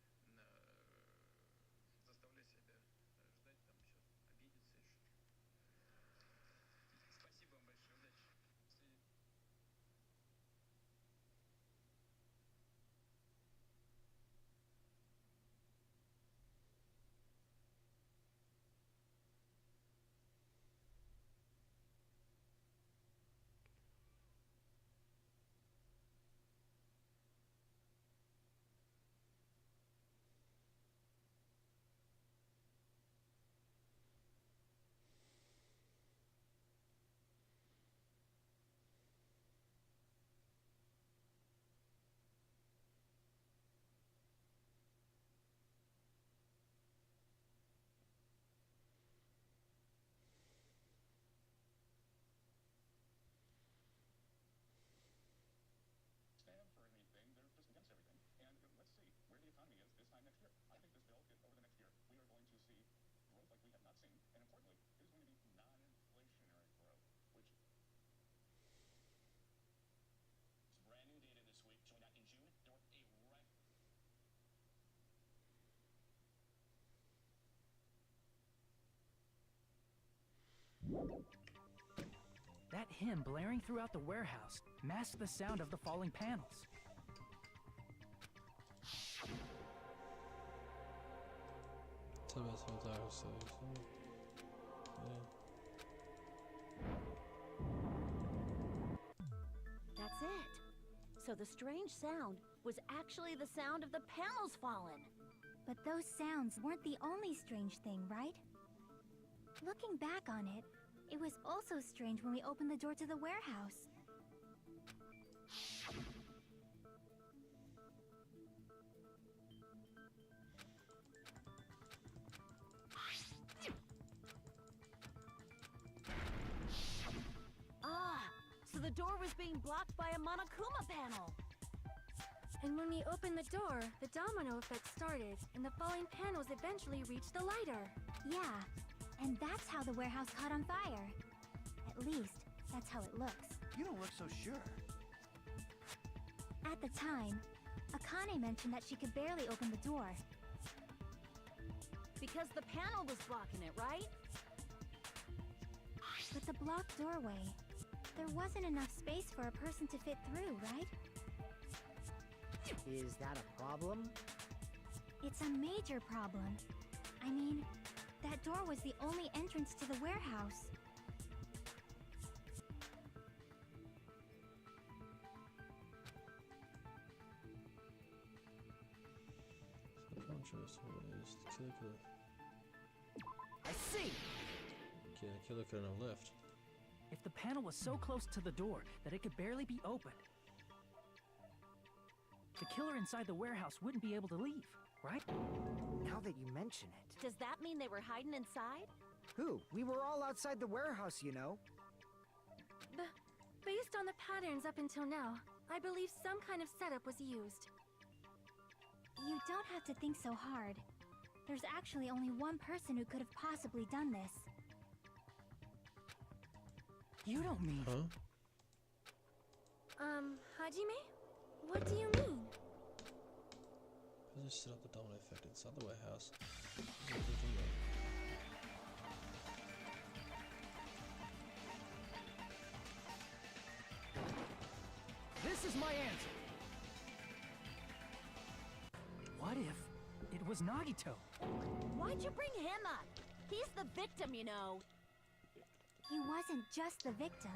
Спасибо вам большое, удачи.
stand for anything. They're just against everything. And let's see where the economy is this time next year. I think this bill, over the next year, we are going to see growth like we have not seen. And importantly, it is going to be non-inflationary growth, which... Some brand new data this week showing that in June, there were
That hymn blaring throughout the warehouse masked the sound of the falling panels.
That's it. So the strange sound was actually the sound of the panels falling.
But those sounds weren't the only strange thing, right? Looking back on it, it was also strange when we opened the door to the warehouse.
Ah, so the door was being blocked by a Monokuma panel.
And when we opened the door, the domino effect started, and the falling panels eventually reached the lighter.
Yeah, and that's how the warehouse caught on fire. At least, that's how it looks.
You don't look so sure.
At the time, Akane mentioned that she could barely open the door.
Because the panel was blocking it, right?
But the blocked doorway, there wasn't enough space for a person to fit through, right?
Is that a problem?
It's a major problem. I mean, that door was the only entrance to the warehouse.
I see!
Okay, the killer couldn't have left.
If the panel was so close to the door that it could barely be opened, the killer inside the warehouse wouldn't be able to leave, right?
Now that you mention it.
Does that mean they were hiding inside?
Who? We were all outside the warehouse, you know.
Based on the patterns up until now, I believe some kind of setup was used.
You don't have to think so hard. There's actually only one person who could have possibly done this.
You don't mean...
Huh?
Hajime? What do you mean?
Who just set up the domino effect inside the warehouse?
This is my answer! What if it was Nagito?
Why'd you bring him up? He's the victim, you know.
he wasn't just the victim.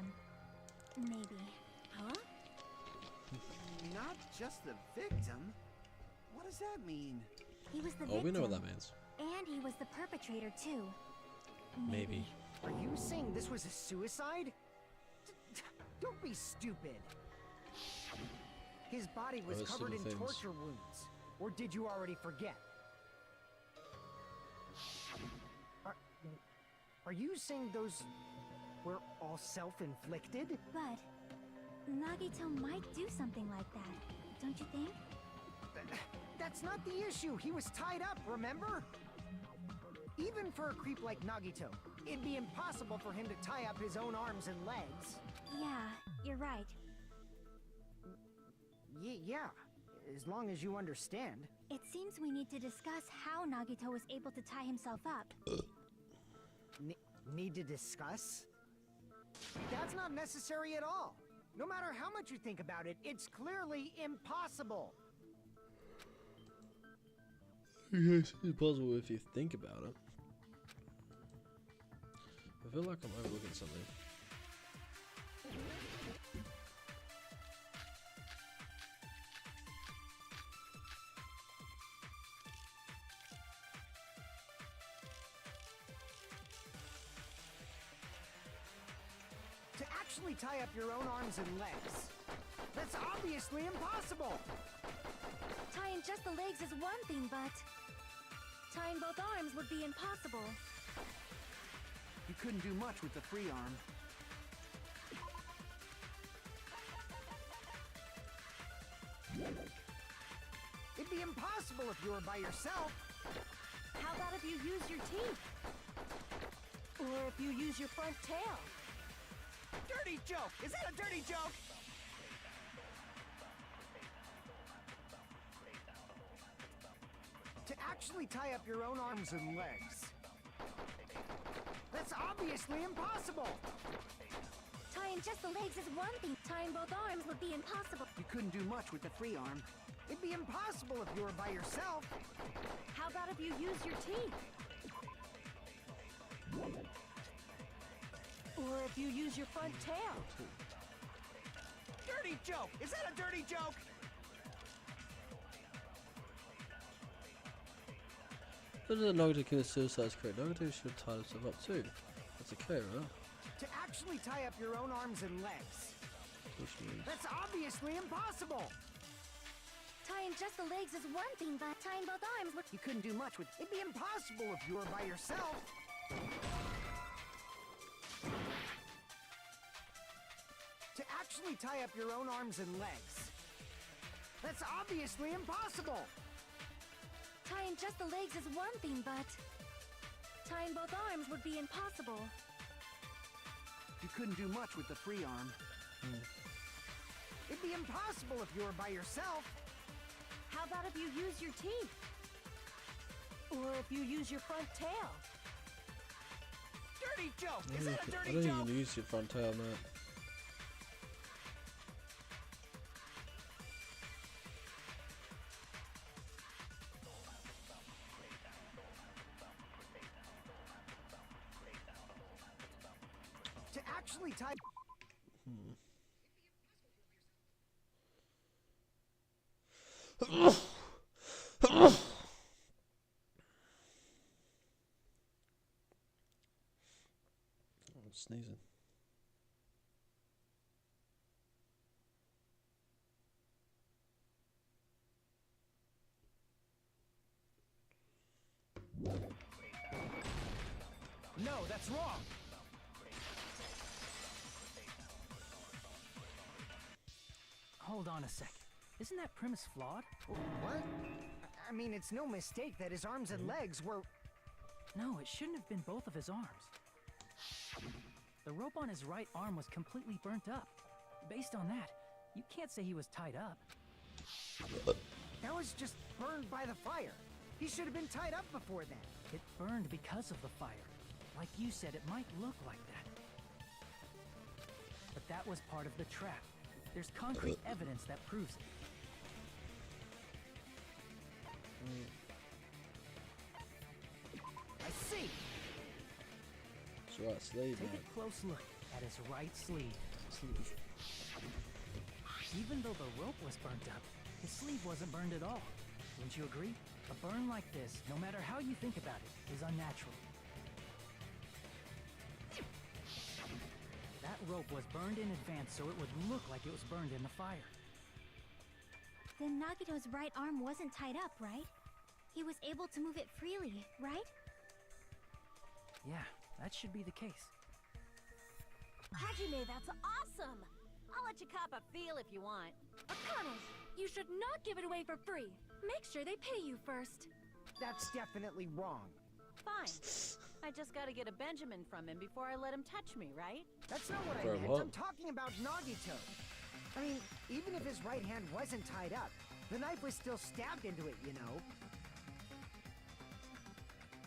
Maybe.
Huh?
Not just the victim? What does that mean?
He was the
Oh,
victim.
we know what that means.
And he was the perpetrator too.
Maybe.
Are you saying this was a suicide? Don't be stupid. His body was
Those
covered in
silly things.
torture wounds. Or did you already forget? Are you saying those were all self-inflicted?
But Nagito might do something like that, don't you think?
That's not the issue. He was tied up, remember? Even for a creep like Nagito, it'd be impossible for him to tie up his own arms and legs.
Yeah, you're right.
Yeah, as long as you understand.
It seems we need to discuss how Nagito was able to tie himself up.
Need to discuss? That's not necessary at all. No matter how much you think about it, it's clearly impossible.
Yes, it's possible if you think about it. I feel like I'm overlooking something.
To actually tie up your own arms and legs, that's obviously impossible.
Tying just the legs is one thing, but tying both arms would be impossible.
You couldn't do much with the free arm.
It'd be impossible if you were by yourself.
How about if you use your teeth? Or if you use your front tail?
Dirty joke! Is that a dirty joke?
To actually tie up your own arms and legs, that's obviously impossible.
Tying just the legs is one thing. Tying both arms would be impossible.
You couldn't do much with the free arm.
It'd be impossible if you were by yourself.
How about if you use your teeth? Or if you use your front tail?
Dirty joke! Is that a dirty joke?
Doesn't the Nagito commit suicide is correct? Nagito should have tied himself up too. That's okay, right?
To actually tie up your own arms and legs,
Which means
that's obviously impossible.
Tying just the legs is one thing, but tying both arms would...
You couldn't do much with... It'd be impossible if you were by yourself. To actually tie up your own arms and legs, that's obviously impossible.
Tying just the legs is one thing, but tying both arms would be impossible.
You couldn't do much with the free arm.
It'd be impossible if you were by yourself.
How about if you use your teeth? Or if you use your front tail?
Dirty joke!
I
Is
don't
that a
think
dirty
you
joke?
can use your front tail, mate.
To actually tie...
I'm sneezing.
No, that's wrong.
Hold on a sec. Isn't that premise flawed?
What? I mean, it's no mistake that his arms and legs were...
No, it shouldn't have been both of his arms. The rope on his right arm was completely burnt up. Based on that, you can't say he was tied up.
That was just burned by the fire. He should have been tied up before then.
It burned because of the fire. Like you said, it might look like that. But that was part of the trap. There's concrete evidence that proves it.
I see.
right sleeve,
Take
man.
a close look at his right sleeve. Even though the rope was burnt up, his sleeve wasn't burned at all. Wouldn't you agree? A burn like this, no matter how you think about it, is unnatural. That rope was burned in advance so it would look like it was burned in the fire.
Then Nagito's right arm wasn't tied up, right? He was able to move it freely, right?
Yeah, that should be the case.
Hajime, that's awesome! I'll let you cop a feel if you want.
Akane, you should not give it away for free. Make sure they pay you first.
That's definitely wrong.
Fine. I just gotta get a Benjamin from him before I let him touch me, right?
That's not what I
For
meant.
what?
I'm talking about Nagito. I mean, even if his right hand wasn't tied up, the knife was still stabbed into it, you know?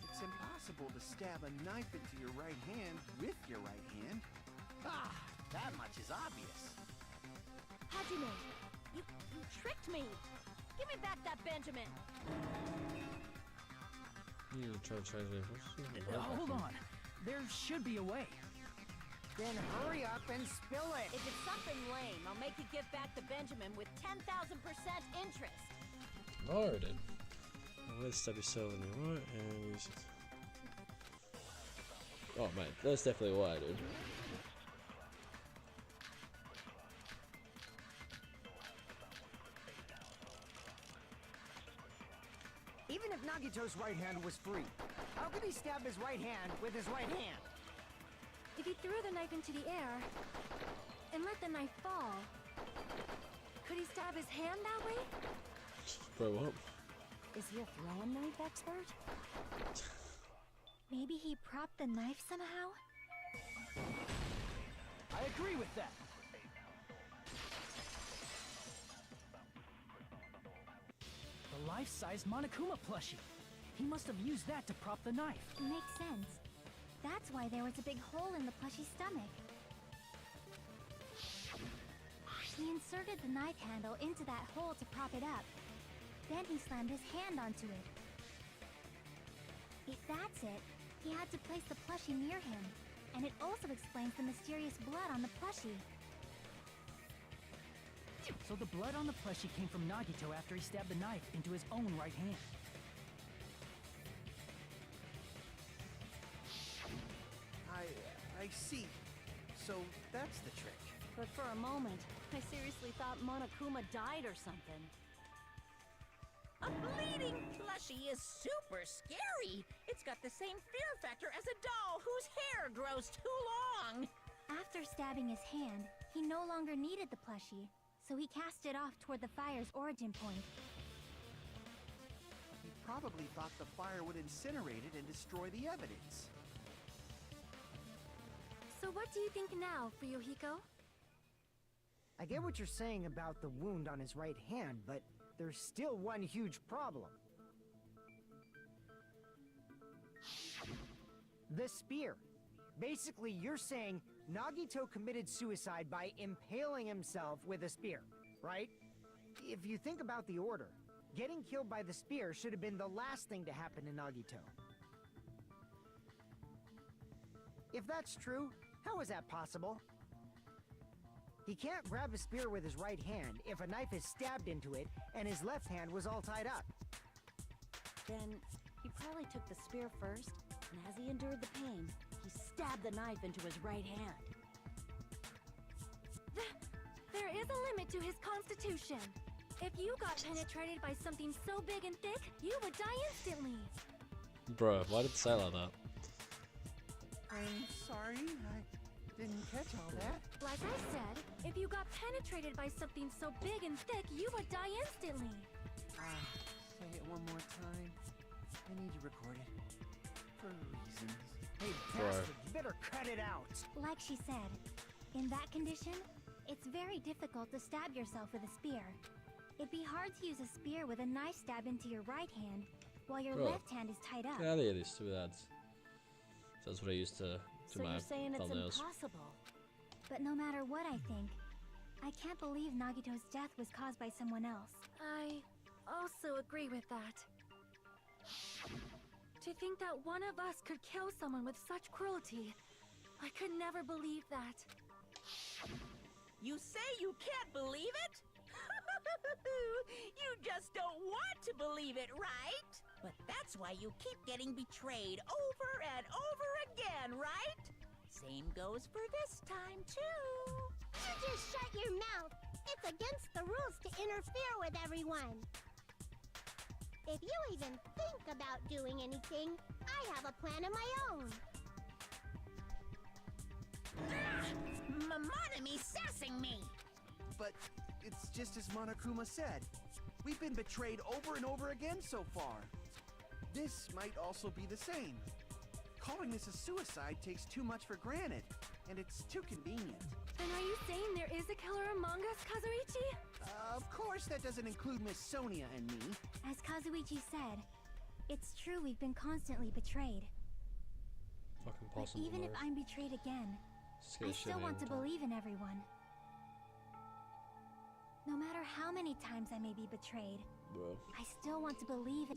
It's impossible to stab a knife into your right hand with your right hand. Ah, that much is obvious.
Hajime, you tricked me! Give me back that Benjamin!
You need to try to change it.
Hold on. There should be a way.
Then hurry up and spill it.
If it's something lame, I'll make you give back the Benjamin with 10,000% interest.
Alright. Let's stab yourself in your right and use it. Oh man, that's definitely a way, dude.
Even if Nagito's right hand was free, how could he stab his right hand with his right hand?
If he threw the knife into the air and let the knife fall, could he stab his hand that way?
Bro, what?
Is he a throwing knife expert?
Maybe he propped the knife somehow?
I agree with that. The life-size Monokuma plushie. He must have used that to prop the knife.
Makes sense. That's why there was a big hole in the plushie's stomach. He inserted the knife handle into that hole to prop it up. Then he slammed his hand onto it. If that's it, he had to place the plushie near him. And it also explains the mysterious blood on the plushie.
So the blood on the plushie came from Nagito after he stabbed the knife into his own right hand.
I see. So that's the trick.
But for a moment, I seriously thought Monokuma died or something. A bleeding plushie is super scary. It's got the same fear factor as a doll whose hair grows too long.
After stabbing his hand, he no longer needed the plushie, so he cast it off toward the fire's origin point.
He probably thought the fire would incinerate it and destroy the evidence.
So what do you think now, Fuyuhiko?
I get what you're saying about the wound on his right hand, but there's still one huge problem. The spear. Basically, you're saying Nagito committed suicide by impaling himself with a spear, right? If you think about the order, getting killed by the spear should have been the last thing to happen to Nagito. If that's true, how is that possible? He can't grab a spear with his right hand if a knife is stabbed into it and his left hand was all tied up.
Then he probably took the spear first, and as he endured the pain, he stabbed the knife into his right hand.
There is a limit to his constitution. If you got penetrated by something so big and thick, you would die instantly.
Bro, why did it say like that?
I'm sorry, I didn't catch all that.
Like I said, if you got penetrated by something so big and thick, you would die instantly.
Say it one more time. I need to record it. For reasons.
Hey, bastard, you better cut it out!
Like she said, in that condition, it's very difficult to stab yourself with a spear. It'd be hard to use a spear with a knife stab into your right hand, while your
Bro.
left hand is tied up.
Get out of here, these stupid ads. That's what I used to do
So
my
you're saying it's
thumbnails.
impossible?
But no matter what I think, I can't believe Nagito's death was caused by someone else.
I also agree with that. To think that one of us could kill someone with such cruelty I could never believe that.
You say you can't believe it? You just don't want to believe it, right? But that's why you keep getting betrayed over and over again, right? Same goes for this time, too.
You just shut your mouth. It's against the rules to interfere with everyone. If you even think about doing anything, I have a plan of my own.
Monome's sassing me.
But it's just as Monokuma said. We've been betrayed over and over again so far. This might also be the same. Calling this a suicide takes too much for granted, and it's too convenient.
Then are you saying there is a killer among us, Kazuichi?
Of course that doesn't include Miss Sonia and me.
As Kazuichi said, it's true we've been constantly betrayed.
Fucking
But
possible.
even if I'm betrayed again, I still want to believe in everyone. No matter how many times I may be betrayed,
Bro.
I still want to believe in...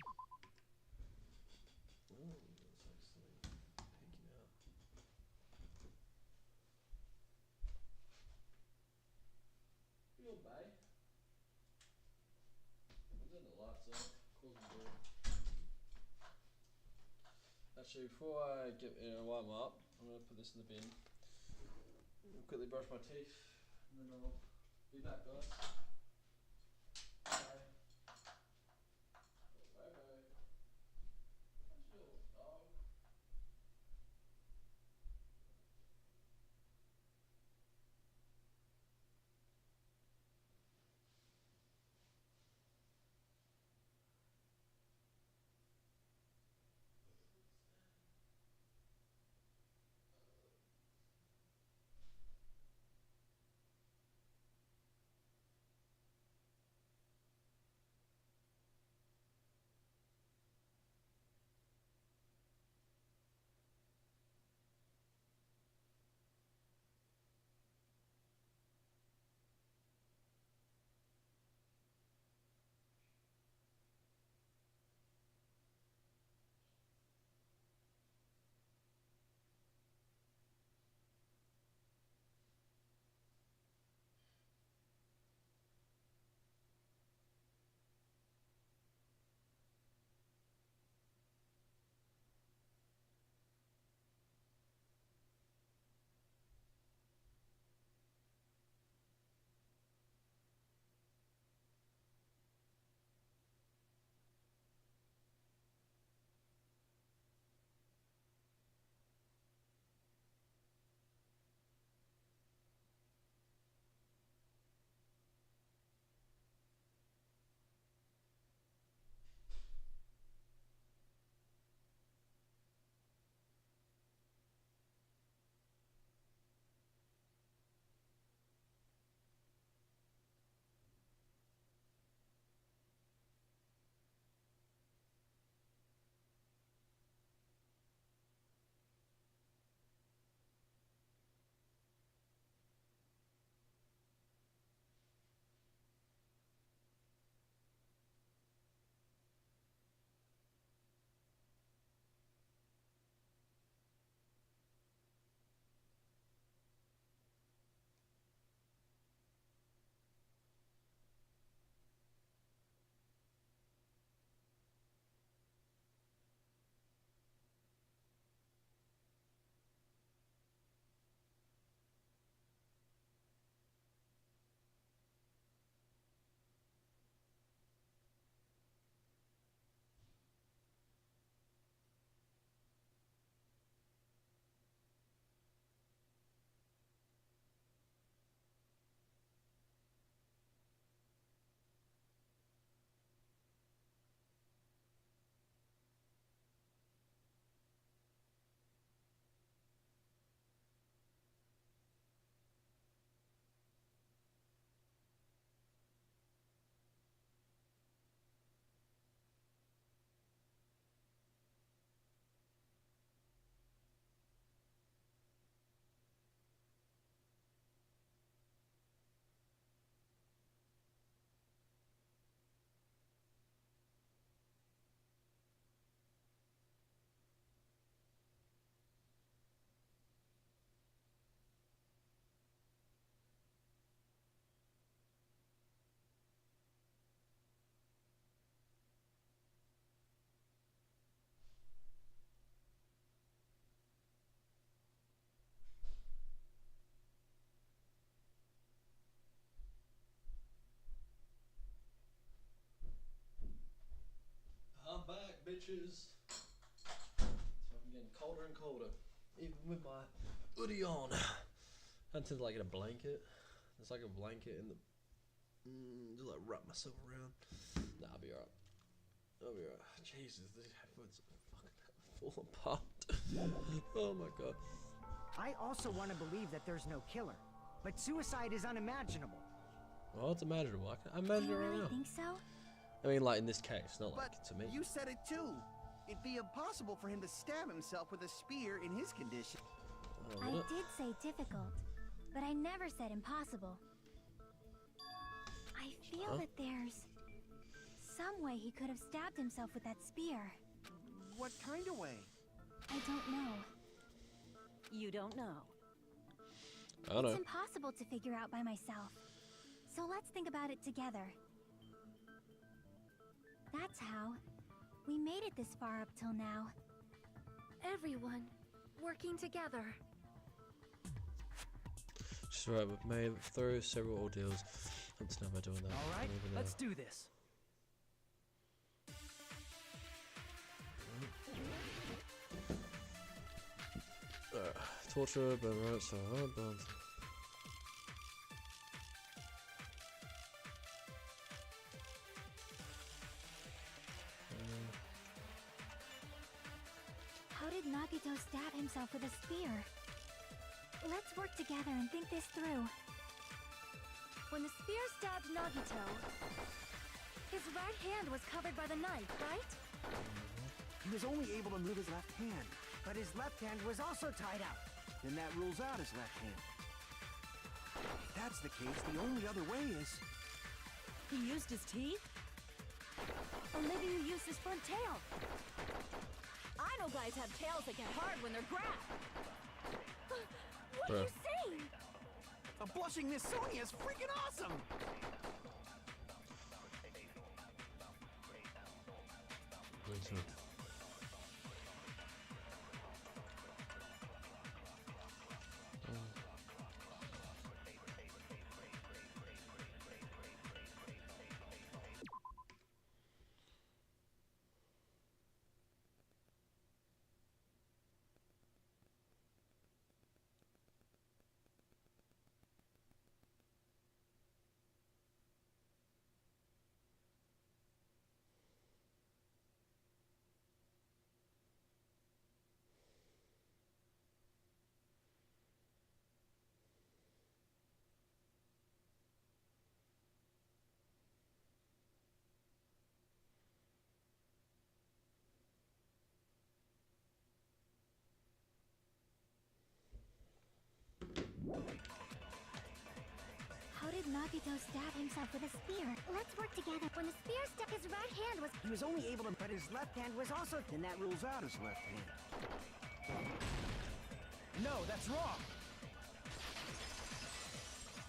Actually, before I get warm up, I'm gonna put this in the bin. Quickly brush my teeth, and then I'll be back, guys. Bye. Bye bye. That's your dog. bitches. So I'm getting colder and colder, even with my hoodie on. I tend to like get a blanket. There's like a blanket in the. Just like wrap myself around. Nah, I'll be alright. I'll be alright. Jesus, these headphones are fucking fall apart. Oh my god.
I also want to believe that there's no killer, but suicide is unimaginable.
Well, it's imaginable. I can imagine
Do you
it right
really
now.
think so?
I mean, like in this case, not like
But
to me.
you said it too. It'd be impossible for him to stab himself with a spear in his condition.
Oh,
I
what?
did say difficult, but I never said impossible. I feel that there's some way he could have stabbed himself with that spear.
What kind of way?
I don't know.
You don't know.
I don't know.
It's impossible to figure out by myself. So let's think about it together. That's how we made it this far up till now.
Everyone working together.
She's right, we've made it through several ordeals. Let's never doing that.
All right,
Even
let's do this.
Torture, but right, so but
How did Nagito stab himself with a spear? Let's work together and think this through.
When the spear stabbed Nagito, his right hand was covered by the knife, right?
He was only able to move his left hand.
But his left hand was also tied up.
Then that rules out his left hand. If that's the case, the only other way is...
He used his teeth?
Or maybe he used his front tail.
I know guys have tails that get hard when they're grabbed.
What are you saying?
A blushing Miss Sonia is freaking awesome!
How did Nagito stab himself with a spear? Let's work together. When the spear stuck, his right hand was...
He was only able to... But his left hand was also...
Then that rules out his left hand.
No, that's wrong.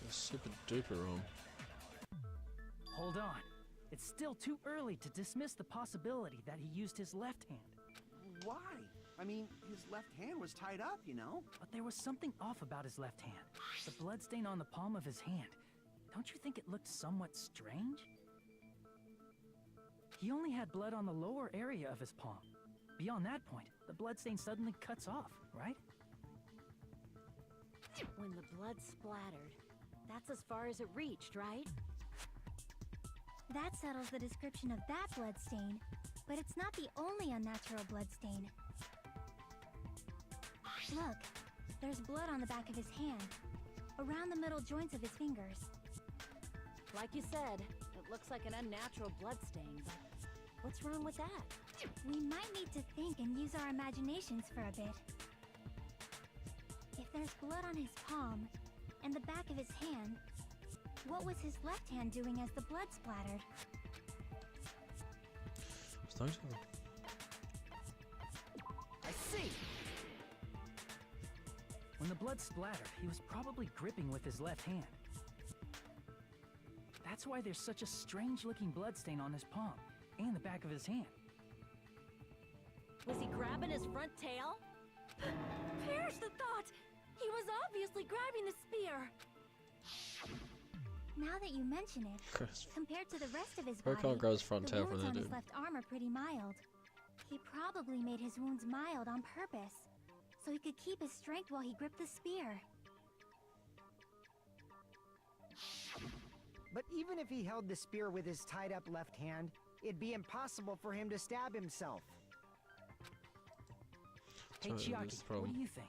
That's super duper wrong.
Hold on. It's still too early to dismiss the possibility that he used his left hand.
Why? I mean, his left hand was tied up, you know?
But there was something off about his left hand. The bloodstain on the palm of his hand. Don't you think it looked somewhat strange? He only had blood on the lower area of his palm. Beyond that point, the bloodstain suddenly cuts off, right?
When the blood splattered, that's as far as it reached, right?
That settles the description of that blood stain, but it's not the only unnatural blood stain. Look, there's blood on the back of his hand, around the middle joints of his fingers.
Like you said, it looks like an unnatural blood stain, but what's wrong with that?
We might need to think and use our imaginations for a bit. If there's blood on his palm and the back of his hand, what was his left hand doing as the blood splattered?
I see!
When the blood splattered, he was probably gripping with his left hand. That's why there's such a strange-looking bloodstain on his palm and the back of his hand.
Was he grabbing his front tail?
Perish the thought! He was obviously grabbing the spear.
Now that you mention it, compared to the rest of his
Bro
body,
can't grow his front
the
tail from
wounds
there,
on his
dude.
left arm are pretty mild. He probably made his wounds mild on purpose, so he could keep his strength while he gripped the spear.
But even if he held the spear with his tied-up left hand, it'd be impossible for him to stab himself.
Hey, Chiaki, what do you think?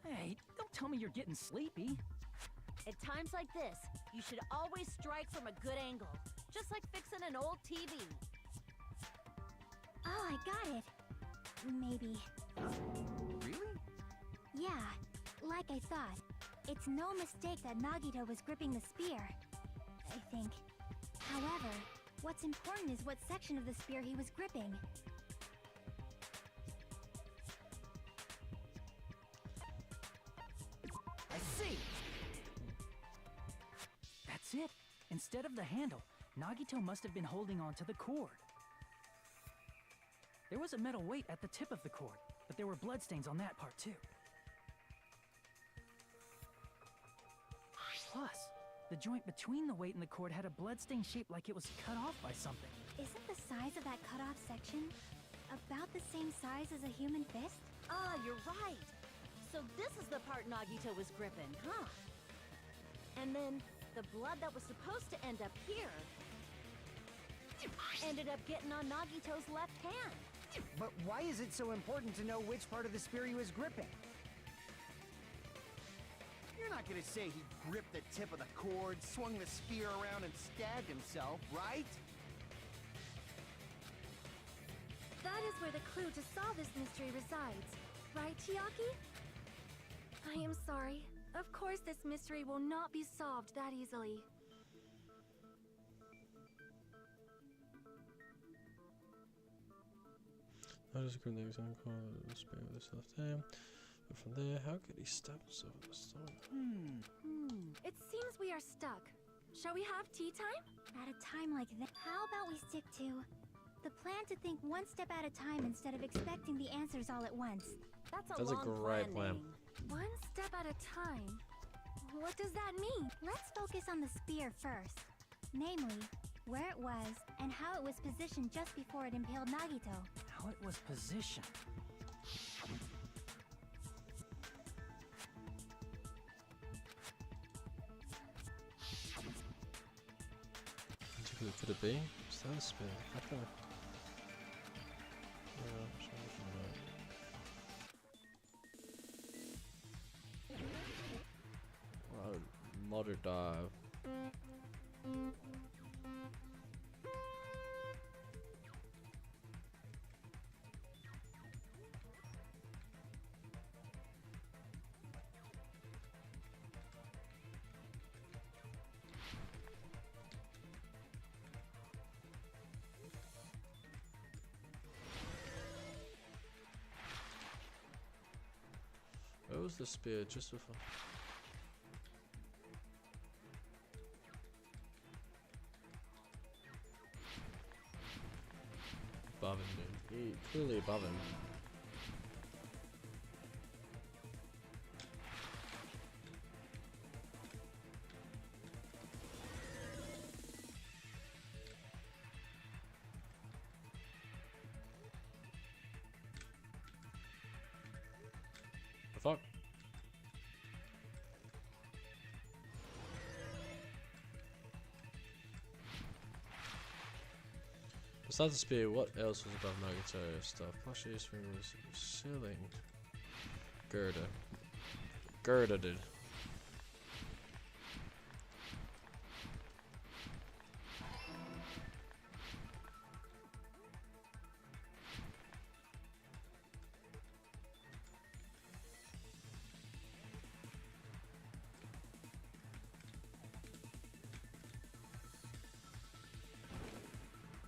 Hey, don't tell me you're getting sleepy.
At times like this, you should always strike from a good angle, just like fixing an old TV.
Oh, I got it. Maybe.
Really?
Yeah, like I thought. It's no mistake that Nagito was gripping the spear, I think. However, what's important is what section of the spear he was gripping.
I see!
That's it. Instead of the handle, Nagito must have been holding on to the cord. There was a metal weight at the tip of the cord, but there were bloodstains on that part too. Plus, the joint between the weight and the cord had a bloodstain shaped like it was cut off by something.
Isn't the size of that cut-off section about the same size as a human fist?
Ah, you're right. So this is the part Nagito was gripping, huh? And then the blood that was supposed to end up here ended up getting on Nagito's left hand.
But why is it so important to know which part of the spear he was gripping?
You're not gonna say he gripped the tip of the cord, swung the spear around, and stabbed himself, right?
That is where the clue to solve this mystery resides. Right, Chiaki? I am sorry. Of course this mystery will not be solved that easily.
I just couldn't think of the spear with his left hand. But from there, how could he stab himself in the stomach?
It seems we are stuck. Shall we have tea time?
At a time like that, how about we stick to the plan to think one step at a time instead of expecting the answers all at once?
That's
That's a great plan.
One step at a time? What does that mean?
Let's focus on the spear first. Namely, where it was and how it was positioned just before it impaled Nagito.
How it was positioned.
Could it be? Is that a spear? How can I... Oh, modder dive. Where was the spear just before? Above him, dude. Clearly above him. The fuck? Besides the spear, what else was above Nagito stuff? Plushie's finger was ceiling. Gerda. Gerda did.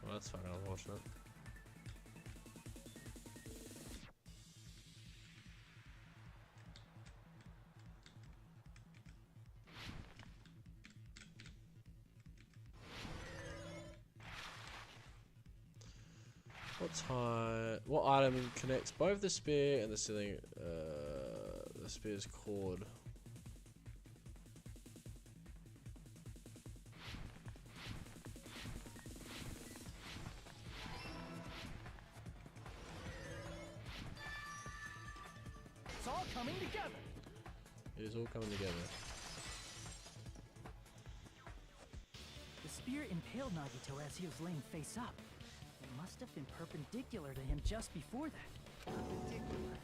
Well, that's fucking unfortunate. What item connects both the spear and the ceiling? The spear's cord.
coming together.
It is all coming together.
The spear impaled Nagito as he was laying face up. It must have been perpendicular to him just before that.
Perpendicular?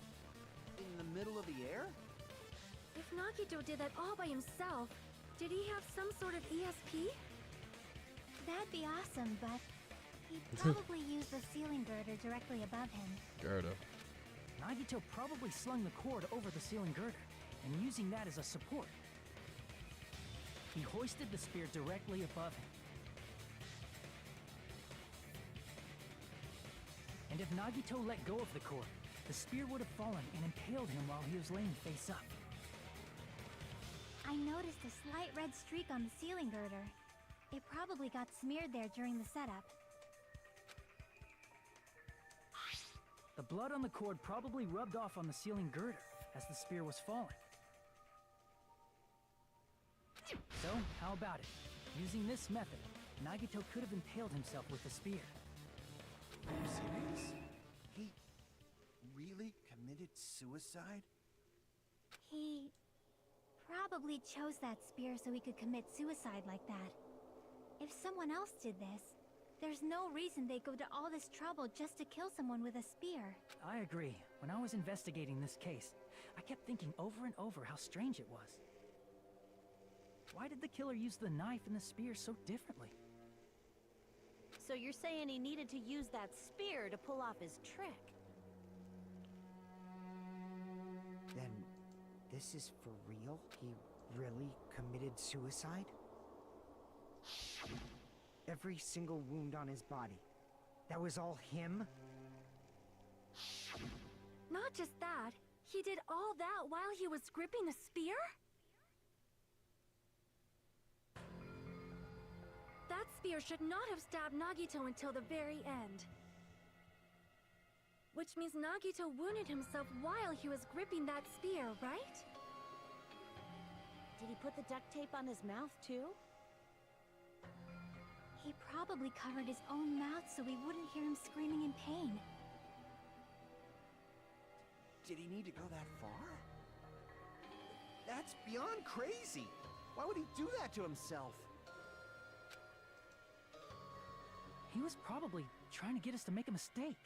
In the middle of the air?
If Nagito did that all by himself, did he have some sort of ESP?
That'd be awesome, but he'd probably use the ceiling girder directly above him.
Girder.
Nagito probably slung the cord over the ceiling girder, and using that as a support. He hoisted the spear directly above him. And if Nagito let go of the cord, the spear would have fallen and impaled him while he was laying face up.
I noticed a slight red streak on the ceiling girder. It probably got smeared there during the setup.
The blood on the cord probably rubbed off on the ceiling girder as the spear was falling. So, how about it? Using this method, Nagito could have impaled himself with the spear.
Are you serious? He really committed suicide?
He probably chose that spear so he could commit suicide like that. If someone else did this, there's no reason they'd go to all this trouble just to kill someone with a spear.
I agree. When I was investigating this case, I kept thinking over and over how strange it was. Why did the killer use the knife and the spear so differently?
So you're saying he needed to use that spear to pull off his trick?
Then, this is for real? He really committed suicide? Every single wound on his body. That was all him?
Not just that, he did all that while he was gripping the spear? That spear should not have stabbed Nagito until the very end. Which means Nagito wounded himself while he was gripping that spear, right?
Did he put the duct tape on his mouth too?
He probably covered his own mouth so we wouldn't hear him screaming in pain.
Did he need to go that far? That's beyond crazy. Why would he do that to himself?
He was probably trying to get us to make a mistake.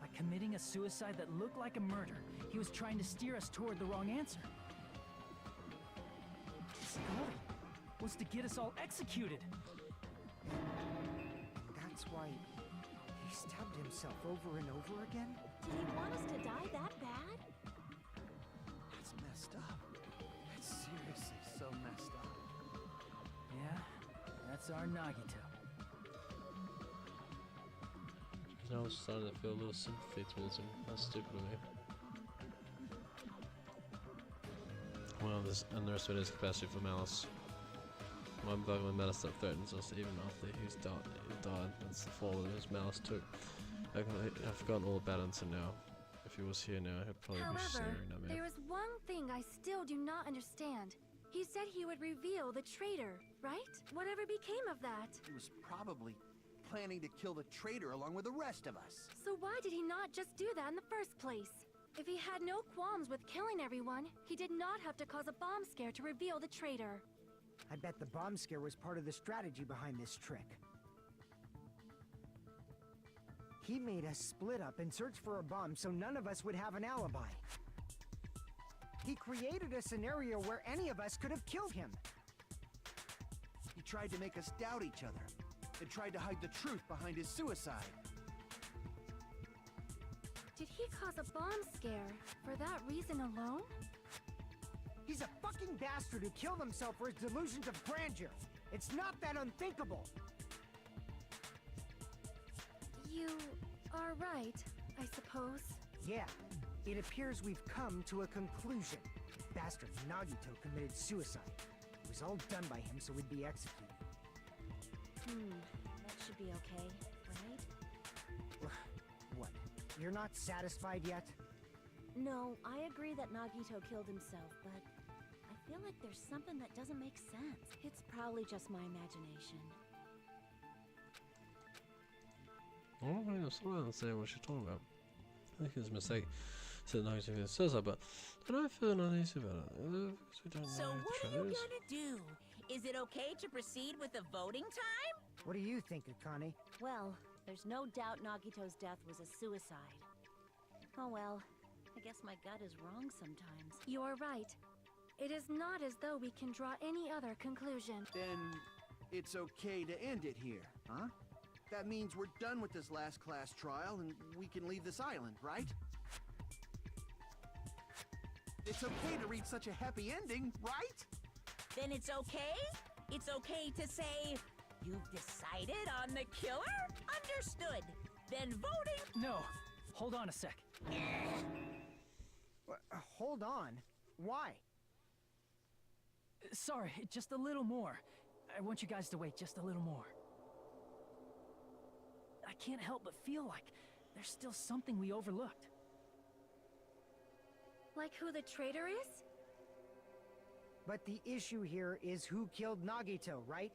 By committing a suicide that looked like a murder, he was trying to steer us toward the wrong answer. His goal was to get us all executed.
That's why he stabbed himself over and over again?
Did he want us to die that bad?
That's messed up. That's seriously so messed up.
Yeah, that's our Nagito.
I was starting to feel a little sympathy towards him. That's stupid of me. Well, this underestimated his capacity for malice. One bug of malice that threatens us even after he's died. That's the fall that his malice took. I've forgotten all about it until now. If he was here now, he'd probably be
However,
staring at me.
there is one thing I still do not understand. He said he would reveal the traitor, right? Whatever became of that?
He was probably planning to kill the traitor along with the rest of us.
So why did he not just do that in the first place? If he had no qualms with killing everyone, he did not have to cause a bomb scare to reveal the traitor.
I bet the bomb scare was part of the strategy behind this trick. He made us split up and search for a bomb so none of us would have an alibi. He created a scenario where any of us could have killed him.
He tried to make us doubt each other and tried to hide the truth behind his suicide.
Did he cause a bomb scare for that reason alone?
He's a fucking bastard who killed himself for his delusions of grandeur. It's not that unthinkable.
You are right, I suppose.
Yeah, it appears we've come to a conclusion. Bastard Nagito committed suicide. It was all done by him so we'd be executed.
That should be okay, right?
What? You're not satisfied yet?
No, I agree that Nagito killed himself, but I feel like there's something that doesn't make sense. It's probably just my imagination.
I don't really understand what you're talking about. I think it's a mistake. Said Nagito in suicide, but I don't feel uneasy about it. Because we don't
So
know
what
the
are you
trailers.
gonna do? Is it okay to proceed with the voting time?
What do you think, Akane?
Well, there's no doubt Nagito's death was a suicide. Oh well, I guess my gut is wrong sometimes.
You're right. It is not as though we can draw any other conclusion.
Then it's okay to end it here, huh? That means we're done with this last class trial and we can leave this island, right? It's okay to reach such a happy ending, right?
Then it's okay? It's okay to say, you've decided on the killer? Understood. Then voting...
No, hold on a sec.
Hold on. Why?
Sorry, just a little more. I want you guys to wait just a little more. I can't help but feel like there's still something we overlooked.
Like who the traitor is?
But the issue here is who killed Nagito, right?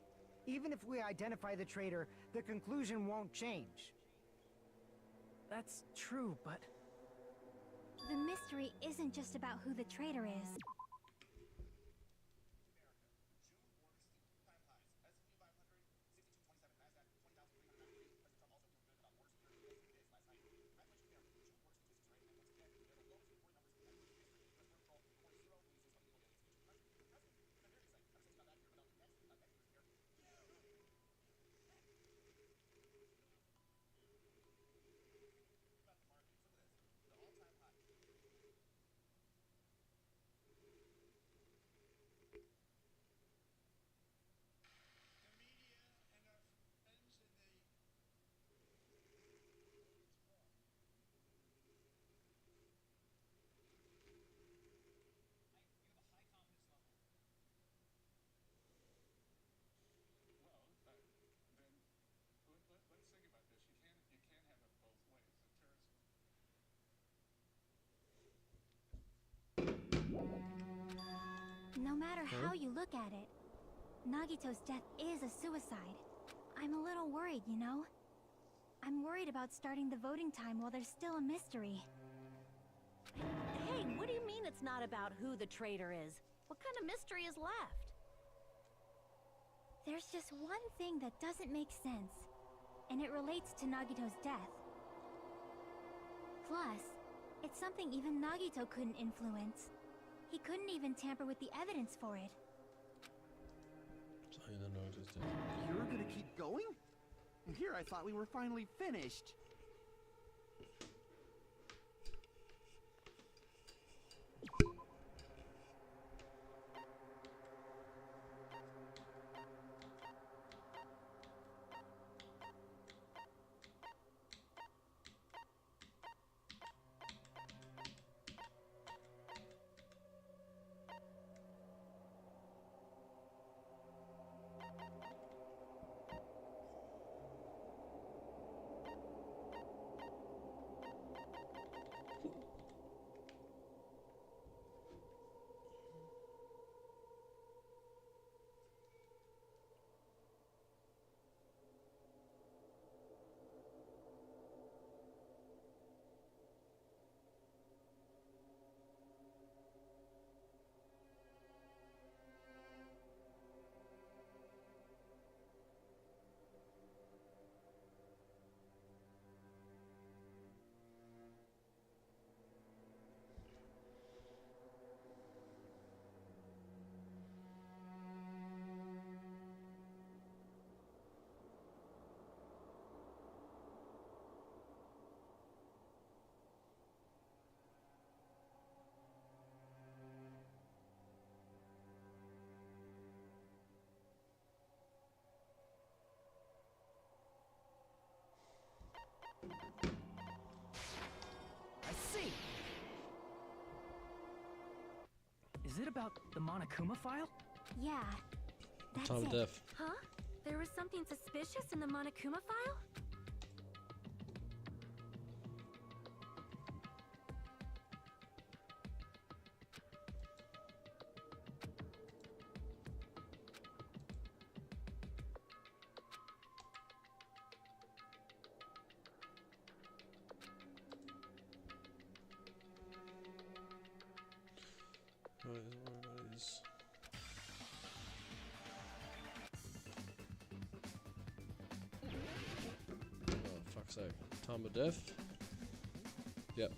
Even if we identify the traitor, the conclusion won't change.
That's true, but...
The mystery isn't just about who the traitor is. No matter how you look at it, Nagito's death is a suicide. I'm a little worried, you know? I'm worried about starting the voting time while there's still a mystery.
Hey, what do you mean it's not about who the traitor is? What kind of mystery is left?
There's just one thing that doesn't make sense, and it relates to Nagito's death. Plus, it's something even Nagito couldn't influence. He couldn't even tamper with the evidence for it.
So you don't know just
You're gonna keep going? Here I thought we were finally finished.
I see! Is it about the Monokuma file?
Yeah, that's
time of
it.
death.
Huh? There was something suspicious in the Monokuma file?
is. Oh, fuck's sake. Time of death? Yep.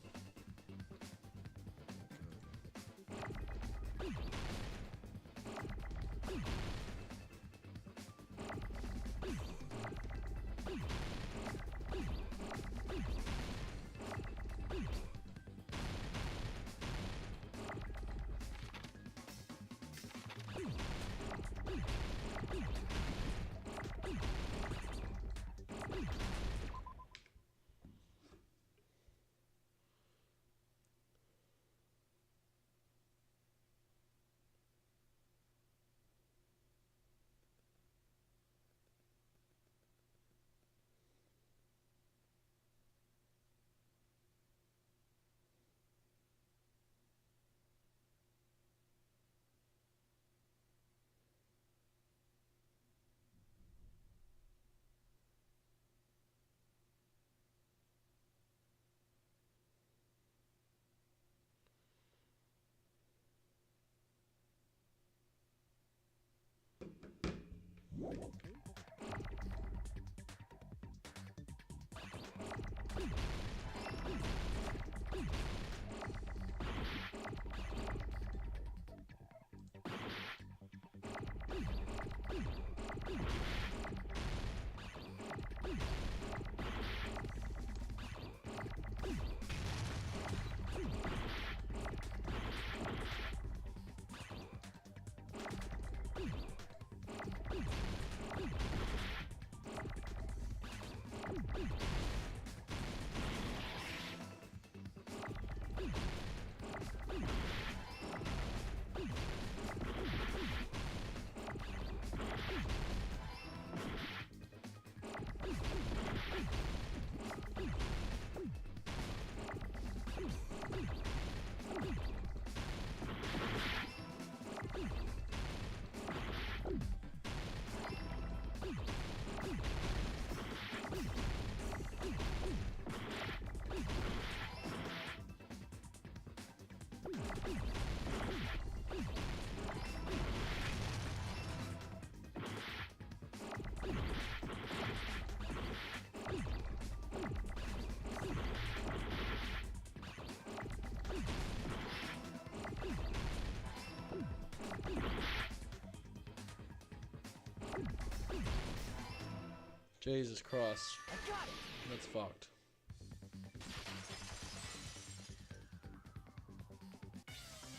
Jesus Christ.
I got it!
That's fucked.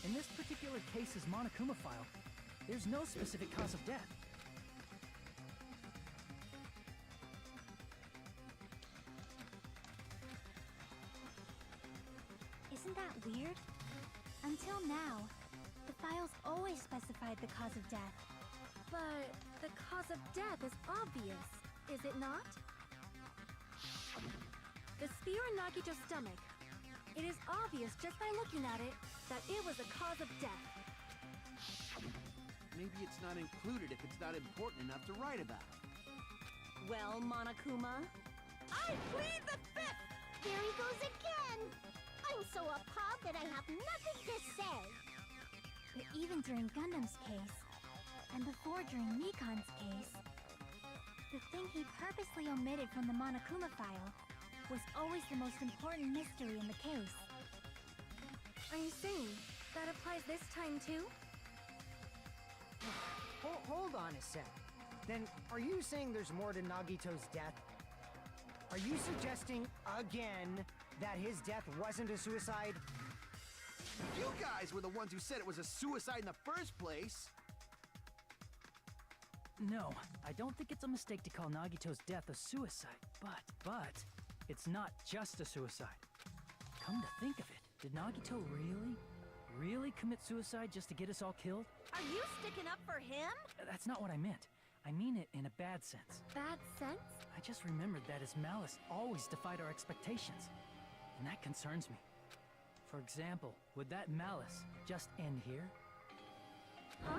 In this particular case's Monokuma file, there's no specific cause of death.
Isn't that weird? Until now, the files always specified the cause of death.
But the cause of death is obvious, is it not? The spear in Nagito's stomach. It is obvious just by looking at it that it was a cause of death.
Maybe it's not included if it's not important enough to write about.
Well, Monokuma, I plead the fifth!
There he goes again! I'm so appalled that I have nothing to say.
But even during Gundam's case, and before during Mikan's case, the thing he purposely omitted from the Monokuma file was always the most important mystery in the case.
Are you saying that applies this time too?
Hold on a sec. Then, are you saying there's more to Nagito's death? Are you suggesting, again, that his death wasn't a suicide?
You guys were the ones who said it was a suicide in the first place!
No, I don't think it's a mistake to call Nagito's death a suicide, but it's not just a suicide. Come to think of it, did Nagito really commit suicide just to get us all killed?
Are you sticking up for him?
That's not what I meant. I mean it in a bad sense.
Bad sense?
I just remembered that his malice always defied our expectations, and that concerns me. For example, would that malice just end here?
Huh?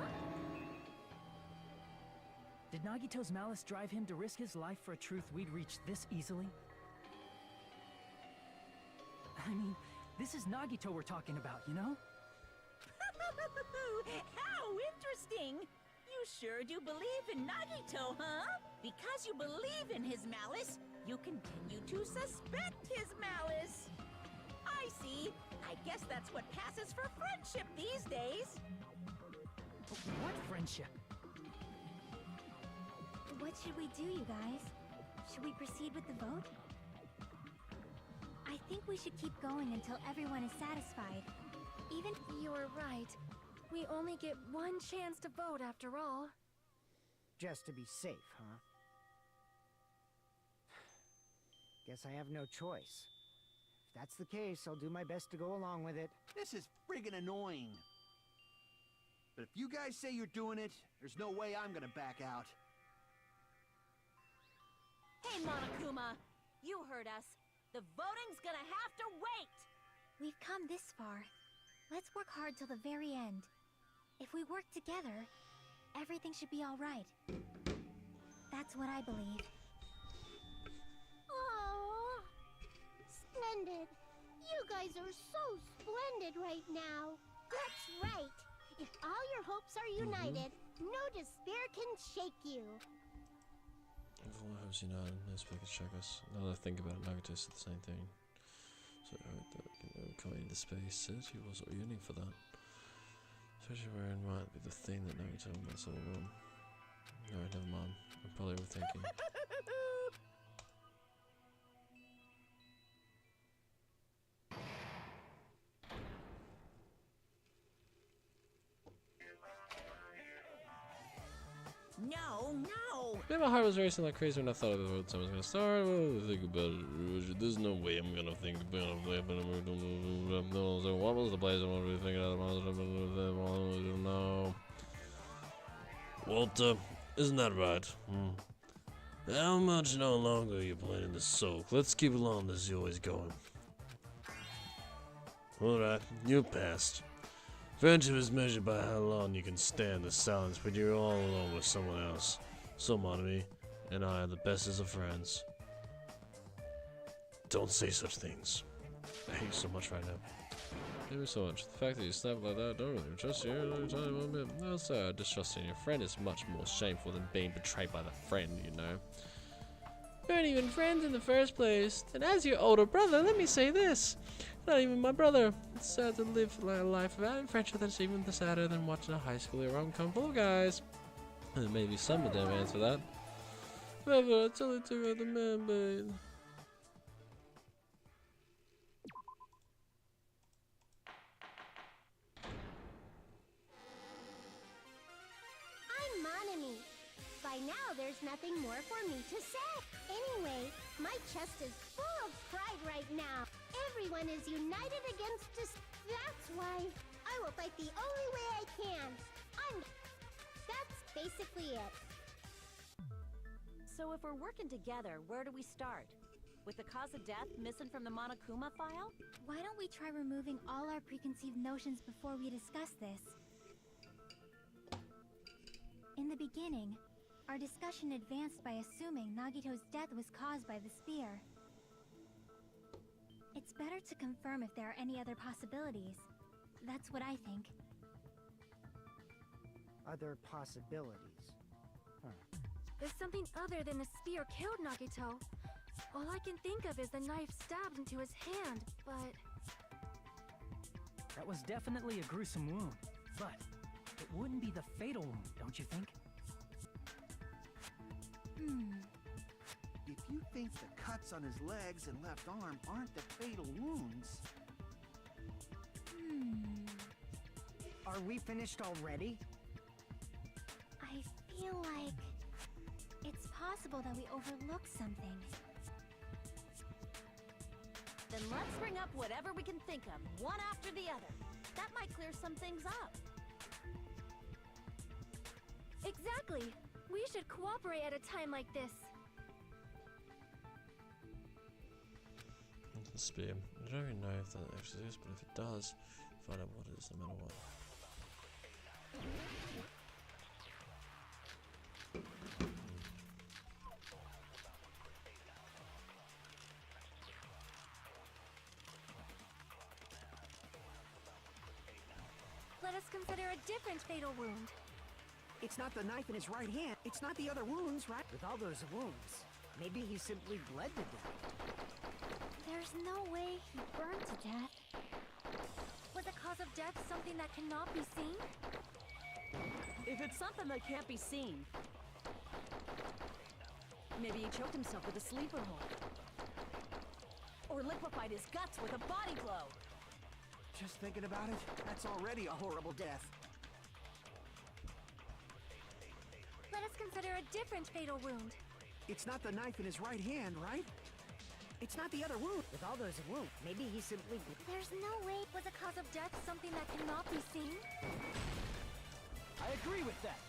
Did Nagito's malice drive him to risk his life for a truth we'd reach this easily? I mean, this is Nagito we're talking about, you know?
How
interesting. You sure do believe in Nagito, huh? Because you believe in his malice, you continue to suspect his malice. I see. I guess that's what passes for friendship these days.
What friendship?
What should we do, you guys? Should we proceed with the vote? I think we should keep going until everyone is satisfied. Even
You're right. We only get one chance to vote after all.
Just to be safe, huh? Guess I have no choice. If that's the case, I'll do my best to go along with it.
This is friggin' annoying. But if you guys say you're doing it, there's no way I'm gonna back out.
Hey, Monokuma! You heard us. The voting's gonna have to wait!
we've come this far. Let's work hard till the very end. If we work together, everything should be all right. That's what I believe.
Oh, splendid. You guys are so splendid right now. That's right. If all your hopes are united, no despair can shake you.
If all our hopes united, no speaker can shake us. Now that I think about it, Nagito said the same thing. So I hope that coming into space said he was yearning for that. Especially wherein might be the thing that Nagito must all wrong. No, never mind. I'm probably overthinking.
No, no!
Yeah, my heart was racing like crazy when I thought of the time was gonna start. Well, think about it. There's no way I'm gonna think about it. So what was the place I was really thinking of? I don't know. Walter, isn't that right? How much no longer are you planning to soak? Let's keep along this you're always going. Alright, you passed. Friendship is measured by how long you can stand the silence when you're all alone with someone else. So Monami and I are the bestest of friends. Don't say such things. I hate you so much right now. I hate me so much. The fact that you snapped like that, I don't really trust you. No, sir, distrusting your friend is much more shameful than being betrayed by the friend, you know. We weren't even friends in the first place. And as your older brother, let me say this. Not even my brother. It's sad to live a life without friendship that's even sadder than watching a high school rom-com full of guys. And there may be some of them answer that. However, it's only two other men, but...
I'm Monami. By now, there's nothing more for me to say. Anyway, my chest is full of pride right now. Everyone is united against us. That's why I will fight the only way I can. That's basically it.
So if we're working together, where do we start? With the cause of death missing from the Monokuma file?
Why don't we try removing all our preconceived notions before we discuss this? In the beginning, our discussion advanced by assuming Nagito's death was caused by the spear. It's better to confirm if there are any other possibilities. That's what I think.
Other possibilities. Huh.
If something other than the spear killed Nagito, all I can think of is the knife stabbed into his hand, but...
That was definitely a gruesome wound, but it wouldn't be the fatal wound, don't you think?
If you think the cuts on his legs and left arm aren't the fatal wounds...
Are we finished already?
I feel like... it's possible that we overlooked something.
Then let's bring up whatever we can think of, one after the other. That might clear some things up.
Exactly! We should cooperate at a time like this.
The spear. I don't even know if that actually is, but if it does, find out what it is no matter what.
Let us consider a different fatal wound.
It's not the knife in his right hand. It's not the other wounds, right? With all those wounds, maybe he simply bled to death.
There's no way he burned to death. Was the cause of death something that cannot be seen?
If it's something that can't be seen, maybe he choked himself with a sleeper hold. Or liquefied his guts with a body blow.
Just thinking about it, that's already a horrible death.
Let us consider a different fatal wound.
It's not the knife in his right hand, right? It's not the other wound.
With all those wounds, maybe he simply...
There's no way. Was the cause of death something that cannot be seen?
I agree with that.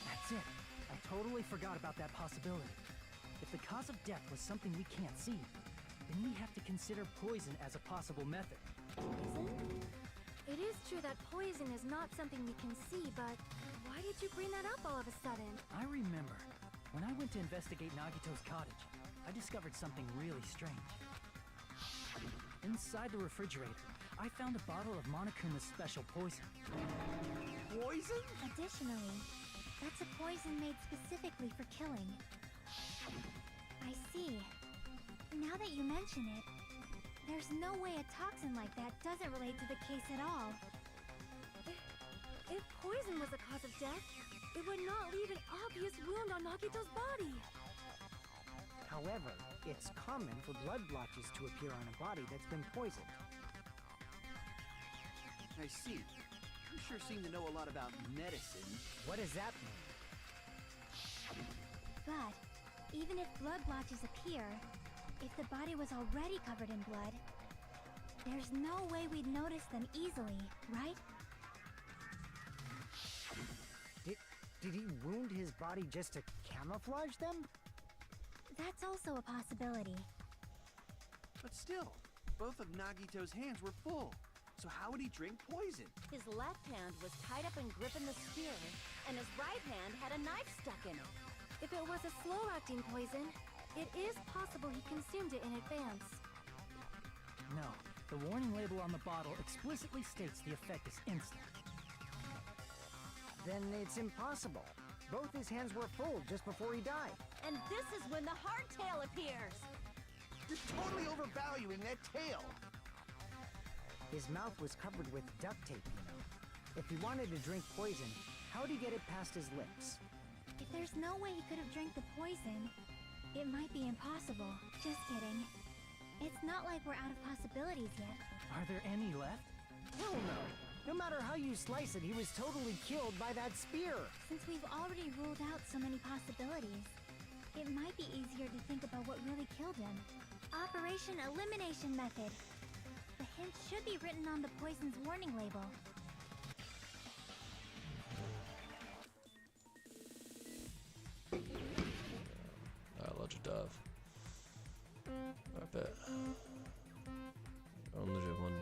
That's it. I totally forgot about that possibility. If the cause of death was something we can't see, then we have to consider poison as a possible method.
Poison? It is true that poison is not something we can see, but why did you bring that up all of a sudden?
I remember, when I went to investigate Nagito's cottage, I discovered something really strange. Inside the refrigerator, I found a bottle of Monokuma's special poison.
Poison?
Additionally, that's a poison made specifically for killing. I see. Now that you mention it, there's no way a toxin like that doesn't relate to the case at all.
If poison was the cause of death, it would not leave an obvious wound on Nagito's body.
However, it's common for blood blotches to appear on a body that's been poisoned.
I see. You sure seem to know a lot about medicine.
What does that mean?
But even if blood blotches appear, if the body was already covered in blood, there's no way we'd notice them easily, right?
Did he wound his body just to camouflage them?
That's also a possibility.
But still, both of Nagito's hands were full. So how would he drink poison?
His left hand was tied up and gripping the spear, and his right hand had a knife stuck in it.
If it was a slow-acting poison, it is possible he consumed it in advance.
No, the warning label on the bottle explicitly states the effect is instant.
Then it's impossible. Both his hands were full just before he died.
And this is when the hardtail appears.
You're totally overvaluing that tail.
His mouth was covered with duct tape, you know. If he wanted to drink poison, how'd he get it past his lips?
If there's no way he could have drank the poison, it might be impossible. Just kidding. It's not like we're out of possibilities yet.
Are there any left?
Hell no. No matter how you slice it, he was totally killed by that spear.
Since we've already ruled out so many possibilities, it might be easier to think about what really killed him. Operation Elimination Method. The hint should be written on the poison's warning label.
Lodge Dove. I bet. On the one.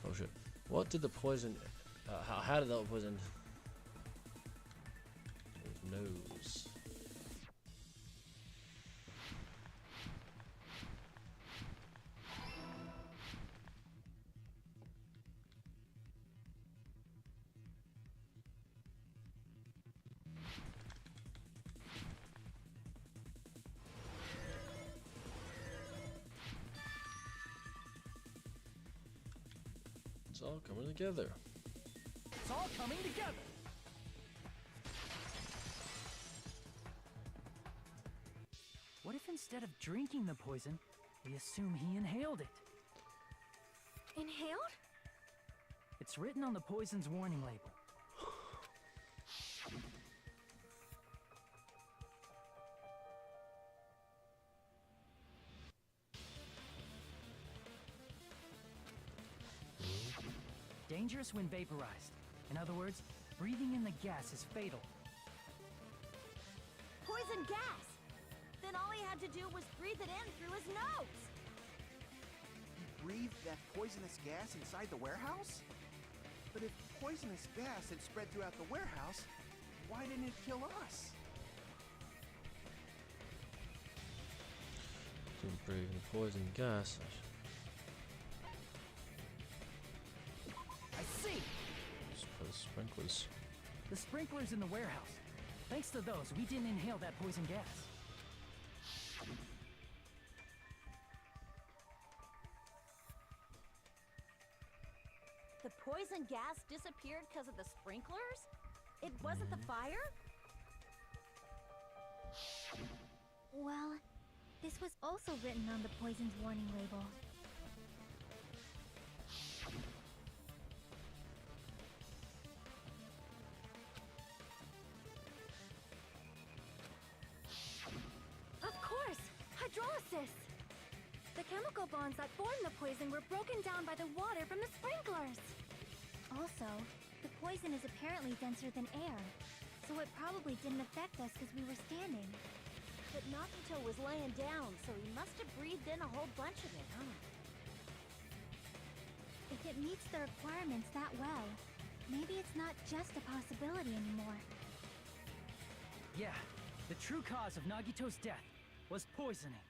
Oh shit. What did the poison... how did the poison... It's all coming together.
It's all coming together. What if instead of drinking the poison, we assume he inhaled it?
Inhaled?
It's written on the poison's warning label. Dangerous when vaporized. In other words, breathing in the gas is fatal.
Poison gas! Then all he had to do was breathe it in through his nose!
He breathed that poisonous gas inside the warehouse? But if poisonous gas had spread throughout the warehouse, why didn't it kill us?
Didn't breathe the poison gas.
I see!
Just put sprinklers.
The sprinklers in the warehouse. Thanks to those, we didn't inhale that poison gas.
The poison gas disappeared because of the sprinklers? It wasn't the fire?
Well, this was also written on the poison's warning label.
Of course! Hydrolysis! The chemical bonds that formed the poison were broken down by the water from the sprinklers!
Also, the poison is apparently denser than air, so it probably didn't affect us because we were standing.
But Nagito was laying down, so he must have breathed in a whole bunch of it, huh?
If it meets the requirements that well, maybe it's not just a possibility anymore.
Yeah, the true cause of Nagito's death was poisoning.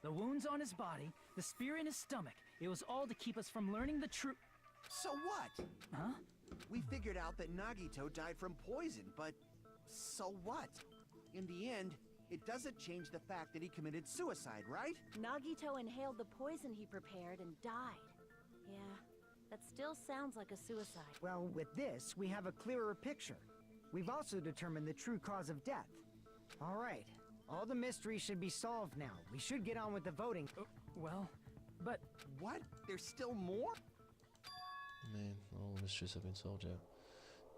The wounds on his body, the spear in his stomach, it was all to keep us from learning the truth.
So what?
Huh?
We figured out that Nagito died from poison, but so what? In the end, it doesn't change the fact that he committed suicide, right?
Nagito inhaled the poison he prepared and died. Yeah, that still sounds like a suicide.
Well, with this, we have a clearer picture. We've also determined the true cause of death. All right, all the mysteries should be solved now. We should get on with the voting.
Well, but...
What? There's still more?
Man, all the mysteries have been solved yet.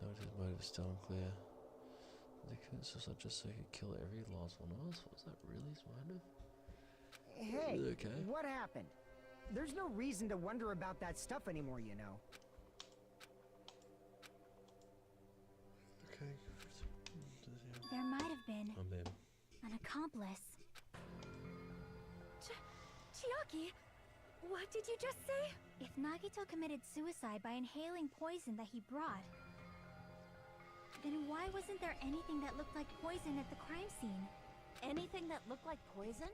Notice's motive is still unclear. They couldn't suicide just so he could kill every last one of us? Was that really his motive?
Hey,
Okay.
what happened? There's no reason to wonder about that stuff anymore, you know.
Okay.
There might have been
I'm in.
an accomplice.
Chiaki, what did you just say?
If Nagito committed suicide by inhaling poison that he brought, then why wasn't there anything that looked like poison at the crime scene?
Anything that looked like poison?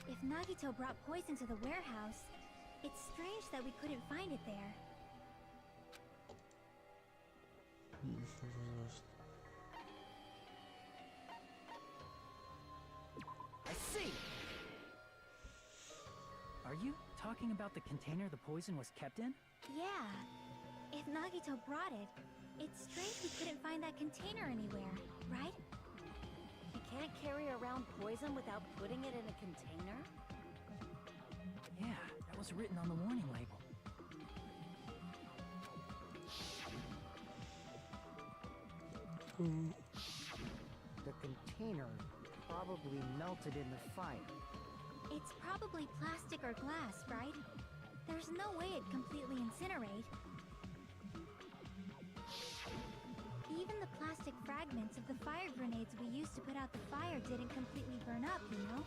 If Nagito brought poison to the warehouse, it's strange that we couldn't find it there.
I see! Are you talking about the container the poison was kept in?
Yeah. If Nagito brought it, it's strange we couldn't find that container anywhere, right?
You can't carry around poison without putting it in a container?
Yeah, that was written on the warning label.
The container probably melted in the fire.
It's probably plastic or glass, right? There's no way it'd completely incinerate. Even the plastic fragments of the fire grenades we used to put out the fire didn't completely burn up, you know?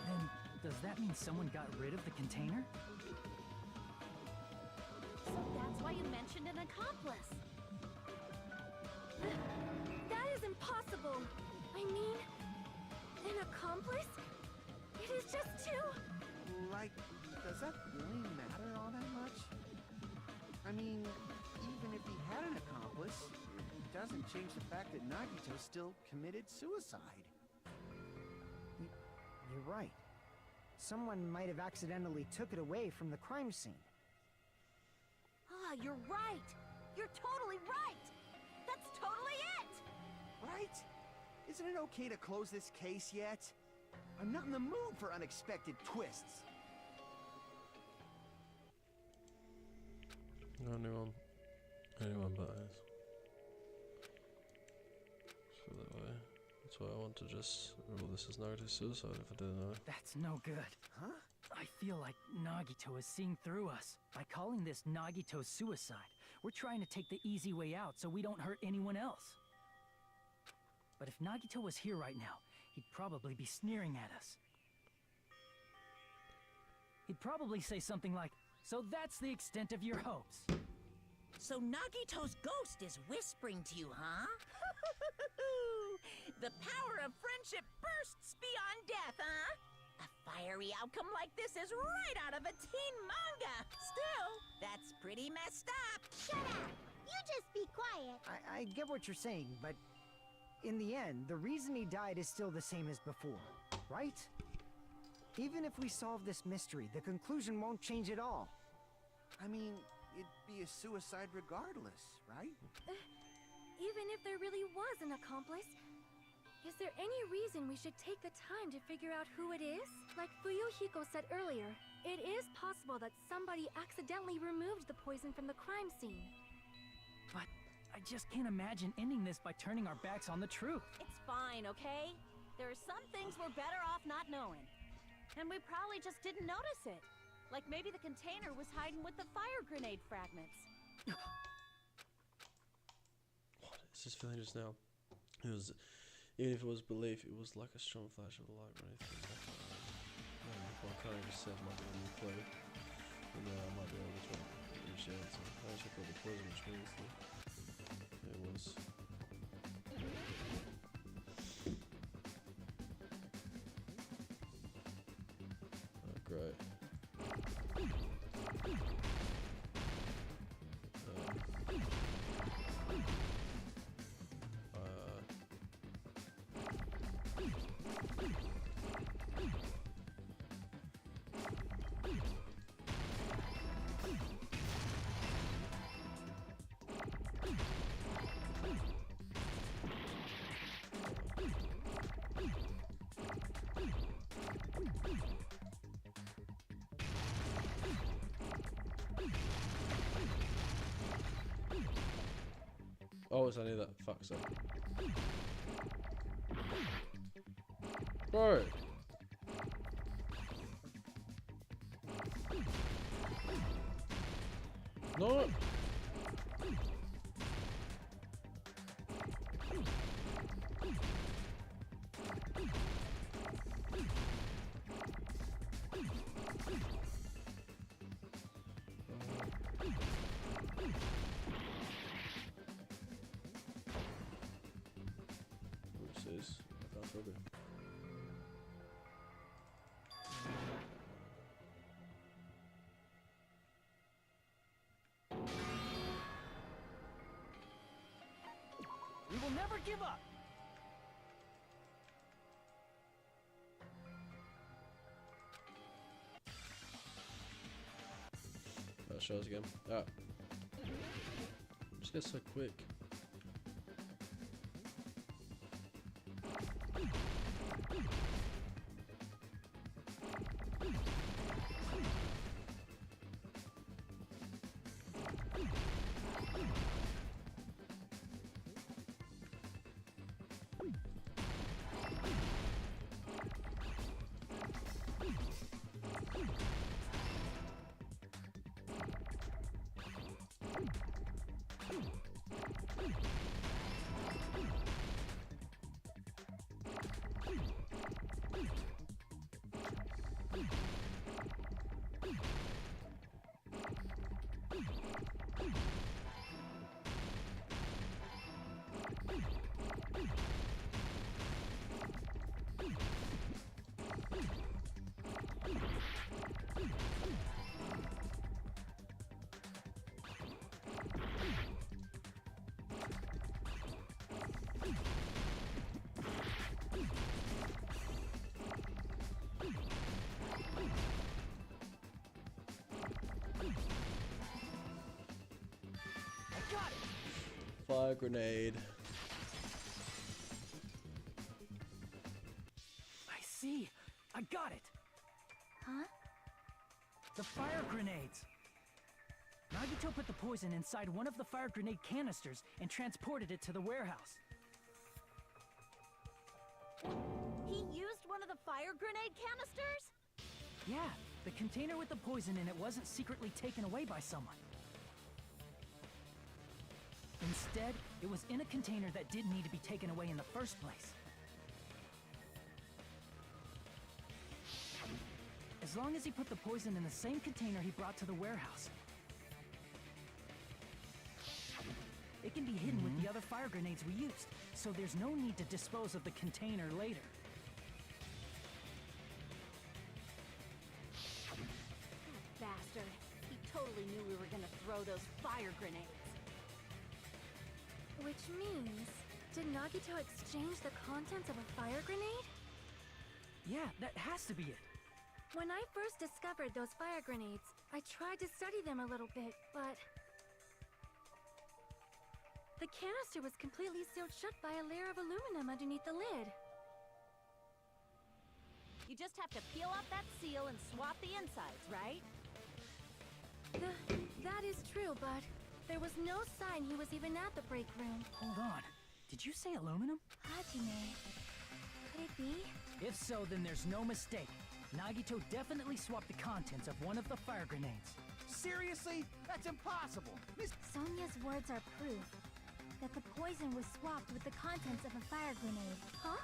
Then, does that mean someone got rid of the container?
So that's why you mentioned an accomplice.
That is impossible. I mean, an accomplice? It is just too...
Like, does that really matter all that much? I mean, even if he had an accomplice, it doesn't change the fact that Nagito still committed suicide.
You're right. someone might have accidentally took it away from the crime scene.
Ah, you're right. You're totally right. That's totally it.
Right? Isn't it okay to close this case yet? I'm not in the mood for unexpected twists.
Anyone but us. So that way. That's why I want to just rule this as Nagito's suicide if I didn't know.
That's no good.
Huh?
I feel like Nagito is seeing through us. By calling this Nagito's suicide, we're trying to take the easy way out so we don't hurt anyone else. But if Nagito was here right now, he'd probably be sneering at us. He'd probably say something like, "So that's the extent of your hopes."
So Nagito's ghost is whispering to you, huh? The power of friendship bursts beyond death, huh? A fiery outcome like this is right out of a teen manga. Still, that's pretty messed up.
Shut up! You just be quiet.
I get what you're saying, but in the end, the reason he died is still the same as before, right? Even if we solve this mystery, the conclusion won't change at all.
I mean, it'd be a suicide regardless, right?
Even if there really was an accomplice, is there any reason we should take the time to figure out who it is? Like Fuyuhiko said earlier, it is possible that somebody accidentally removed the poison from the crime scene.
But I just can't imagine ending this by turning our backs on the truth.
It's fine, okay? There are some things we're better off not knowing. And we probably just didn't notice it. Like maybe the container was hiding with the fire grenade fragments.
What is this feeling just now? It was, even if it was belief, it was like a strong flash of light or anything. Well, I can't even say it might be a new clue. And then I might be able to reach the answer. I actually thought the poison, which means that it was. Oh, great. Oh, it's only that fucks up. Bro! No! Oopsies. I can't flip it.
We will never give up!
Show us again. Ah. Just gets so quick. fire grenade.
I see. I got it.
Huh?
The fire grenades. Nagito put the poison inside one of the fire grenade canisters and transported it to the warehouse.
He used one of the fire grenade canisters?
Yeah, the container with the poison in it wasn't secretly taken away by someone. Instead, it was in a container that didn't need to be taken away in the first place. As long as he put the poison in the same container he brought to the warehouse, it can be hidden with the other fire grenades we used, so there's no need to dispose of the container later.
That bastard. He totally knew we were gonna throw those fire grenades.
Which means, did Nagito exchange the contents of a fire grenade?
Yeah, that has to be it.
When I first discovered those fire grenades, I tried to study them a little bit, but the canister was completely sealed shut by a layer of aluminum underneath the lid.
You just have to peel off that seal and swap the insides, right?
That is true, but there was no sign he was even at the break room.
Hold on. Did you say aluminum?
Hajime. Could it be?
If so, then there's no mistake. Nagito definitely swapped the contents of one of the fire grenades.
Seriously? That's impossible. Miss
Sonia's words are proof that the poison was swapped with the contents of a fire grenade. Huh?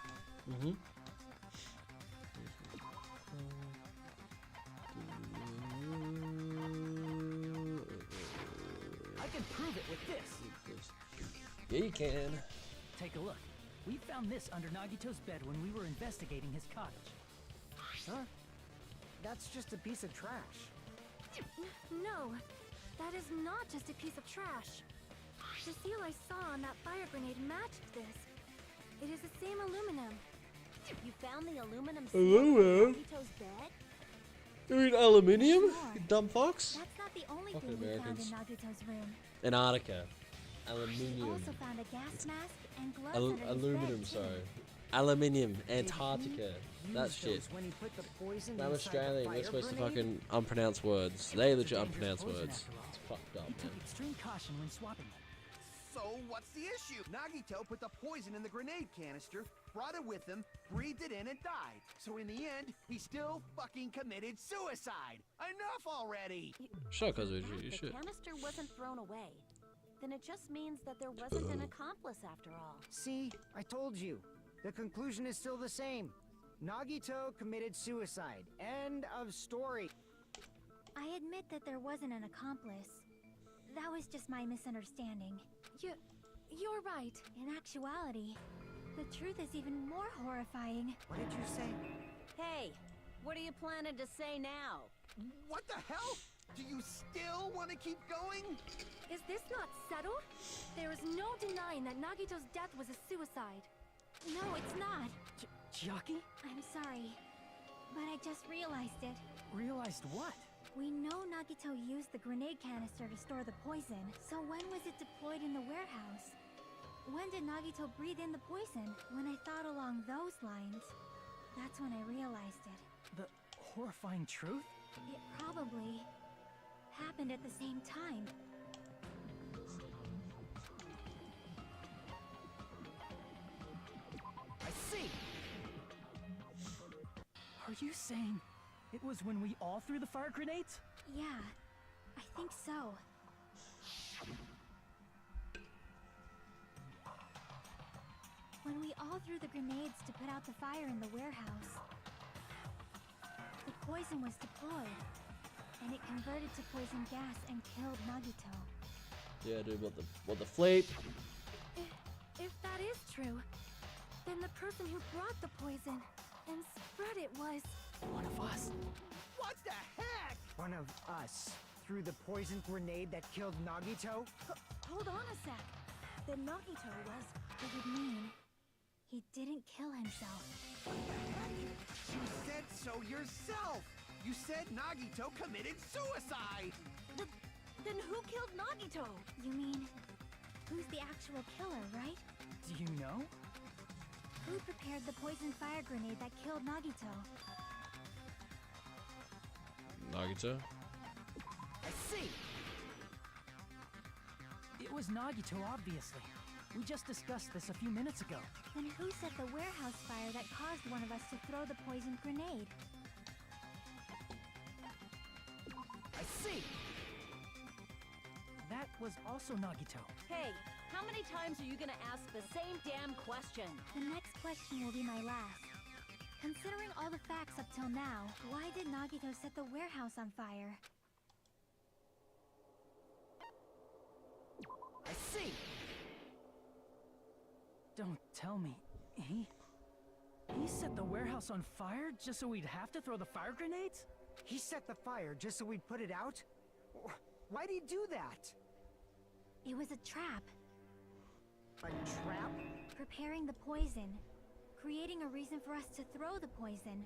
Mm-hmm.
I can prove it with this.
Yeah, you can.
Take a look. We found this under Nagito's bed when we were investigating his cottage.
Huh? That's just a piece of trash.
No, that is not just a piece of trash. The seal I saw on that fire grenade matched this. It is the same aluminum.
You found the aluminum seal
Aluminum?
in Nagito's bed?
You mean aluminium?
Sure.
You dumb fox?
That's not the only
Fucking
thing we found
Americans.
in Nagito's room.
Antarctica.
We
Aluminium.
also found a gas mask and gloves under his
Aluminum,
bed, too.
sorry. Aluminium.
Did
Antarctica.
he
That
use
shit.
those when he put the poison
I'm
inside the
Australian. We're
fire
supposed to
grenade?
fucking unpronounce words. They legit
Dangerous
unpronounce
poison,
words.
after all.
It's fucked up,
He took
man.
extreme caution when swapping them.
So what's the issue? Nagito put the poison in the grenade canister, brought it with him, breathed it in, and died. So in the end, he still fucking committed suicide. Enough already!
Sure, cause of
But
you
the
shit.
canister wasn't thrown away. Then it just means that there wasn't an accomplice after all.
See, I told you. The conclusion is still the same. Nagito committed suicide. End of story.
I admit that there wasn't an accomplice. That was just my misunderstanding.
You're right.
In actuality, the truth is even more horrifying.
What did you say?
Hey, what are you planning to say now?
What the hell? Do you still want to keep going?
Is this not settled? There is no denying that Nagito's death was a suicide.
No, it's not.
Chiaki?
I'm sorry, but I just realized it.
Realized what?
We know Nagito used the grenade canister to store the poison, so when was it deployed in the warehouse? When did Nagito breathe in the poison? When I thought along those lines, that's when I realized it.
The horrifying truth?
It probably happened at the same time.
I see! Are you saying it was when we all threw the fire grenades?
Yeah, I think so. When we all threw the grenades to put out the fire in the warehouse, the poison was deployed, and it converted to poison gas and killed Nagito.
Yeah, dude, what the fleep?
If that is true, then the person who brought the poison and spread it was...
One of us?
What the heck?
One of us threw the poison grenade that killed Nagito?
Hold on a sec. Then Nagito was...
It would mean he didn't kill himself.
You said so yourself! You said Nagito committed suicide!
Then who killed Nagito?
You mean who's the actual killer, right?
Do you know?
Who prepared the poison fire grenade that killed Nagito?
Nagito?
I see! It was Nagito, obviously. We just discussed this a few minutes ago.
Then who set the warehouse fire that caused one of us to throw the poisoned grenade?
I see! That was also Nagito.
Hey, how many times are you gonna ask the same damn question?
The next question will be my last. Considering all the facts up till now, why did Nagito set the warehouse on fire?
I see! Don't tell me. He set the warehouse on fire just so we'd have to throw the fire grenades?
He set the fire just so we'd put it out? Why'd he do that?
It was a trap.
A trap?
Preparing the poison. Creating a reason for us to throw the poison.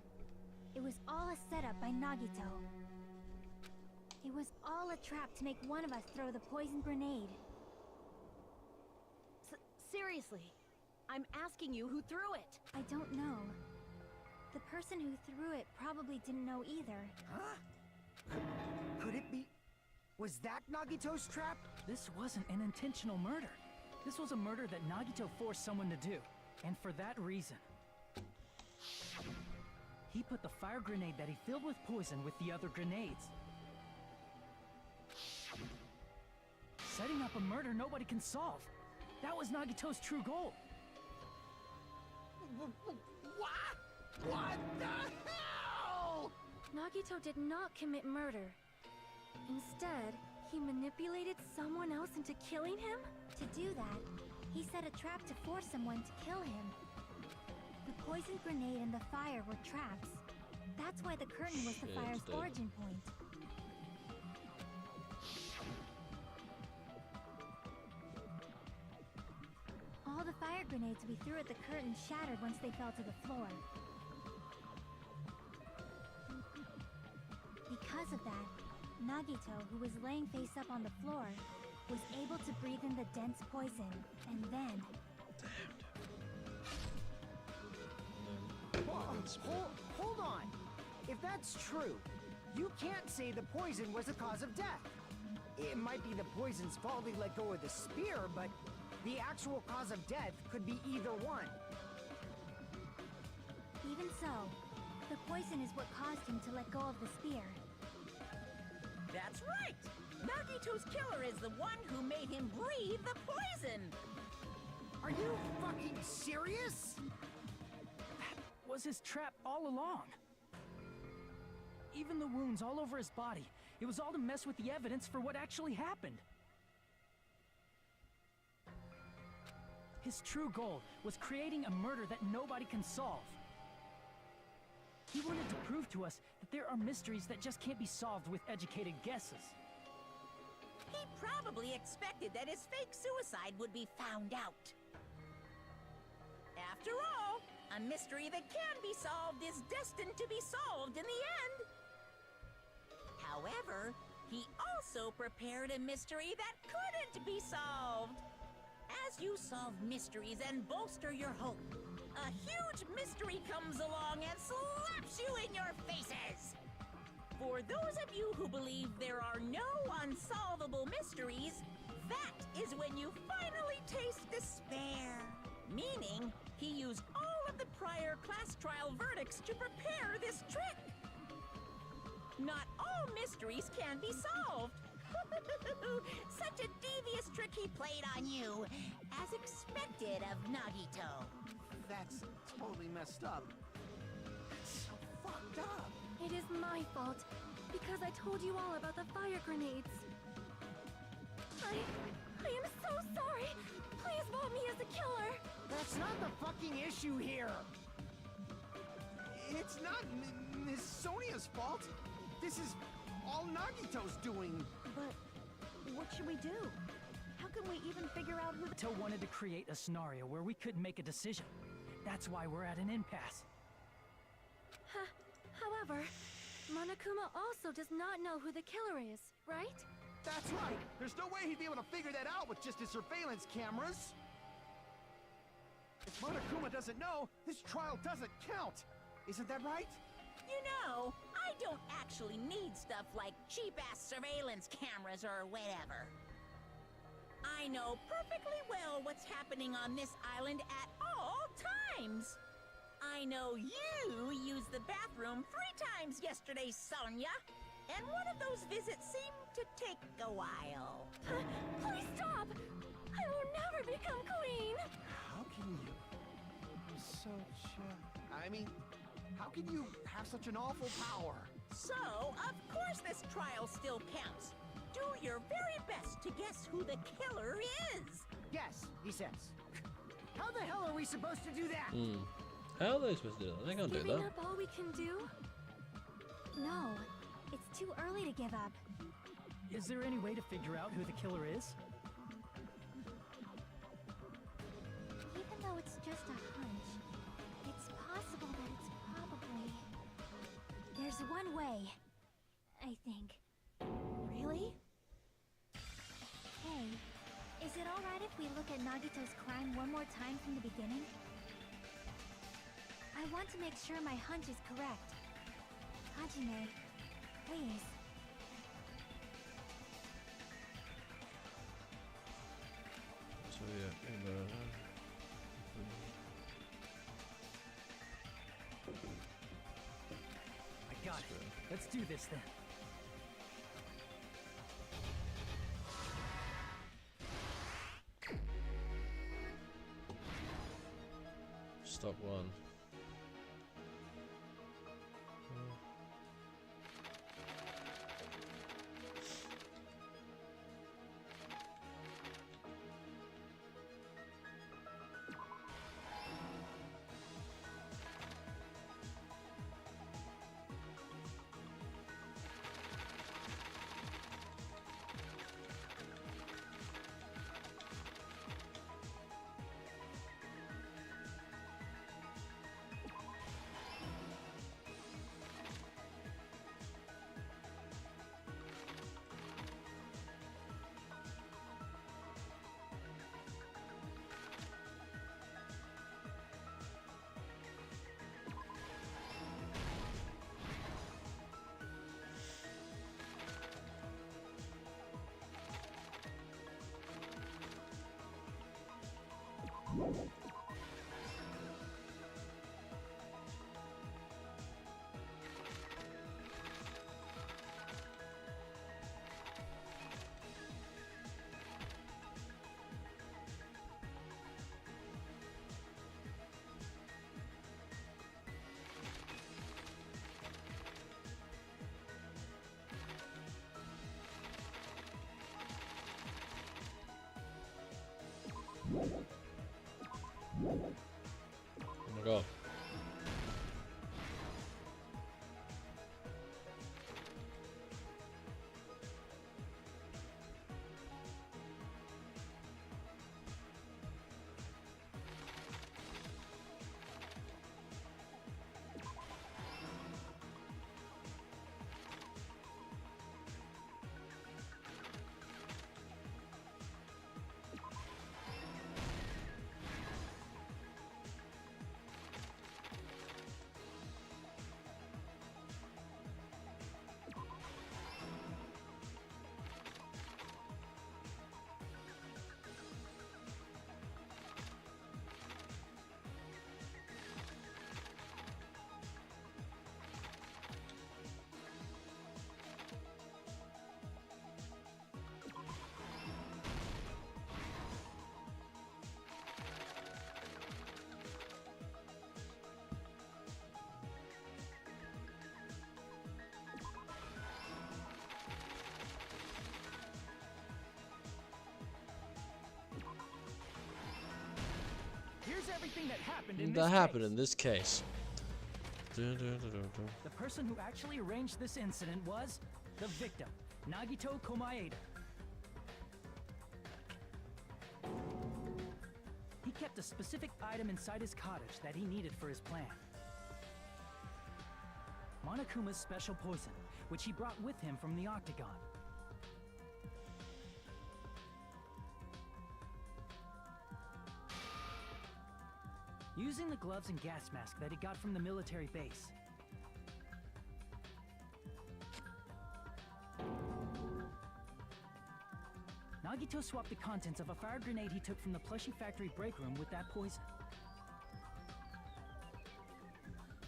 It was all a setup by Nagito. It was all a trap to make one of us throw the poison grenade.
Seriously, I'm asking you who threw it.
I don't know. The person who threw it probably didn't know either.
Huh? Could it be... Was that Nagito's trap?
This wasn't an intentional murder. This was a murder that Nagito forced someone to do. And for that reason, he put the fire grenade that he filled with poison with the other grenades. Setting up a murder nobody can solve. That was Nagito's true goal.
What? What the hell?
Nagito did not commit murder. Instead, he manipulated someone else into killing him?
To do that, he set a trap to force someone to kill him. The poison grenade and the fire were traps. That's why the curtain was the fire's origin point. All the fire grenades we threw at the curtain shattered once they fell to the floor. Because of that, Nagito, who was laying face up on the floor, was able to breathe in the dense poison, and then...
Hold on! If that's true, you can't say the poison was the cause of death. It might be the poison's fault he let go of the spear, but the actual cause of death could be either one.
Even so, the poison is what caused him to let go of the spear.
That's right! Nagito's killer is the one who made him breathe the poison!
Are you fucking serious?
That was his trap all along. Even the wounds all over his body, it was all to mess with the evidence for what actually happened. His true goal was creating a murder that nobody can solve. He wanted to prove to us that there are mysteries that just can't be solved with educated guesses.
He probably expected that his fake suicide would be found out. After all, a mystery that can be solved is destined to be solved in the end. However, he also prepared a mystery that couldn't be solved. As you solve mysteries and bolster your hope, a huge mystery comes along and slaps you in your faces. For those of you who believe there are no unsolvable mysteries, that is when you finally taste despair. Meaning, he used all of the prior class trial verdicts to prepare this trick. Not all mysteries can be solved. Such a devious trick he played on you, as expected of Nagito.
That's totally messed up. That's so fucked up.
It is my fault, because I told you all about the fire grenades. I am so sorry. Please vote me as the killer.
That's not the fucking issue here.
It's not Miss Sonia's fault. This is all Nagito's doing.
But what should we do? How can we even figure out who the...
Nagito wanted to create a scenario where we couldn't make a decision. That's why we're at an impasse.
However, Monokuma also does not know who the killer is, right?
That's right. There's no way he'd be able to figure that out with just his surveillance cameras. If Monokuma doesn't know, this trial doesn't count. Isn't that right?
You know, I don't actually need stuff like cheap-ass surveillance cameras or whatever. I know perfectly well what's happening on this island at all times. I know you used the bathroom 3 times yesterday, Sonia. And one of those visits seemed to take a while.
Please stop! I will never become queen!
How can you... I mean, how can you have such an awful power?
So, of course this trial still counts. Do your very best to guess who the killer is.
Yes, he says. How the hell are we supposed to do that?
How are they supposed to do that? They can't do
Giving
that.
up all we can do?
No, it's too early to give up.
Is there any way to figure out who the killer is?
Even though it's just a hunch, it's possible that it's probably... There's one way, I think.
Really?
Hey, is it alright if we look at Nagito's crime one more time from the beginning? I want to make sure my hunch is correct. Hajime, please.
So yeah,
I got it. Let's do this then.
Stop one. Oh my god.
Here's everything that happened in
this case.
The person who actually arranged this incident was the victim, Nagito Komaeda. He kept a specific item inside his cottage that he needed for his plan. Monokuma's special poison, which he brought with him from the Octagon. using the gloves and gas mask that he got from the military base. Nagito swapped the contents of a fire grenade he took from the plushie factory break room with that poison.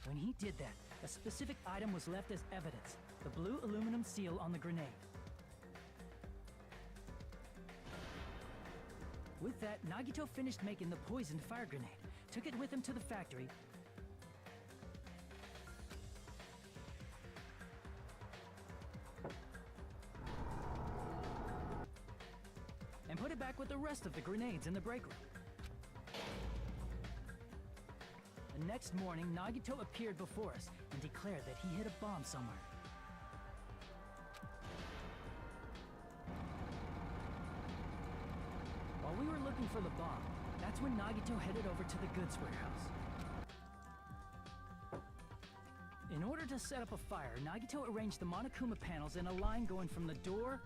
When he did that, a specific item was left as evidence, the blue aluminum seal on the grenade. With that, Nagito finished making the poisoned fire grenade, took it with him to the factory, and put it back with the rest of the grenades in the break room. The next morning, Nagito appeared before us and declared that he hid a bomb somewhere. While we were looking for the bomb, that's when Nagito headed over to the goods warehouse. In order to set up a fire, Nagito arranged the Monokuma panels in a line going from the door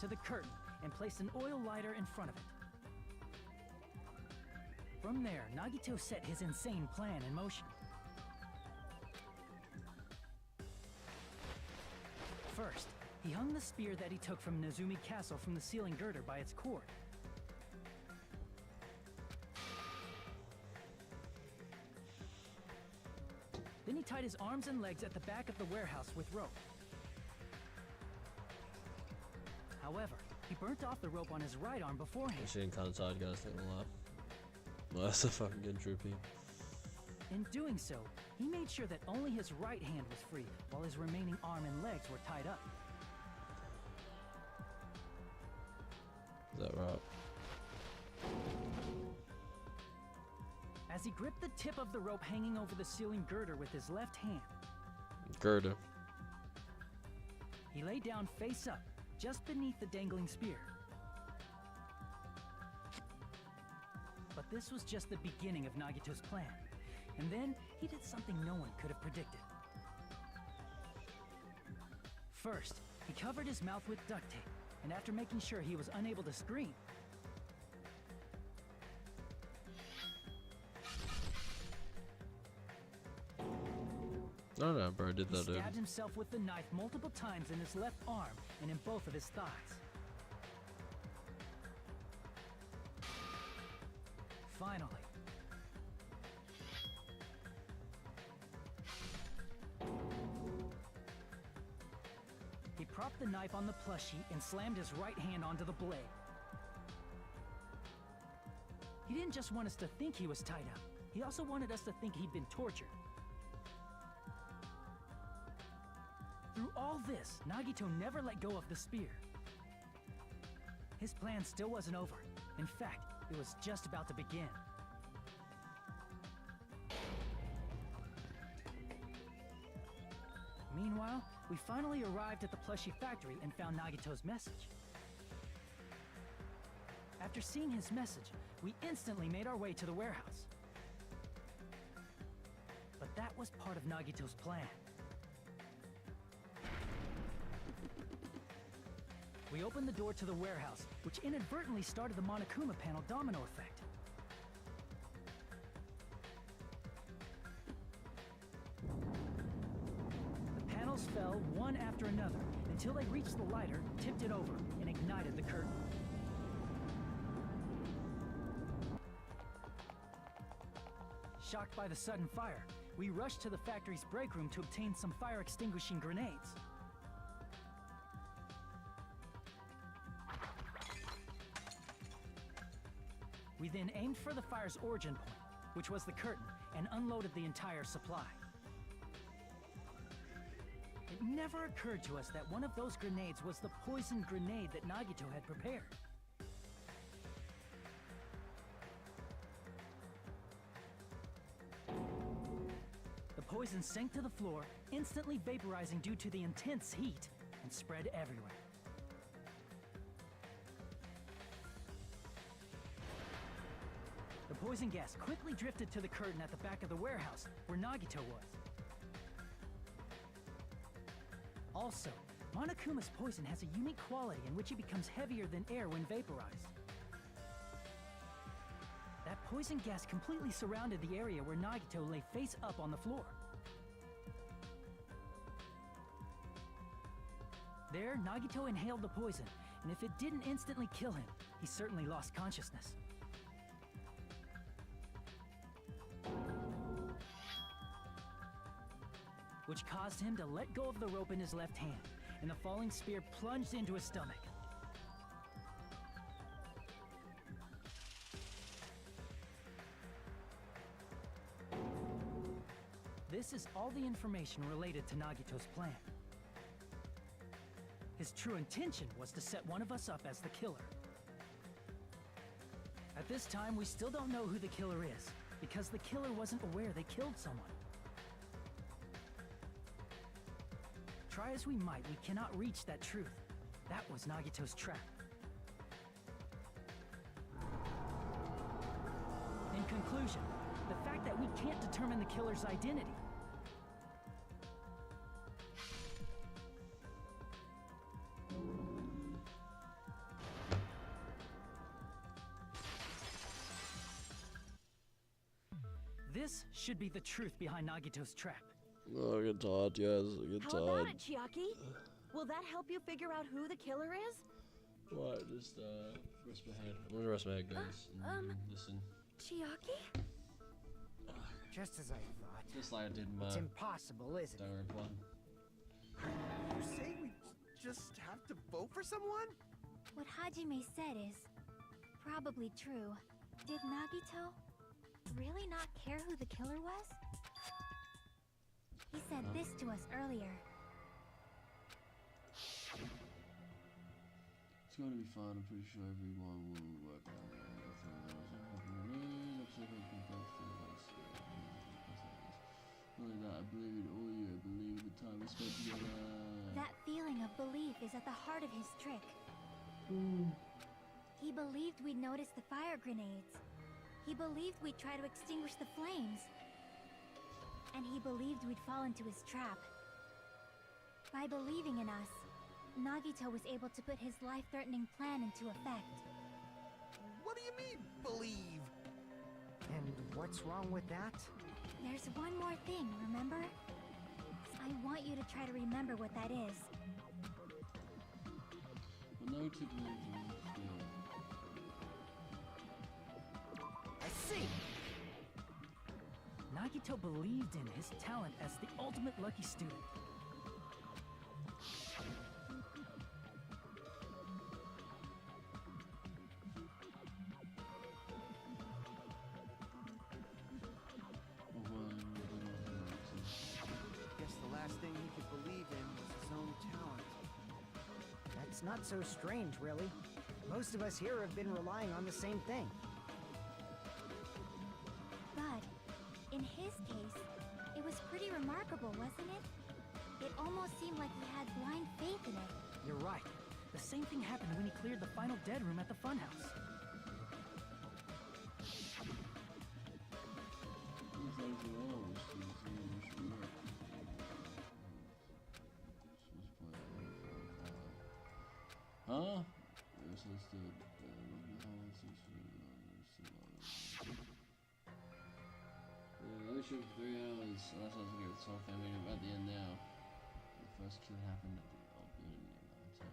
to the curtain and placed an oil lighter in front of it. From there, Nagito set his insane plan in motion. First, he hung the spear that he took from Nezumi Castle from the ceiling girder by its cord. Then he tied his arms and legs at the back of the warehouse with rope. However, he burnt off the rope on his right arm beforehand.
Actually, kind of tired, guys. Not gonna lie. Well, that's a fucking good droopy.
In doing so, he made sure that only his right hand was free, while his remaining arm and legs were tied up.
Is that right?
As he gripped the tip of the rope hanging over the ceiling girder with his left hand,
Girder.
he lay down face up, just beneath the dangling spear. But this was just the beginning of Nagito's plan. And then, he did something no one could have predicted. First, he covered his mouth with duct tape, and after making sure he was unable to scream,
No, bro, did
he
that, dude.
stabbed himself with the knife multiple times in his left arm and in both of his thighs. Finally, he propped the knife on the plushie and slammed his right hand onto the blade. He didn't just want us to think he was tied up. He also wanted us to think he'd been tortured. Through all this, Nagito never let go of the spear. His plan still wasn't over. In fact, it was just about to begin. Meanwhile, we finally arrived at the plushie factory and found Nagito's message. After seeing his message, we instantly made our way to the warehouse. But that was part of Nagito's plan. We opened the door to the warehouse, which inadvertently started the Monokuma panel domino effect. The panels fell one after another until they reached the lighter, tipped it over, and ignited the curtain. Shocked by the sudden fire, we rushed to the factory's break room to obtain some fire-extinguishing grenades. We then aimed for the fire's origin point, which was the curtain, and unloaded the entire supply. It never occurred to us that one of those grenades was the poisoned grenade that Nagito had prepared. The poison sank to the floor, instantly vaporizing due to the intense heat, and spread everywhere. The poison gas quickly drifted to the curtain at the back of the warehouse, where Nagito was. Also, Monokuma's poison has a unique quality in which it becomes heavier than air when vaporized. That poison gas completely surrounded the area where Nagito lay face up on the floor. There, Nagito inhaled the poison, and if it didn't instantly kill him, he certainly lost consciousness. Which caused him to let go of the rope in his left hand, and the falling spear plunged into his stomach. This is all the information related to Nagito's plan. His true intention was to set one of us up as the killer. At this time, we still don't know who the killer is, because the killer wasn't aware they killed someone. Try as we might, we cannot reach that truth. That was Nagito's trap. In conclusion, the fact that we can't determine the killer's identity. This should be the truth behind Nagito's trap.
Oh, I get tired, yes, I get
How
tired.
about it, Chiaki? Will that help you figure out who the killer is?
Right, just rest my head. I'm gonna rest my head, guys. And listen.
Chiaki?
Just as I thought.
Just like I did my
It's impossible, isn't it?
Danganronpa one.
You say we just have to vote for someone?
What Hajime said is probably true. Did Nagito really not care who the killer was? He said this to us earlier.
It's going to be fun. I'm pretty sure everyone will work out. Not only that, I believe in all you. I believe the time we spent together.
That feeling of belief is at the heart of his trick. He believed we'd notice the fire grenades. He believed we'd try to extinguish the flames. And he believed we'd fall into his trap. By believing in us, Nagito was able to put his life-threatening plan into effect.
What do you mean, believe?
And what's wrong with that?
There's one more thing, remember? I want you to try to remember what that is.
Well, no typical.
I see!
Nagito believed in his talent as the ultimate lucky student.
Guess the last thing he could believe in was his own talent.
That's not so strange, really. Most of us here have been relying on the same thing.
But, in his case, it was pretty remarkable, wasn't it? It almost seemed like he had blind faith in it.
You're right. The same thing happened when he cleared the final dead room at the funhouse.
Huh? Only shoot for 3 hours. So that's how to get this whole family at the end now. The first kill happened at the old building near the hotel.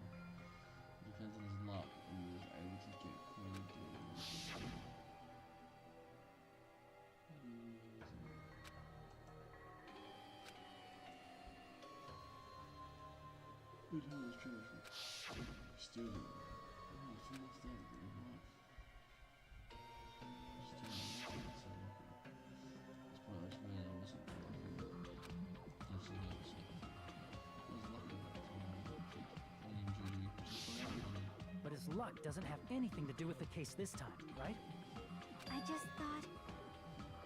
It depends on his luck and he was able to get clear doors. Good hell is trash. Still doing it. Oh, it's almost dead. Good life.
But his luck doesn't have anything to do with the case this time, right?
I just thought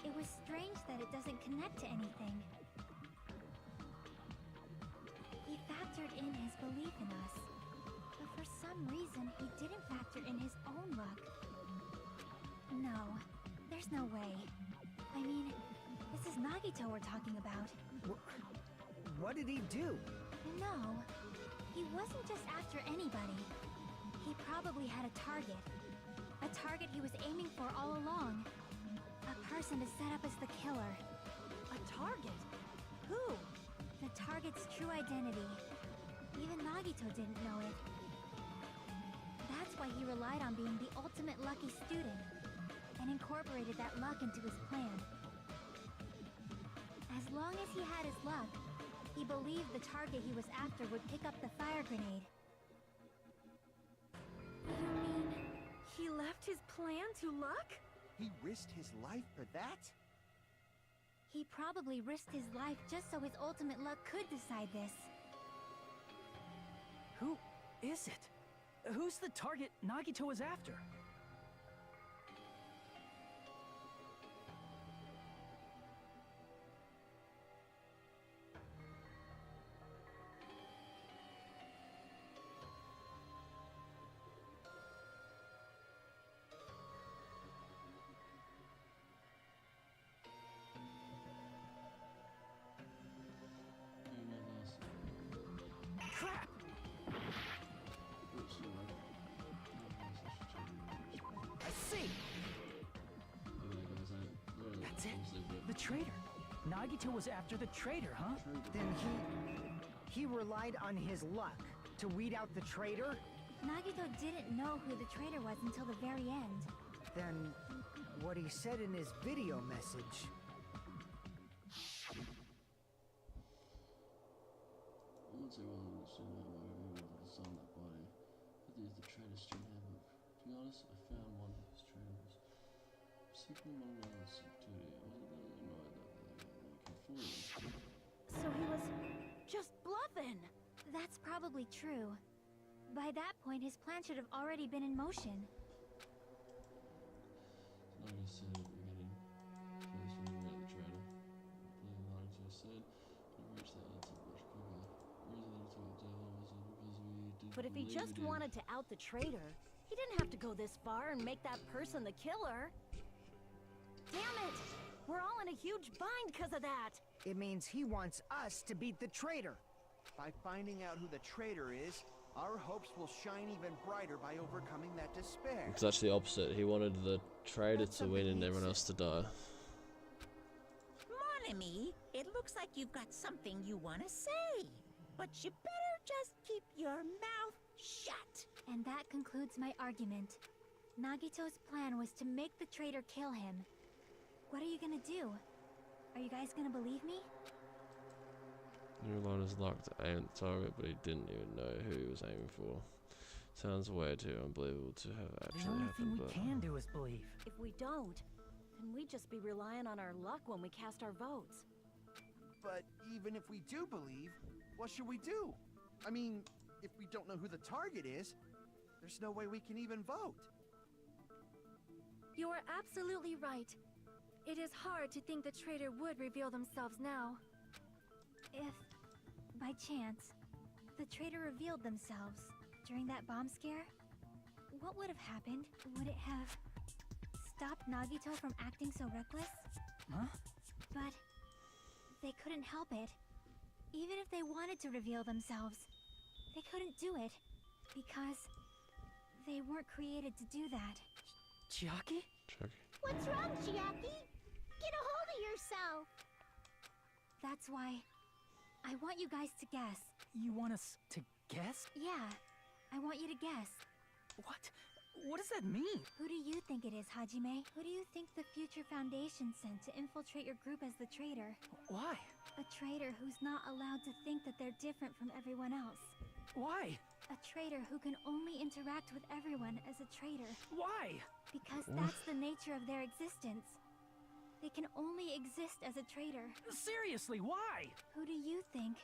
it was strange that it doesn't connect to anything. He factored in his belief in us, but for some reason he didn't factor in his own luck. No, there's no way. I mean, this is Nagito we're talking about.
What did he do?
No, he wasn't just after anybody. He probably had a target. A target he was aiming for all along. person to set up as the killer.
A target? Who?
The target's true identity. Even Nagito didn't know it. That's why he relied on being the ultimate lucky student, and incorporated that luck into his plan. As long as he had his luck, he believed the target he was after would pick up the fire grenade.
You mean he left his plan to luck?
He risked his life for that?
He probably risked his life just so his ultimate luck could decide this.
Who is it? Who's the target Nagito was after? Crap! I see! That's it! The traitor! Nagito was after the traitor, huh?
Then he relied on his luck to weed out the traitor?
Nagito didn't know who the traitor was until the very end.
Then what he said in his video message.
Once everyone understood that way, we were able to disarm that body. But there's the traitor street handbook. To be honest, I found one of his traitors. Simply one of the security. I wasn't that annoyed that they could fool him.
So he was just bluffing.
That's probably true. By that point, his plan should have already been in motion.
Like I said, we're getting close to the traitor. I believe Nagito said we reached that answer much quicker. The reason that it took the devil was because we didn't
But if he
believe
just
we did.
wanted to out the traitor, he didn't have to go this far and make that person the killer. Damn it! We're all in a huge bind because of that.
It means he wants us to beat the traitor.
By finding out who the traitor is, our hopes will shine even brighter by overcoming that despair.
It's actually the opposite. He wanted the traitor to win and everyone else to die.
Mon ami, it looks like you've got something you want to say. But you better just keep your mouth shut.
And that concludes my argument. Nagito's plan was to make the traitor kill him. What are you gonna do? Are you guys gonna believe me?
New line is locked to aim at the target, but he didn't even know who he was aiming for. Sounds way too unbelievable to have
The
actually
only thing
happened,
we
but
can do is believe.
If we don't, then we'd just be relying on our luck when we cast our votes.
But even if we do believe, what should we do? I mean, if we don't know who the target is, there's no way we can even vote.
You are absolutely right. It is hard to think the traitor would reveal themselves now.
If, by chance, the traitor revealed themselves during that bomb scare, what would have happened? Would it have stopped Nagito from acting so reckless?
Huh?
But they couldn't help it. Even if they wanted to reveal themselves, they couldn't do it because they weren't created to do that.
Chiaki?
What's wrong, Chiaki? Get a hold of yourself!
That's why I want you guys to guess.
You want us to guess?
Yeah, I want you to guess.
What? What does that mean?
Who do you think it is, Hajime? Who do you think the Future Foundation sent to infiltrate your group as the traitor?
Why?
A traitor who's not allowed to think that they're different from everyone else.
Why?
A traitor who can only interact with everyone as a traitor.
Why?
Because that's the nature of their existence. They can only exist as a traitor.
Seriously, why?
Who do you think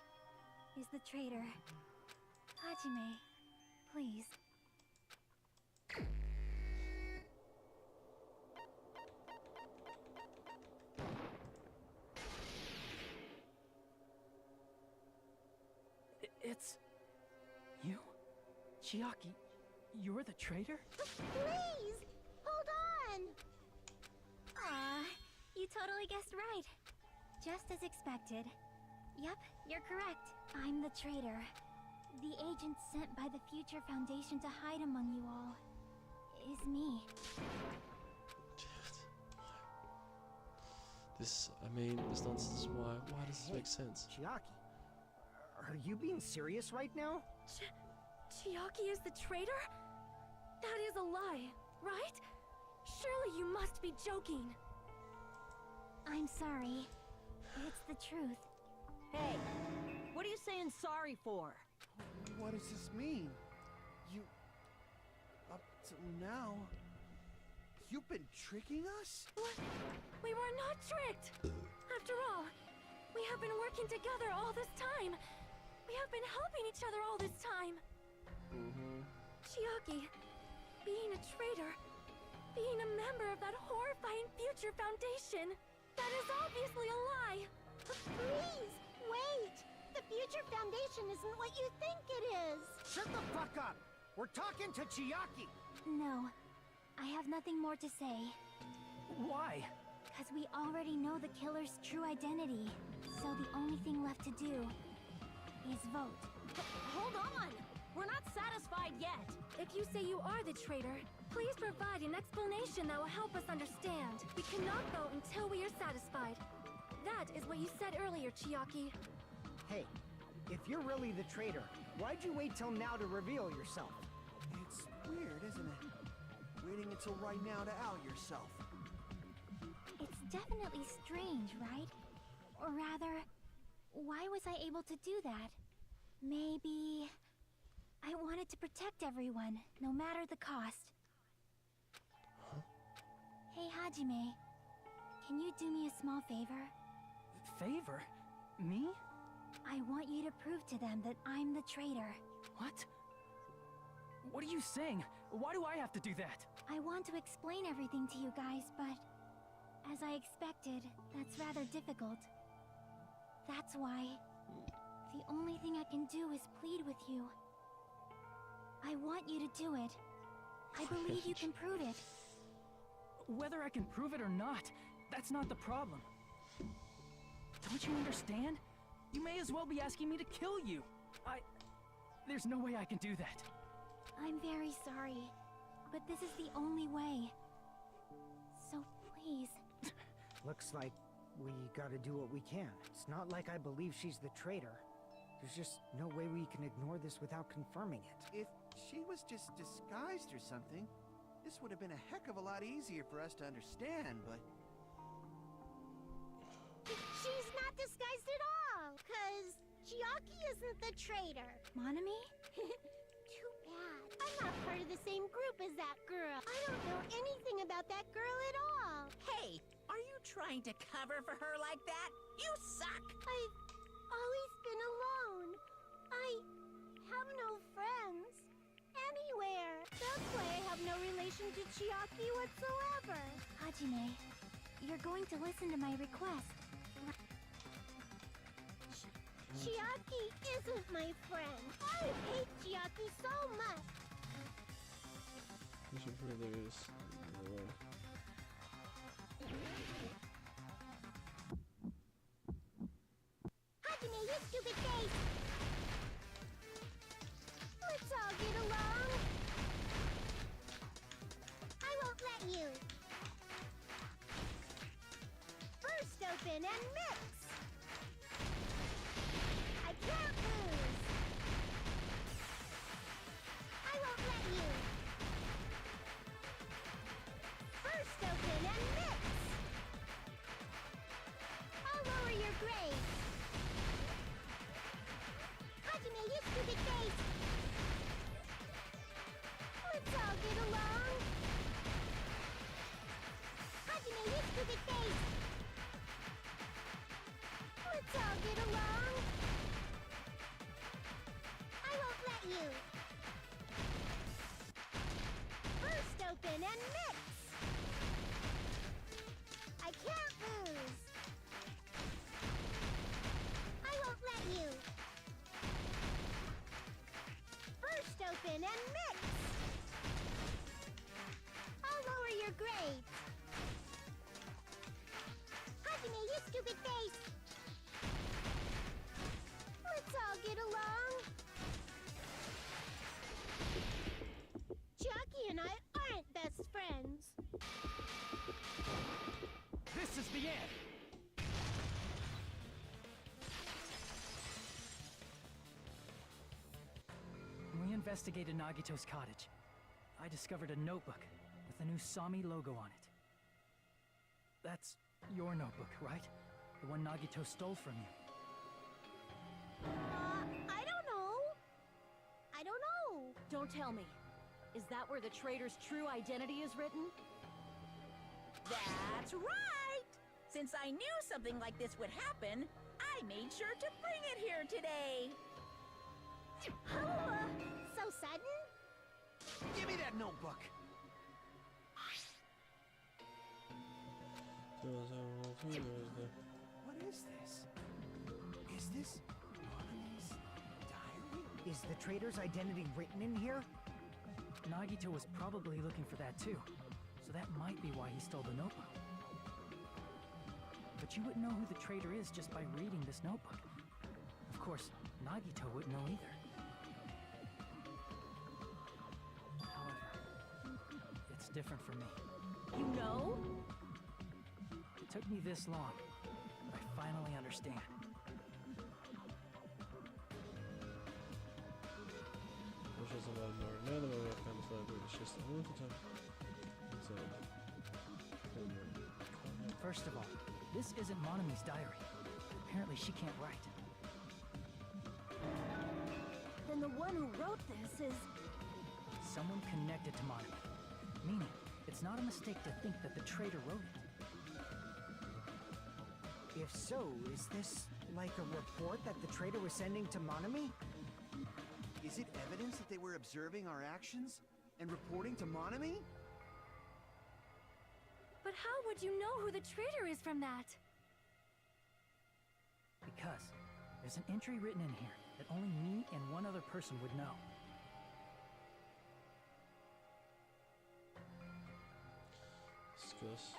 is the traitor? Hajime, please.
It's you? Chiaki, you're the traitor?
Please! Hold on!
Aw, you totally guessed right. Just as expected. Yep, you're correct. I'm the traitor. The agent sent by the Future Foundation to hide among you all is me.
This nonsense. Why does this make sense?
Chiaki, are you being serious right now?
Chiaki is the traitor? That is a lie, right? Surely you must be joking.
I'm sorry. It's the truth.
Hey, what are you saying sorry for?
What does this mean? You... Up till now... You've been tricking us?
What? We were not tricked! After all, we have been working together all this time. We have been helping each other all this time. Chiaki, being a traitor, being a member of that horrifying Future Foundation, that is obviously a lie.
Please, wait! The Future Foundation isn't what you think it is!
Shut the fuck up! We're talking to Chiaki!
No, I have nothing more to say.
Why?
Because we already know the killer's true identity. So the only thing left to do is vote.
Hold on! We're not satisfied yet!
If you say you are the traitor, please provide an explanation that will help us understand. We cannot vote until we are satisfied. That is what you said earlier, Chiaki.
Hey, if you're really the traitor, why'd you wait till now to reveal yourself?
It's weird, isn't it? Waiting until right now to out yourself.
It's definitely strange, right? Or rather, why was I able to do that? Maybe... I wanted to protect everyone, no matter the cost. Hey, Hajime. Can you do me a small favor?
Favor? Me?
I want you to prove to them that I'm the traitor.
What? What are you saying? Why do I have to do that?
I want to explain everything to you guys, but... as I expected, that's rather difficult. That's why... the only thing I can do is plead with you. I want you to do it. I believe you can prove it.
Whether I can prove it or not, that's not the problem. Don't you understand? You may as well be asking me to kill you. There's no way I can do that.
I'm very sorry, but this is the only way. So please.
Looks like we gotta do what we can. It's not like I believe she's the traitor. There's just no way we can ignore this without confirming it.
If she was just disguised or something, this would have been a heck of a lot easier for us to understand, but...
She's not disguised at all, 'cause Chiaki isn't the traitor.
Monami?
Too bad. I'm not part of the same group as that girl. I don't know anything about that girl at all.
Hey, are you trying to cover for her like that? You suck!
I've always been alone. I have no friends. Anywhere. That's why I have no relation to Chiaki whatsoever.
Hajime, you're going to listen to my request.
Chiaki isn't my friend. I hate Chiaki so much.
We should probably lose.
Hajime, you stupid face! Let's all get along. I won't let you. First open and mix. I can't lose. I won't let you. First open and mix. I'll lower your grade. Hajime, you stupid face. Let's all get along. Hajime, you stupid face.
investigated Nagito's cottage. I discovered a notebook with the new Sami logo on it. That's your notebook, right? The one Nagito stole from you.
I don't know. I don't know.
Don't tell me. Is that where the traitor's true identity is written?
That's right! Since I knew something like this would happen, I made sure to bring it here today.
Oh, so sudden?
Give me that notebook. What is this? Is this Mona's diary?
Is the traitor's identity written in here?
Nagito was probably looking for that too, so that might be why he stole the notebook. But you wouldn't know who the traitor is just by reading this notebook. Of course, Nagito wouldn't know either. However, it's different for me.
You know?
It took me this long, but I finally understand. First of all, this isn't Monami's diary. Apparently she can't write.
Then the one who wrote this is...
Someone connected to Monami. Meaning, it's not a mistake to think that the traitor wrote it.
If so, is this like a report that the traitor was sending to Monami?
Is it evidence that they were observing our actions and reporting to Monami?
But how would you know who the traitor is from that?
Because there's an entry written in here that only me and one other person would know.
Discuss.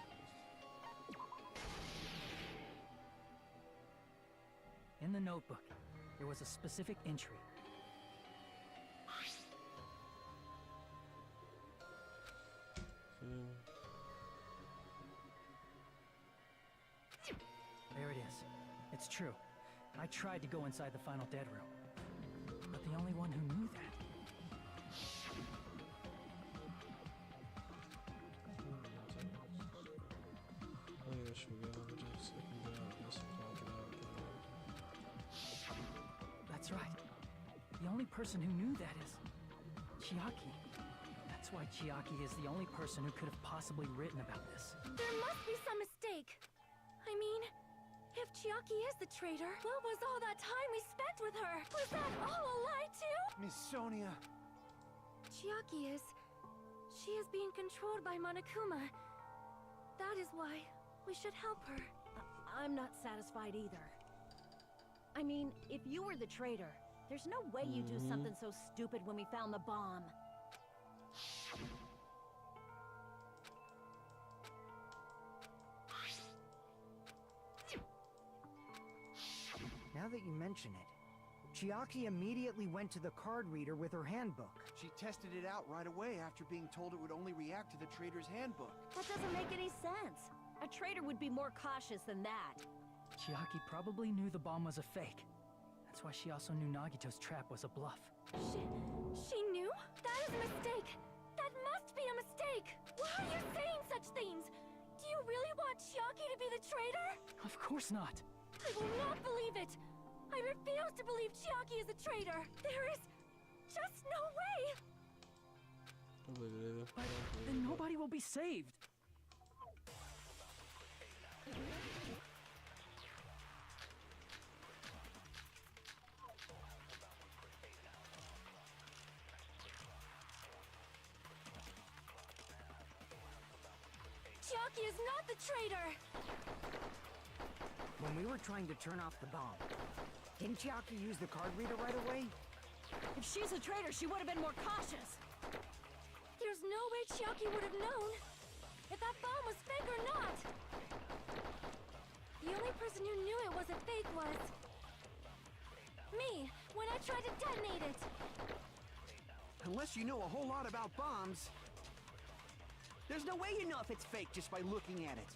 In the notebook, there was a specific entry. There it is. It's true. I tried to go inside the final dead room. But the only one who knew that... That's right. The only person who knew that is... Chiaki. That's why Chiaki is the only person who could have possibly written about this.
There must be some mistake. I mean, if Chiaki is the traitor, what was all that time we spent with her? Was that all a lie too?
Miss Sonia.
Chiaki is... She is being controlled by Monokuma. That is why we should help her.
I'm not satisfied either. I mean, if you were the traitor, there's no way you'd do something so stupid when we found the bomb.
Now that you mention it, Chiaki immediately went to the card reader with her handbook.
She tested it out right away after being told it would only react to the traitor's handbook.
That doesn't make any sense. A traitor would be more cautious than that.
Chiaki probably knew the bomb was a fake. That's why she also knew Nagito's trap was a bluff.
She knew? That is a mistake! That must be a mistake! Why are you saying such things? Do you really want Chiaki to be the traitor?
Of course not!
I will not believe it! I refuse to believe Chiaki is a traitor! There is just no way!
But then nobody will be saved!
Chiaki is not the traitor!
When we were trying to turn off the bomb, didn't Chiaki use the card reader right away?
If she's a traitor, she would have been more cautious.
There's no way Chiaki would have known if that bomb was fake or not. The only person who knew it wasn't fake was... me, when I tried to detonate it.
Unless you know a whole lot about bombs, there's no way you know if it's fake just by looking at it.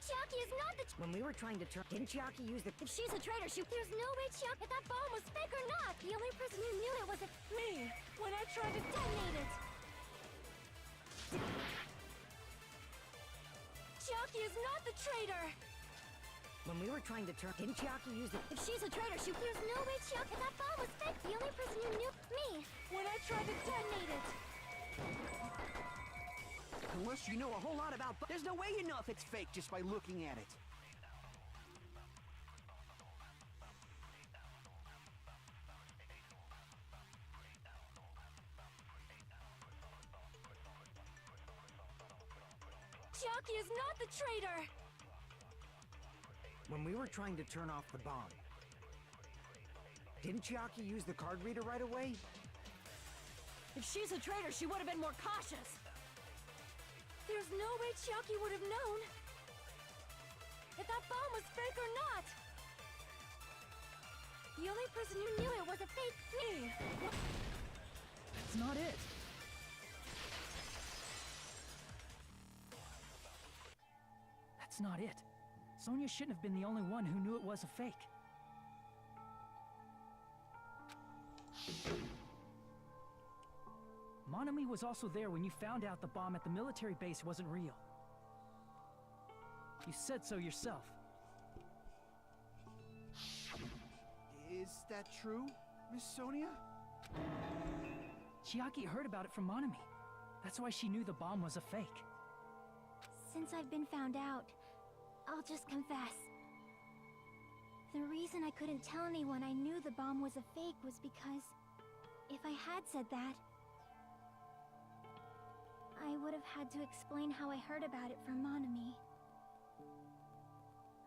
Chiaki is not
not the...
When we were trying to turn... Didn't Chiaki use the...
If she's a traitor, There's no way Chiaki... If that bomb was fake or not! The only person who knew it was me! When I tried to detonate it! Chiaki is not the traitor!
When we were trying to turn... Didn't Chiaki use the...
If she's a traitor, There's no way Chiaki... If that bomb was fake! The only person who knew... Me! When I tried to detonate it!
Unless you know a whole lot about... There's no way you know if it's fake just by looking at it.
Chiaki is not the traitor!
When we were trying to turn off the bomb... Didn't Chiaki use the card reader right away?
If she's a traitor, she would have been more cautious.
There's no way Chiaki would have known if that bomb was fake or not. The only person who knew it was a fake me.
That's not it. That's not it. Sonia shouldn't have been the only one who knew it was a fake. Monami was also there when you found out the bomb at the military base wasn't real. You said so yourself.
Is that true, Miss Sonia?
Chiaki heard about it from Monami. That's why she knew the bomb was a fake.
Since I've been found out, I'll just confess. The reason I couldn't tell anyone I knew the bomb was a fake was because if I had said that, I would have had to explain how I heard about it from Monami.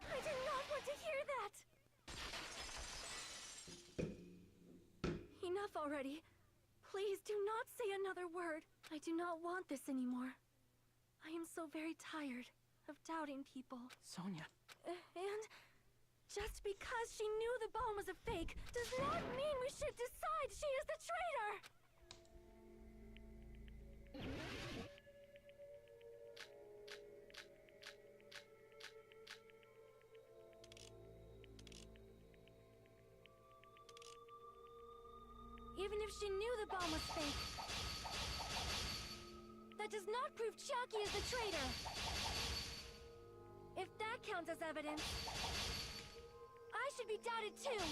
I did not want to hear that!
Enough already. Please do not say another word. I do not want this anymore. I am so very tired of doubting people.
Sonia.
And just because she knew the bomb was a fake does not mean we should decide she is the traitor! Even if she knew the bomb was fake, that does not prove Chiaki is the traitor. If that counts as evidence, I should be doubted too.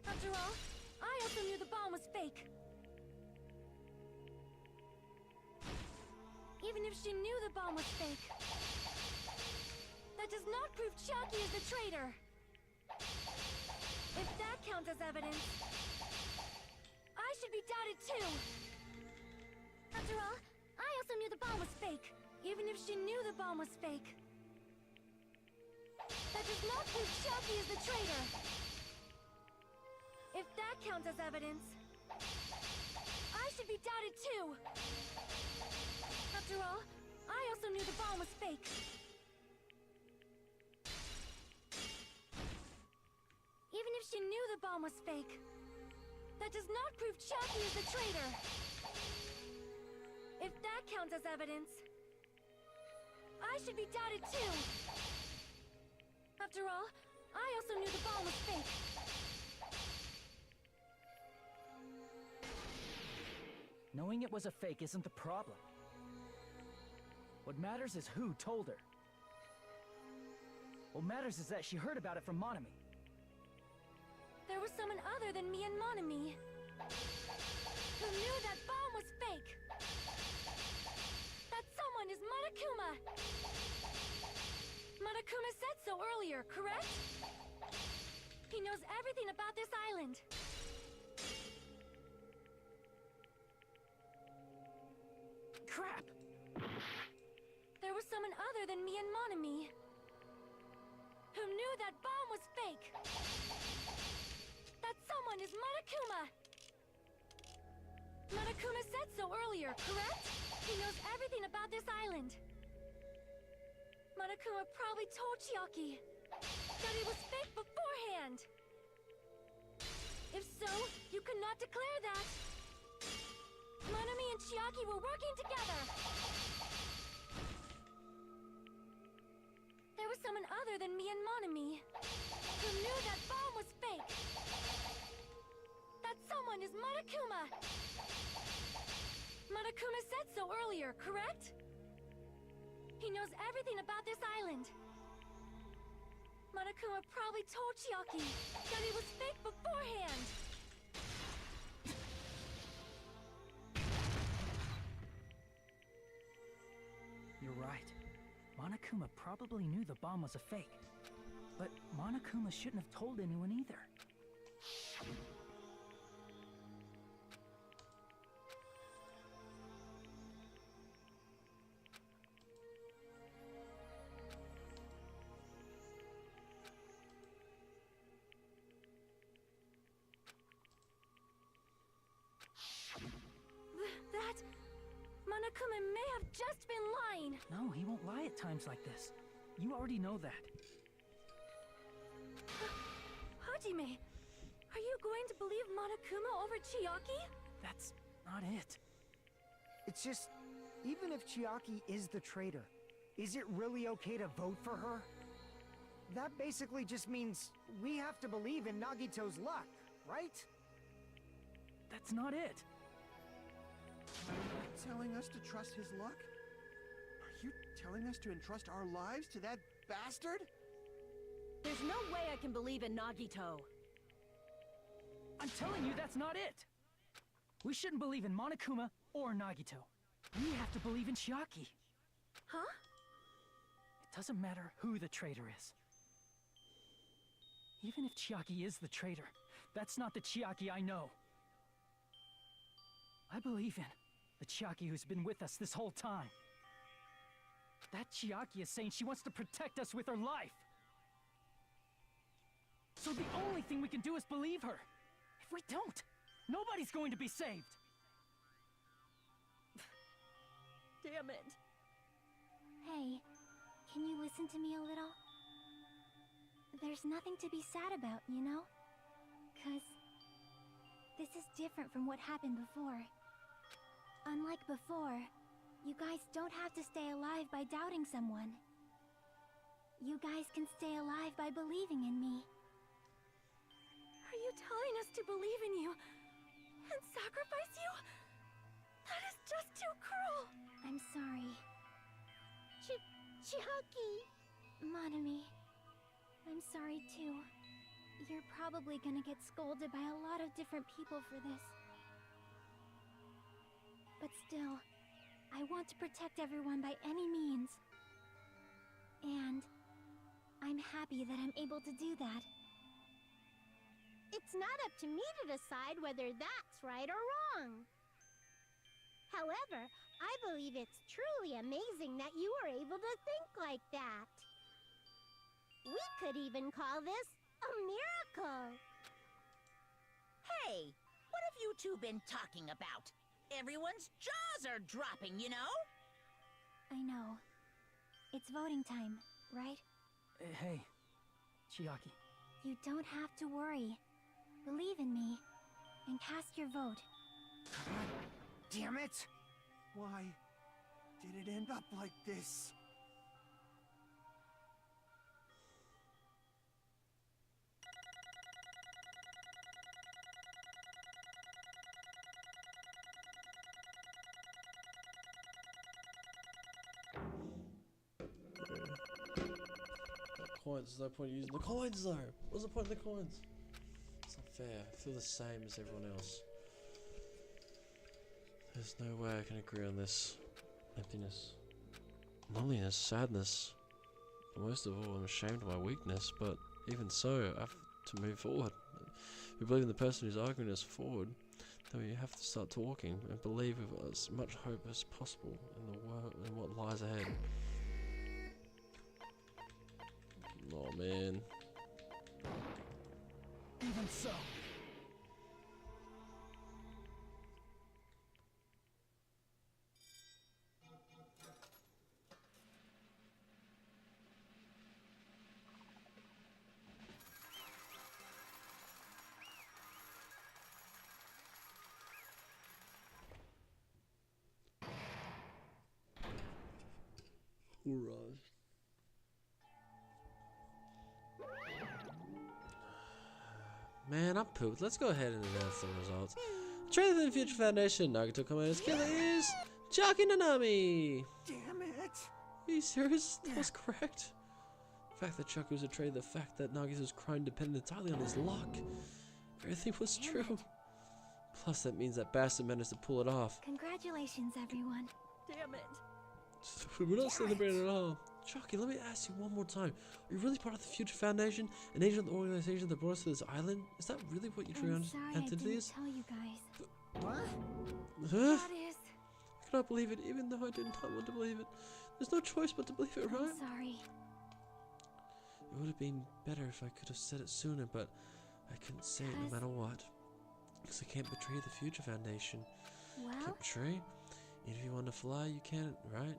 After all, I also knew the bomb was fake. Even if she knew the bomb was fake, that does not prove Chiaki is the traitor. If that counts as evidence, I should be doubted too. After all, I also knew the bomb was fake. Even if she knew the bomb was fake, that does not prove Chiaki is the traitor. If that counts as evidence, I should be doubted too. After all, I also knew the bomb was fake. Even if she knew the bomb was fake, that does not prove Chiaki is the traitor. If that counts as evidence, I should be doubted too. After all, I also knew the bomb was fake.
Knowing it was a fake isn't the problem. What matters is who told her. What matters is that she heard about it from Monami.
There was someone other than me and Monami who knew that bomb was fake. That someone is Monokuma. Monokuma said so earlier, correct? He knows everything about this island.
Crap!
There was someone other than me and Monami who knew that bomb was fake. That someone is Monokuma. Monokuma said so earlier, correct? He knows everything about this island. Monokuma probably told Chiaki that it was fake beforehand. If so, you could not declare that. Monami and Chiaki were working together.
and Monami, who knew that bomb was fake. That someone is Monokuma. Monokuma said so earlier, correct? He knows everything about this island. Monokuma probably told Chiaki that it was fake beforehand.
You're right. Monokuma probably knew the bomb was a fake. But Monokuma shouldn't have told anyone either.
That... Monokuma may have just been lying.
No, he won't lie at times like this. You already know that.
Hajime, are you going to believe Monokuma over Chiaki?
That's not it.
It's just, even if Chiaki is the traitor, is it really okay to vote for her? That basically just means we have to believe in Nagito's luck, right?
That's not it.
Telling us to trust his luck? Are you telling us to entrust our lives to that bastard?
There's no way I can believe in Nagito.
I'm telling you that's not it! We shouldn't believe in Monokuma or Nagito. We have to believe in Chiaki.
Huh?
It doesn't matter who the traitor is. Even if Chiaki is the traitor, that's not the Chiaki I know. I believe in the Chiaki who's been with us this whole time. That Chiaki is saying she wants to protect us with her life. So the only thing we can do is believe her. If we don't, nobody's going to be saved.
Damn it.
Hey, can you listen to me a little? There's nothing to be sad about, you know? 'Cause this is different from what happened before. Unlike before, you guys don't have to stay alive by doubting someone. You guys can stay alive by believing in me.
Are you telling us to believe in you and sacrifice you? That is just too cruel.
I'm sorry.
Chiaki!
Monami, I'm sorry too. You're probably gonna get scolded by a lot of different people for this. But still, I want to protect everyone by any means. And I'm happy that I'm able to do that.
It's not up to me to decide whether that's right or wrong. However, I believe it's truly amazing that you were able to think like that. We could even call this a miracle.
Hey, what have you two been talking about? Everyone's jaws are dropping, you know?
I know. It's voting time, right?
Hey, Chiaki.
You don't have to worry. Believe in me, and cast your vote.
God damn it!
Why did it end up like this?
Coins, there's no point in using the coins though. What's the point of the coins? It's not fair. I feel the same as everyone else. There's no way I can agree on this. Emptiness. Loneliness, sadness. Most of all, I'm ashamed of my weakness, but even so, I have to move forward. If you believe in the person who's arguing us forward, then you have to start talking and believe with as much hope as possible in the world and what lies ahead. Oh man.
Even so.
Alright. Man, I'm pooped. Let's go ahead and announce the results. Trailer for the Future Foundation. Nagato Commander's killer is Chucky Nanami.
Damn it!
Are you serious? That was correct. The fact that Chucky was a traitor, the fact that Nagito's crime depended entirely on his luck. Everything was true. Plus, that means that bastard managed to pull it off.
Congratulations, everyone.
Damn it.
We're not celebrating at all. Chucky, let me ask you one more time. Are you really part of the Future Foundation, an agent of the organization that brought us to this island? Is that really what you truly
I'm sorry I
entity
didn't
is?
tell you guys.
What?
Huh?
That is...
I cannot believe it, even though I did not want to believe it. There's no choice but to believe it, right?
I'm sorry.
It would have been better if I could have said it sooner, but I couldn't say it no matter what. Because I can't betray the Future Foundation.
Well,
Can't betray? If you want to fly, you can't, right?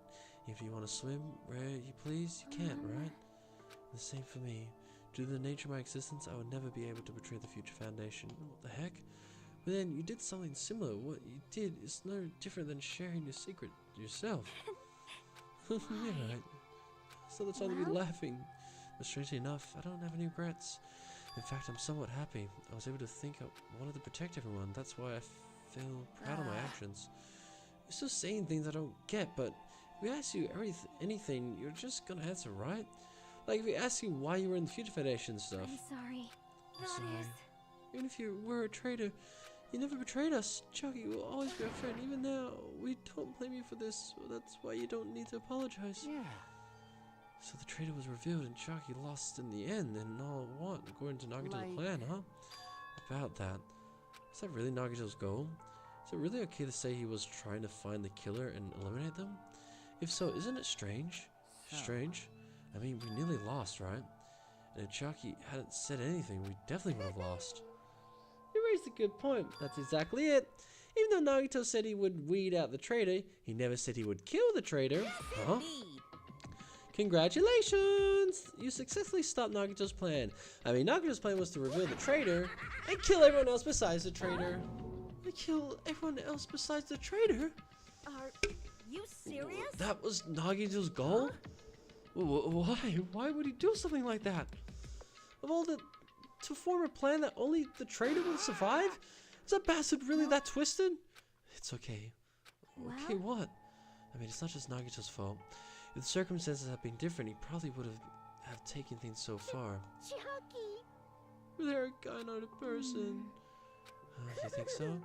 If you want to swim where you please, you can't, right? The same for me. Due to the nature of my existence, I would never be able to betray the Future Foundation. What the heck? But then you did something similar. What you did is no different than sharing your secret yourself. Yeah, right. So the time to be laughing. But strangely enough, I don't have any regrets. In fact, I'm somewhat happy. I was able to think I wanted to protect everyone. That's why I feel proud of my actions. You're still saying things I don't get, but if we ask you anything, you're just gonna answer, right? Like if we ask you why you were in the Future Foundation and stuff.
I'm sorry.
I'm sorry. Even if you were a traitor, you never betrayed us. Chucky will always be our friend. Even now, we don't blame you for this. That's why you don't need to apologize.
Yeah.
So the traitor was revealed and Chucky lost in the end, and all what? According to Nagito's plan, huh? About that. Is that really Nagito's goal? Is it really okay to say he was trying to find the killer and eliminate them? If so, isn't it strange? Strange? I mean, we nearly lost, right? And if Chucky hadn't said anything, we definitely would have lost. You raised a good point. That's exactly it. Even though Nagito said he would weed out the traitor, he never said he would kill the traitor. Huh? Congratulations! You successfully stopped Nagito's plan. I mean, Nagito's plan was to reveal the traitor and kill everyone else besides the traitor. Kill everyone else besides the traitor?
Are you serious?
That was Nagito's goal? Why? Why would he do something like that? Of all to form a plan that only the traitor would survive? Is that bastard really that twisted? It's okay. Okay, what? I mean, it's not just Nagito's fault. If the circumstances had been different, he probably would have taken things so far.
Chucky!
They're a guy, not a person. You think so?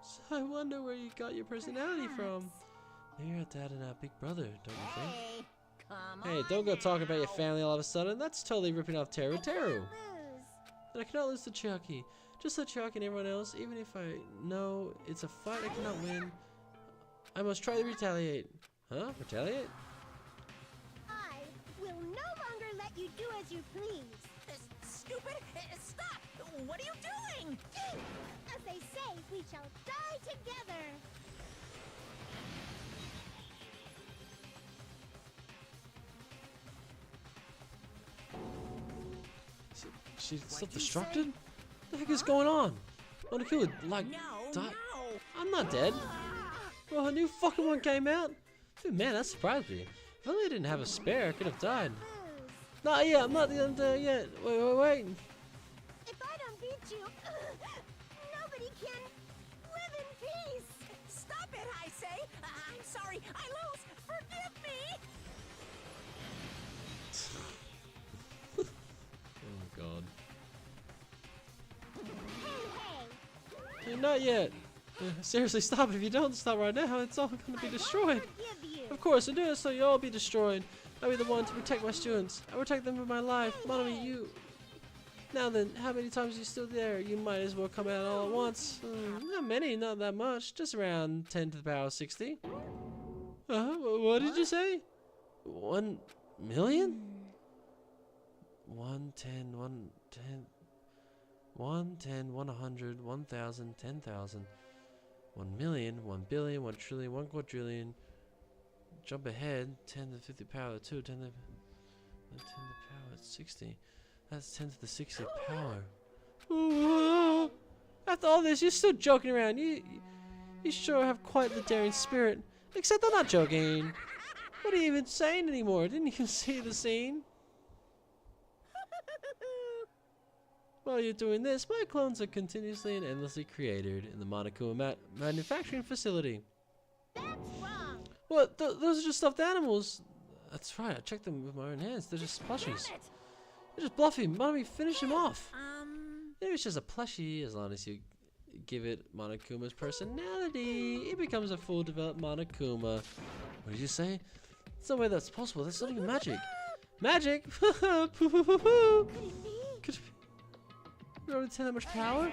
So I wonder where you got your personality from. Maybe you're a dad and a big brother, don't you think? Hey, don't go talking about your family all of a sudden. That's totally ripping off Teru Teru. And I cannot lose to Chucky. Just like Chucky and everyone else, even if I know it's a fight I cannot win, I must try to retaliate. Huh? Retaliate?
I will no longer let you do as you please.
Stupid! Stop! What are you doing?
As they say, we shall die together.
She's self-destructed? What the heck is going on? Monokuma would, like, die. I'm not dead. Well, a new fucking one came out? Dude, man, that surprised me. If only I didn't have a spare, I could have died. Not yet, I'm not the end yet. Wait.
If I don't beat you, nobody can live in peace.
Stop it, I say! I'm sorry, I lose! Forgive me!
Oh god.
Hey.
Not yet. Seriously, stop. If you don't stop right now, it's all gonna be destroyed. Of course, I do it so you'll all be destroyed. I'll be the one to protect my students. I protect them with my life. Monomi, you... Now then, how many times are you still there? You might as well come out all at once. Not many, not that much. Just around 10 to the power 60. What did you say? 1 million? 110, 110... 110, 100, 1,000, 10,000. 1 million, 1 billion, 1 trillion, 1 quadrillion. Jump ahead, 10 to the 50 power 2, 10 to the power 60. That's 10 to the 60 power. After all this, you're still joking around. You sure have quite the daring spirit. Except I'm not joking. What are you even saying anymore? Didn't you see the scene? While you're doing this, my clones are continuously and endlessly created in the Monokuma manufacturing facility.
That's wrong.
What? Those are just stuffed animals. That's right, I checked them with my own hands. They're just plushies. They're just bluffing. Monami, finish him off. Maybe it's just a plushie. As long as you give it Monokuma's personality, it becomes a full developed Monokuma. What did you say? There's no way that's possible. That's not even magic. Magic? Could it be? You don't retain that much power?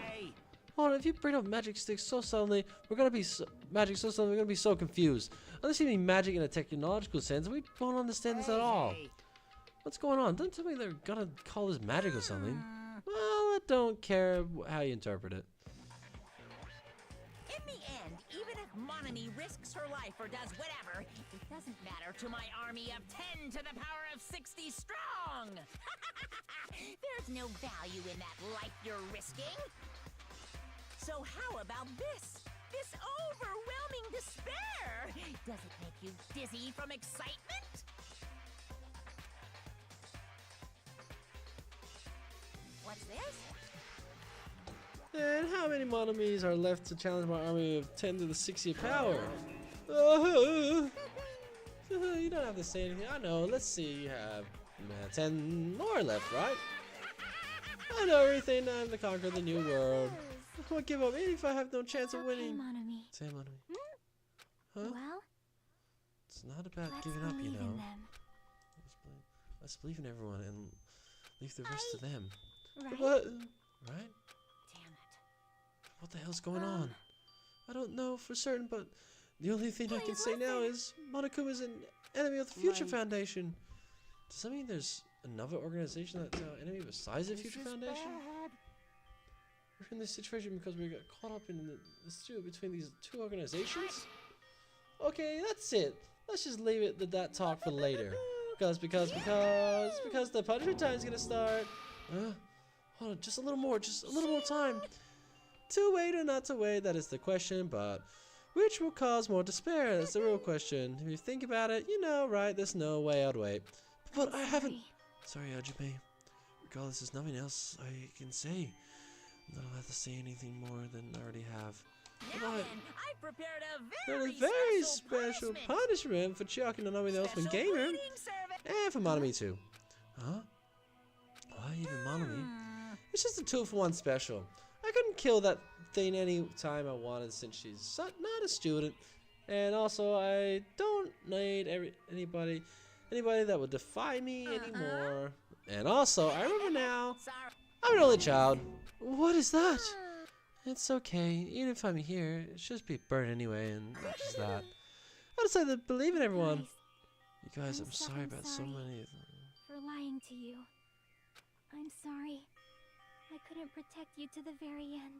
Oh, if you bring up magic sticks so suddenly, we're gonna be so confused. Unless you mean magic in a technological sense, we won't understand this at all. What's going on? Don't tell me they're gonna call this magic or something. Well, I don't care how you interpret it.
In the end, even if Monami risks her life or does whatever, it doesn't matter to my army of 10 to the power of 60 strong! There's no value in that life you're risking. So how about this? This overwhelming despair! Does it make you dizzy from excitement? What's this?
And how many Monamis are left to challenge my army of 10 to the 60th power? You don't have to say anything. I know. Let's see. You have 10 more left, right? I know everything. I'm to conquer the new world. I won't give up even if I have no chance of winning.
Monami.
Say, Monami. Huh?
Well,
It's not about
let's
giving up, you
believe in
know.
them.
Let's believe in everyone and leave the rest to them.
Right?
What? Right?
Damn it.
What the hell's going on? I don't know for certain, but the only thing I can say now is Monokuma is an enemy of the Future Foundation. Does that mean there's another organization that's an enemy besides the Future Foundation? We're in this situation because we got caught up in the stew between these two organizations? Okay, that's it. Let's just leave it to that talk for later. Because the punishment time is gonna start. Hold on, just a little more time. To wait or not to wait, that is the question, but which will cause more despair? That's the real question. If you think about it, you know, right? There's no way I'd wait. But I haven't. Sorry, Hajime. Regardless, there's nothing else I can say. I don't have to say anything more than I already have.
Now then, I prepared
a very special punishment for Chucky and the Ultimate Gamer. And for Monami too. Huh? Why even Monami? It's just a 2-for-1 special. I couldn't kill that thing any time I wanted since she's not a student. And also, I don't need anybody that would defy me anymore. And also, I remember now, I'm an only child. What is that? It's okay. Even if I'm here, it should be burned anyway, and that's just that. I decided to believe in everyone. You guys, I'm sorry about so many of them.
For lying to you. I'm sorry. I couldn't protect you to the very end.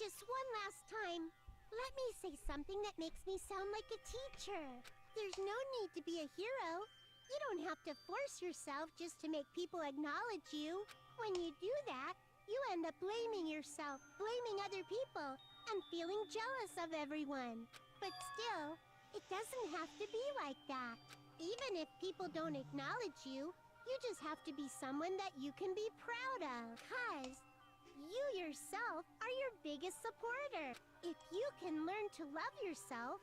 Just one last time, let me say something that makes me sound like a teacher. There's no need to be a hero. You don't have to force yourself just to make people acknowledge you. When you do that, you end up blaming yourself, blaming other people, and feeling jealous of everyone. But still, it doesn't have to be like that. Even if people don't acknowledge you, you just have to be someone that you can be proud of. 'Cause you yourself are your biggest supporter. If you can learn to love yourself,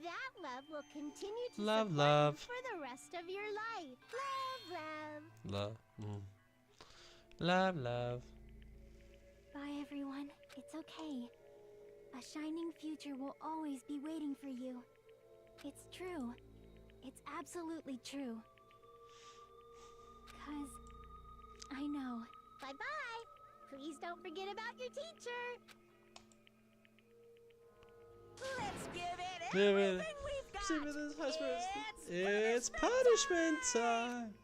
that love will continue to support you for the rest of your life. Love.
Love.
Bye, everyone. It's okay. A shining future will always be waiting for you. It's true. It's absolutely true. 'Cause I know.
Bye-bye. Please don't forget about your teacher.
Let's give it everything we've got.
It's punishment time.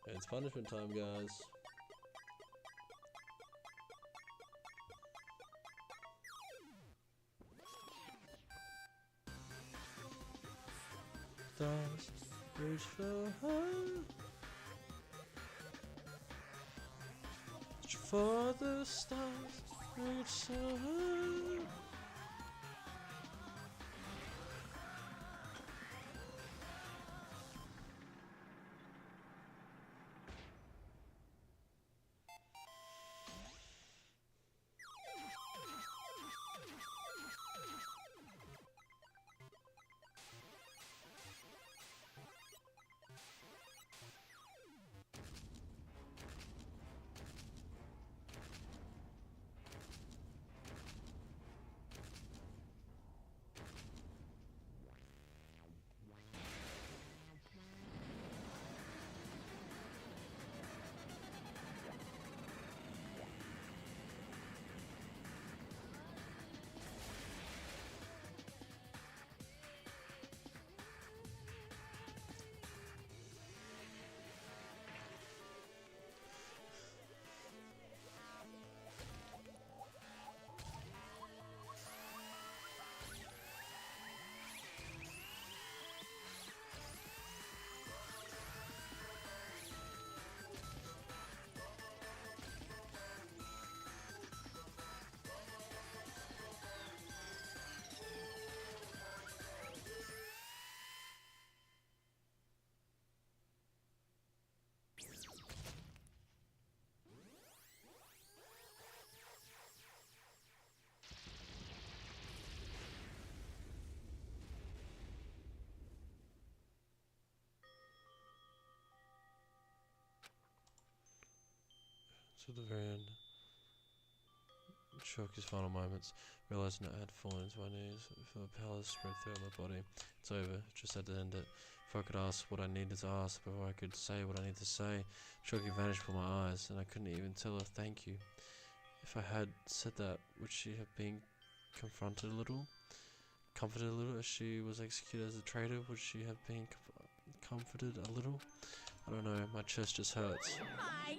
It's punishment time, guys. Stars reach so high. Reach for the stars, reach so high. to the very end. Shook his final moments, realizing I had fallen into my knees. Feel the power spread throughout my body. It's over. Just had to end it. If I could ask what I needed to ask, before I could say what I needed to say, Shoki vanished from my eyes, and I couldn't even tell her thank you. If I had said that, would she have been comforted a little, as she was executed as a traitor? Would she have been comforted a little? I don't know. My chest just hurts.
I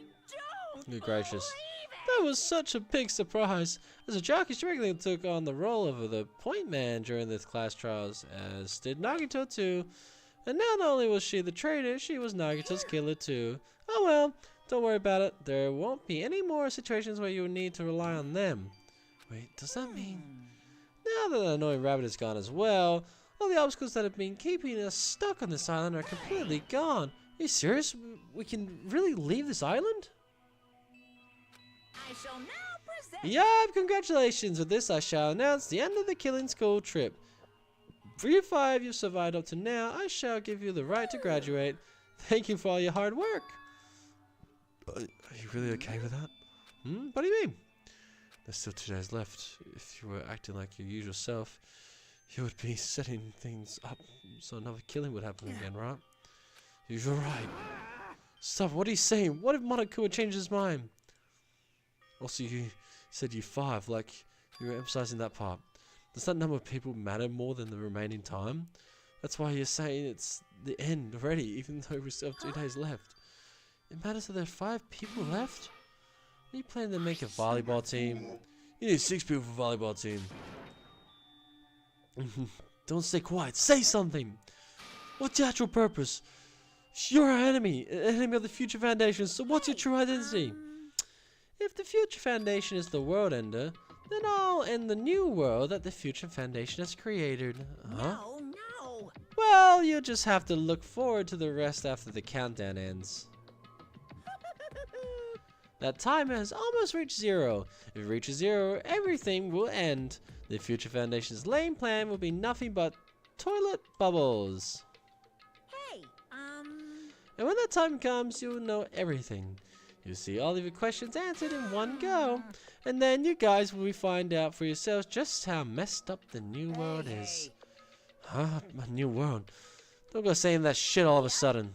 don't
Good gracious.
believe it.
That was such a big surprise. As a jockey, she regularly took on the role of the point man during the class trials, as did Nagito too. And now not only was she the traitor, she was Nagito's killer too. Oh well, don't worry about it. There won't be any more situations where you will need to rely on them. Wait, does that mean... Now that the annoying rabbit is gone as well, all the obstacles that have been keeping us stuck on this island are completely gone. Are you serious? We can really leave this island?
I shall now present.
Yup, congratulations. With this, I shall announce the end of the Killing School trip. For you 5 you've survived up to now, I shall give you the right to graduate. Thank you for all your hard work. Are you really okay with that? What do you mean? There's still 2 days left. If you were acting like your usual self, you would be setting things up so another killing would happen again, right? You're right. Stop, what are you saying? What if Monokuma changed his mind? Also, you said you 5, like you were emphasizing that part. Does that number of people matter more than the remaining time? That's why you're saying it's the end already, even though we still have 2 days left. It matters that there are 5 people left? Are you planning to make a volleyball team? You need 6 people for a volleyball team. Don't stay quiet. Say something. What's your actual purpose? You're our enemy, an enemy of the Future Foundation, so what's your true identity? If the Future Foundation is the world ender, then I'll end the new world that the Future Foundation has created.
No.
Well, you'll just have to look forward to the rest after the countdown ends. That timer has almost reached 0. If it reaches 0, everything will end. The Future Foundation's lame plan will be nothing but toilet bubbles.
Hey,
And when that time comes, you'll know everything. You'll see all of your questions answered in one go. And then you guys will find out for yourselves just how messed up the new world is. Huh? A new world? Don't go saying that shit all of a sudden.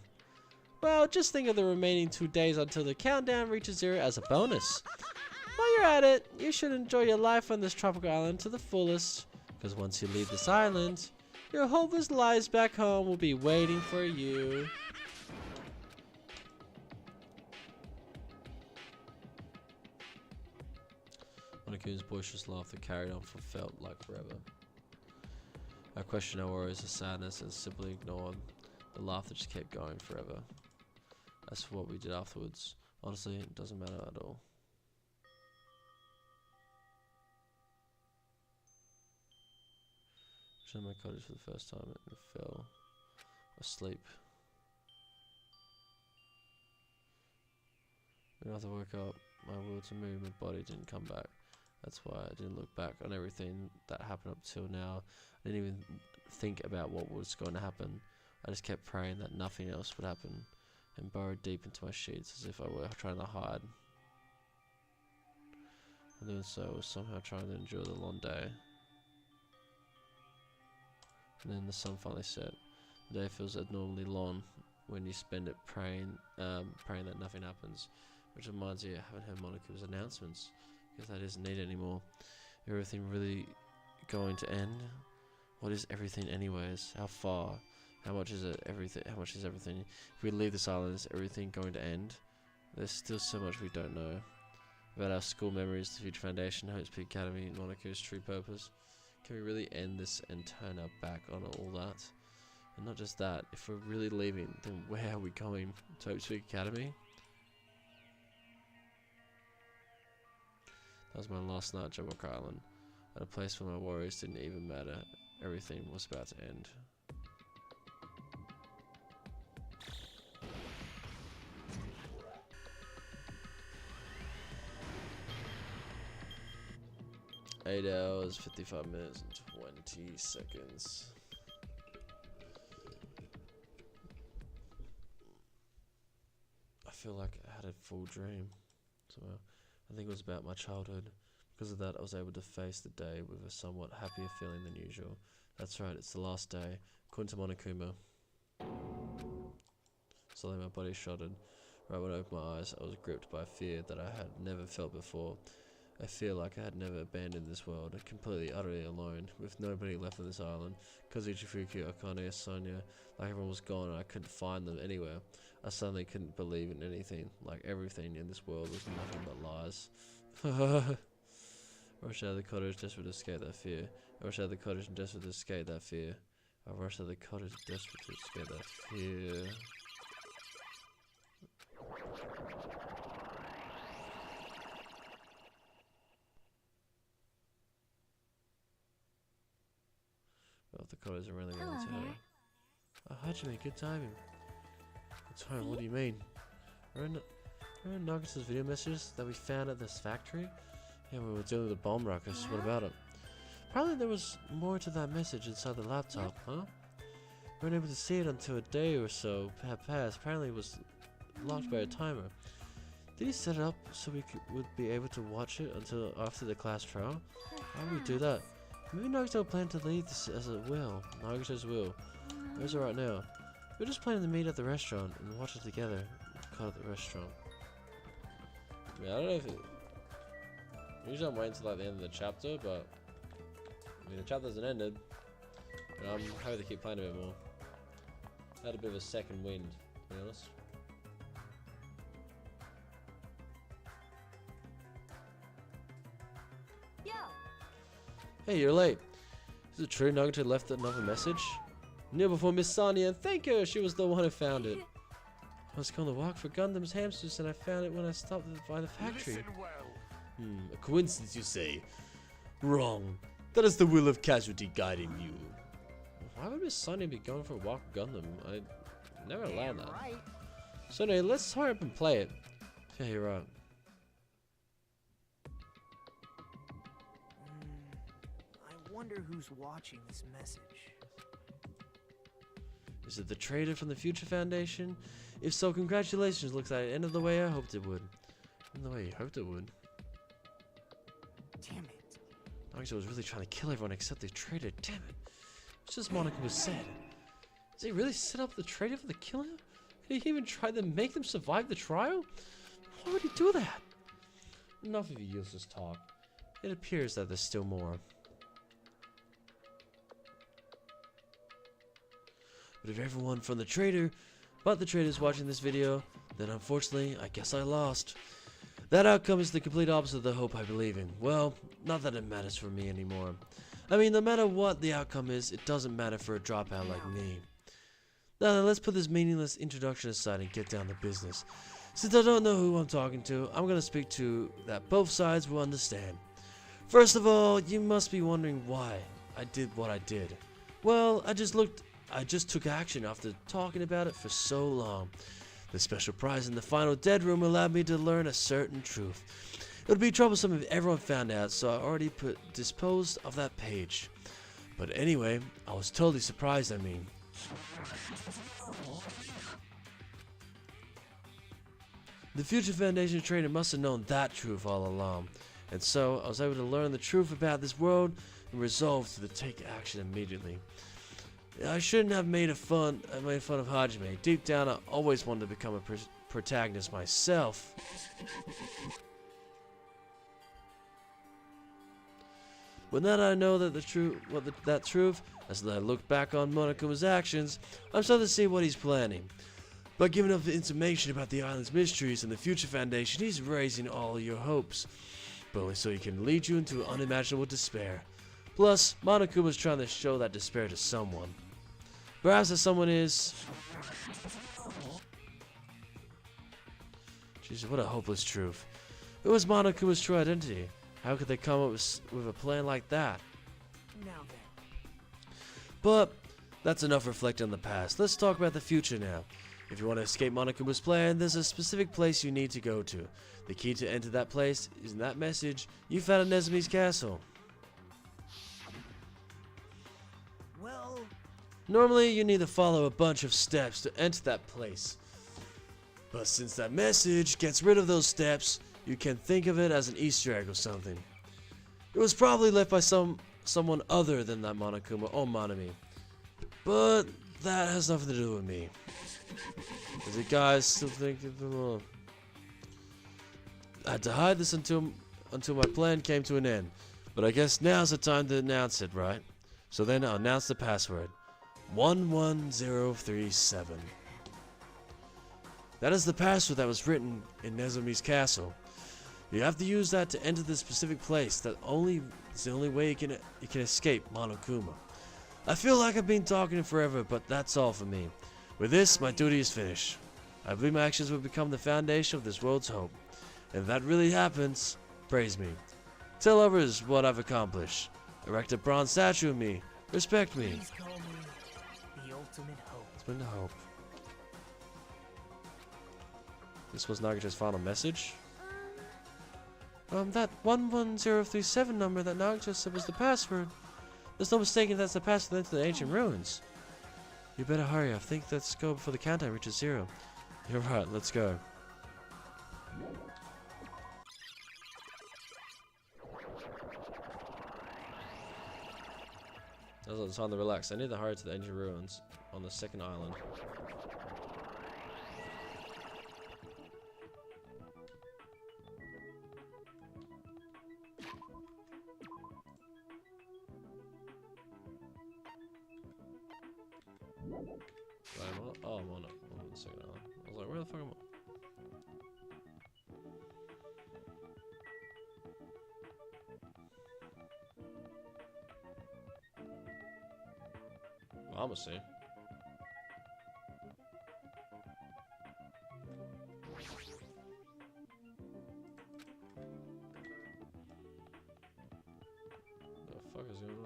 Well, just think of the remaining 2 days until the countdown reaches 0 as a bonus. While you're at it, you should enjoy your life on this tropical island to the fullest. Because once you leave this island, your hopeless lives back home will be waiting for you. Monokuma's boisterous laughter carried on for felt like forever. I questioned our worries of sadness and simply ignored. The laughter just kept going forever. As for what we did afterwards, honestly, it doesn't matter at all. I was in my cottage for the first time and fell asleep. When I woke up, my will to move my body didn't come back. That's why I didn't look back on everything that happened up till now. I didn't even think about what was going to happen. I just kept praying that nothing else would happen, and burrowed deep into my sheets as if I were trying to hide. And doing so, I was somehow trying to endure the long day. And then the sun finally set. The day feels abnormally long when you spend it praying that nothing happens. Which reminds you, I haven't heard Moniku's announcements, because that isn't needed anymore. Everything really going to end? What is everything anyways? How far? How much is it? Everything? How much is everything? If we leave this island, is everything going to end? There's still so much we don't know. About our school memories, the Future Foundation, Hope's Peak Academy, Moniku's true purpose. Can we really end this and turn our back on all that? And not just that, if we're really leaving, then where are we going? To Hope's Peak Academy? That was my last night at Jabberwock Island, at a place where my worries didn't even matter. Everything was about to end. Eight hours, 55 minutes, and 20 seconds. I feel like I had a full dream. Somehow. I think it was about my childhood. Because of that, I was able to face the day with a somewhat happier feeling than usual. That's right, it's the last day. According to Monokuma. Suddenly my body shuddered. Right when I opened my eyes, I was gripped by a fear that I had never felt before. I feel like I had never abandoned this world, completely, utterly alone, with nobody left on this island. Kazuchi, Fuki, Akane, Sonia, like everyone was gone and I couldn't find them anywhere. I suddenly couldn't believe in anything, like everything in this world was nothing but lies. I rushed out of the cottage desperate to escape that fear. I rushed out of the cottage and desperate to escape that fear. I rushed out of the cottage desperate to escape that fear. Well, the cottage are really
Hello
to her.
there.
Oh, Hajime, good timing. Good timing, what do you mean? Remember Nagato's video messages that we found at this factory? Yeah, we were dealing with the bomb rockets. What about it? Apparently there was more to that message inside the laptop, huh? We weren't able to see it until a day or so had passed. Apparently it was locked by a timer. Did he set it up so we would be able to watch it until after the class trial? How would we do that? Maybe Nagato planned to leave this as a will. Nagato's will. Where's it right now? We're just planning to meet at the restaurant and watch it together. Caught at the restaurant. Yeah, I don't know if it... Usually I'm waiting until like the end of the chapter, but... I mean, the chapter hasn't ended. And I'm happy to keep playing a bit more. I had a bit of a second wind, to be honest.
Yo!
Hey, you're late. Is it true Nagato left another message? Knew before Miss Sonia, and thank her! She was the one who found it. I was going to walk for Gundam's hamsters and I found it when I stopped by the factory. A coincidence, you say? Wrong. That is the will of casualty guiding you. Why would Miss Sonia be going for a walk with Gundam? I never allowed that.
Right.
So anyway, let's hurry up and play it. Yeah, you're right.
I wonder who's watching this message.
Is it the trader from the Future Foundation? If so, congratulations. Looks like it ended the way I hoped it would. In the way you hoped it would.
Damn it.
Nagato was really trying to kill everyone except the trader. Damn it. It's just Monica was said. Does he really set up the trader for the killing? Did he even try to make them survive the trial? Why would he do that? Enough of your useless talk. It appears that there's still more. But if everyone from the trader, but the trader's watching this video, then unfortunately, I guess I lost. That outcome is the complete opposite of the hope I believe in. Well, not that it matters for me anymore. I mean, no matter what the outcome is, it doesn't matter for a dropout like me. Now then, let's put this meaningless introduction aside and get down to business. Since I don't know who I'm talking to, I'm going to speak to that both sides will understand. First of all, you must be wondering why I did what I did. Well, I just took action after talking about it for so long. The special prize in the final dead room allowed me to learn a certain truth. It would be troublesome if everyone found out, so I already disposed of that page. But anyway, I was totally surprised, I mean. The Future Foundation trader must have known that truth all along. And so, I was able to learn the truth about this world and resolved to take action immediately. I shouldn't have made fun of Hajime. Deep down, I always wanted to become a protagonist myself. But now that I know that that truth, as I look back on Monokuma's actions, I'm starting to see what he's planning. By giving up the information about the island's mysteries and the Future Foundation, he's raising all your hopes, but only so he can lead you into unimaginable despair. Plus, Monokuma's trying to show that despair to someone. Perhaps that someone is... Jesus, what a hopeless truth. Who was Monokuma's true identity? How could they come up with a plan like that?
Now then.
But that's enough reflecting on the past. Let's talk about the future now. If you want to escape Monokuma's plan, there's a specific place you need to go to. The key to enter that place is in that message you found at Nezumi's castle.
Well...
Normally, you need to follow a bunch of steps to enter that place. But since that message gets rid of those steps, you can think of it as an Easter egg or something. It was probably left by someone other than that Monokuma or Manami. But that has nothing to do with me. Is it guys still thinking I had to hide this until my plan came to an end. But I guess now's the time to announce it, right? So then I'll announce the password. 11037. That is the password that was written in Nezumi's castle. You have to use that to enter the specific place. It's the only way you can escape Monokuma. I feel like I've been talking forever, but that's all for me. With this, my duty is finished. I believe my actions will become the foundation of this world's hope. And if that really happens, praise me. Tell others what I've accomplished. Erect a bronze statue of me. Respect me.
Please call me the ultimate hope.
It's been the hope. This was Nagito's final message. That 11037 number that Nagito said was the password. There's no mistaking that's the password into the ancient ruins. You better hurry. I think let's go before the countdown reaches 0. You're right. Let's go. That was the time to relax. I need to hurry to the ancient ruins on the second island. Oh, I'm on the second island. I was like, where the fuck am I? Well, I'ma see. The fuck is going on?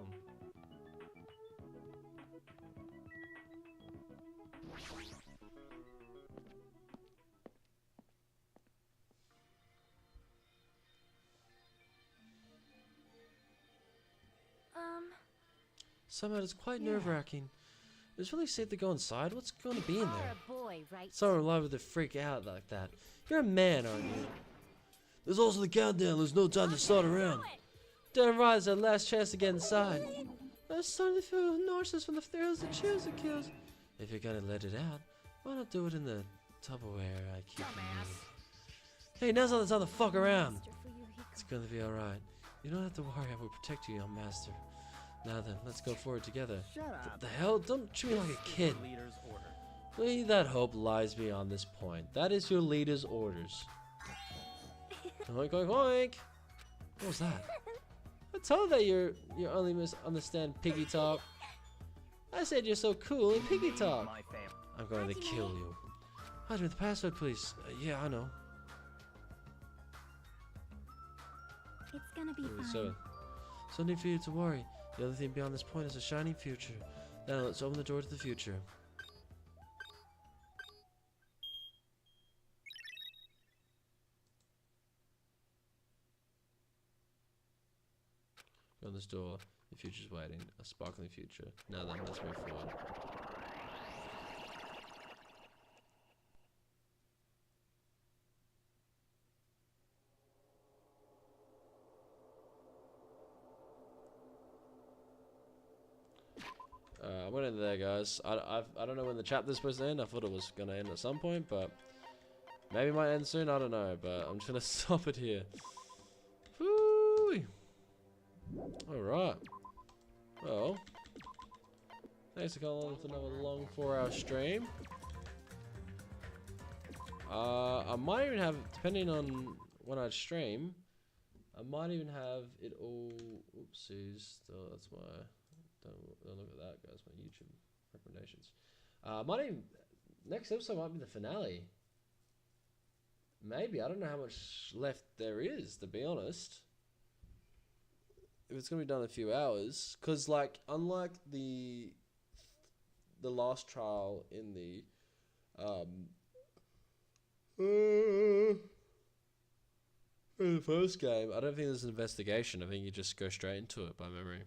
Somehow it's quite nerve-wracking. It's really safe to go inside. What's going to be in there?
A boy, right?
So liable to freak out like that. You're a man, aren't you? There's also the countdown. There's no time to start around. Damn right, it's our last chance to get inside. I'm starting to feel nauseous from the thrills that choose the kills. If you're gonna let it out, why not do it in the Tupperware I keep in me? Hey, now's not the time to fuck around. It's gonna be alright. You don't have to worry. I will protect you, young master. Now then, let's go forward together.
Shut up.
The hell? Don't treat me like a kid.
Leader's order.
Believe that hope lies beyond this point. That is your leader's orders. Oink, oink, oink. What was that? I told that you only misunderstand piggy talk. I said you're so cool in piggy talk.
My family.
I'm going to kill you. Hide me the password, please. Yeah, I know.
It's gonna be fine.
37. So no need for you to worry. The only thing beyond this point is a shining future. Now let's open the door to the future. Go on this door. The future's waiting. A sparkling future. Now then, let's move forward. I'm gonna end there, guys. I don't know when the chapter's supposed to end. I thought it was gonna end at some point, but maybe it might end soon. I don't know, but I'm just gonna stop it here. Woo! All right. Well, thanks for coming along to another long 4-hour stream. I might even have, depending on when I stream, I might even have it all. Oopsies. That's why. Don't look at that, guys. My YouTube recommendations. Might even, next episode might be the finale. Maybe. I don't know how much left there is, to be honest. If it's gonna be done in a few hours, because like unlike the last trial in the in the first game, I don't think there's an investigation. I think you just go straight into it by memory.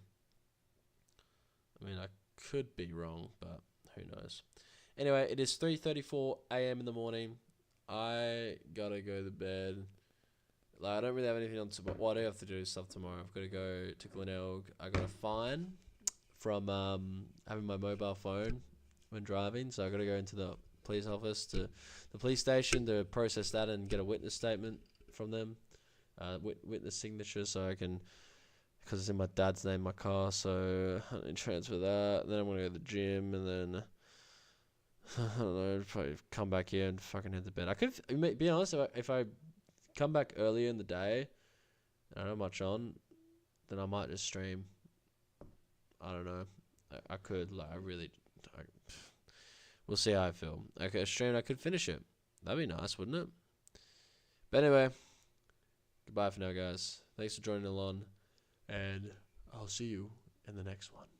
I mean, I could be wrong, but who knows. Anyway, it is 3:34 a.m. in the morning. I gotta go to bed. Like, I don't really have anything on tomorrow. Well, I do have to do stuff tomorrow. I've got to go to Glenelg. I got a fine from having my mobile phone when driving, so I got to go into the police office, to the police station, to process that and get a witness statement from them, witness signature, so I can, because it's in my dad's name, my car, so I need to transfer that. And then I'm gonna go to the gym, and then I don't know, probably come back here and fucking head to bed. I could be honest, if I come back earlier in the day, I don't have much on, then I might just stream. I don't know. I could, like, we'll see how I feel. Okay, stream, I could finish it. That'd be nice, wouldn't it? But anyway, goodbye for now, guys. Thanks for joining along, and I'll see you in the next one.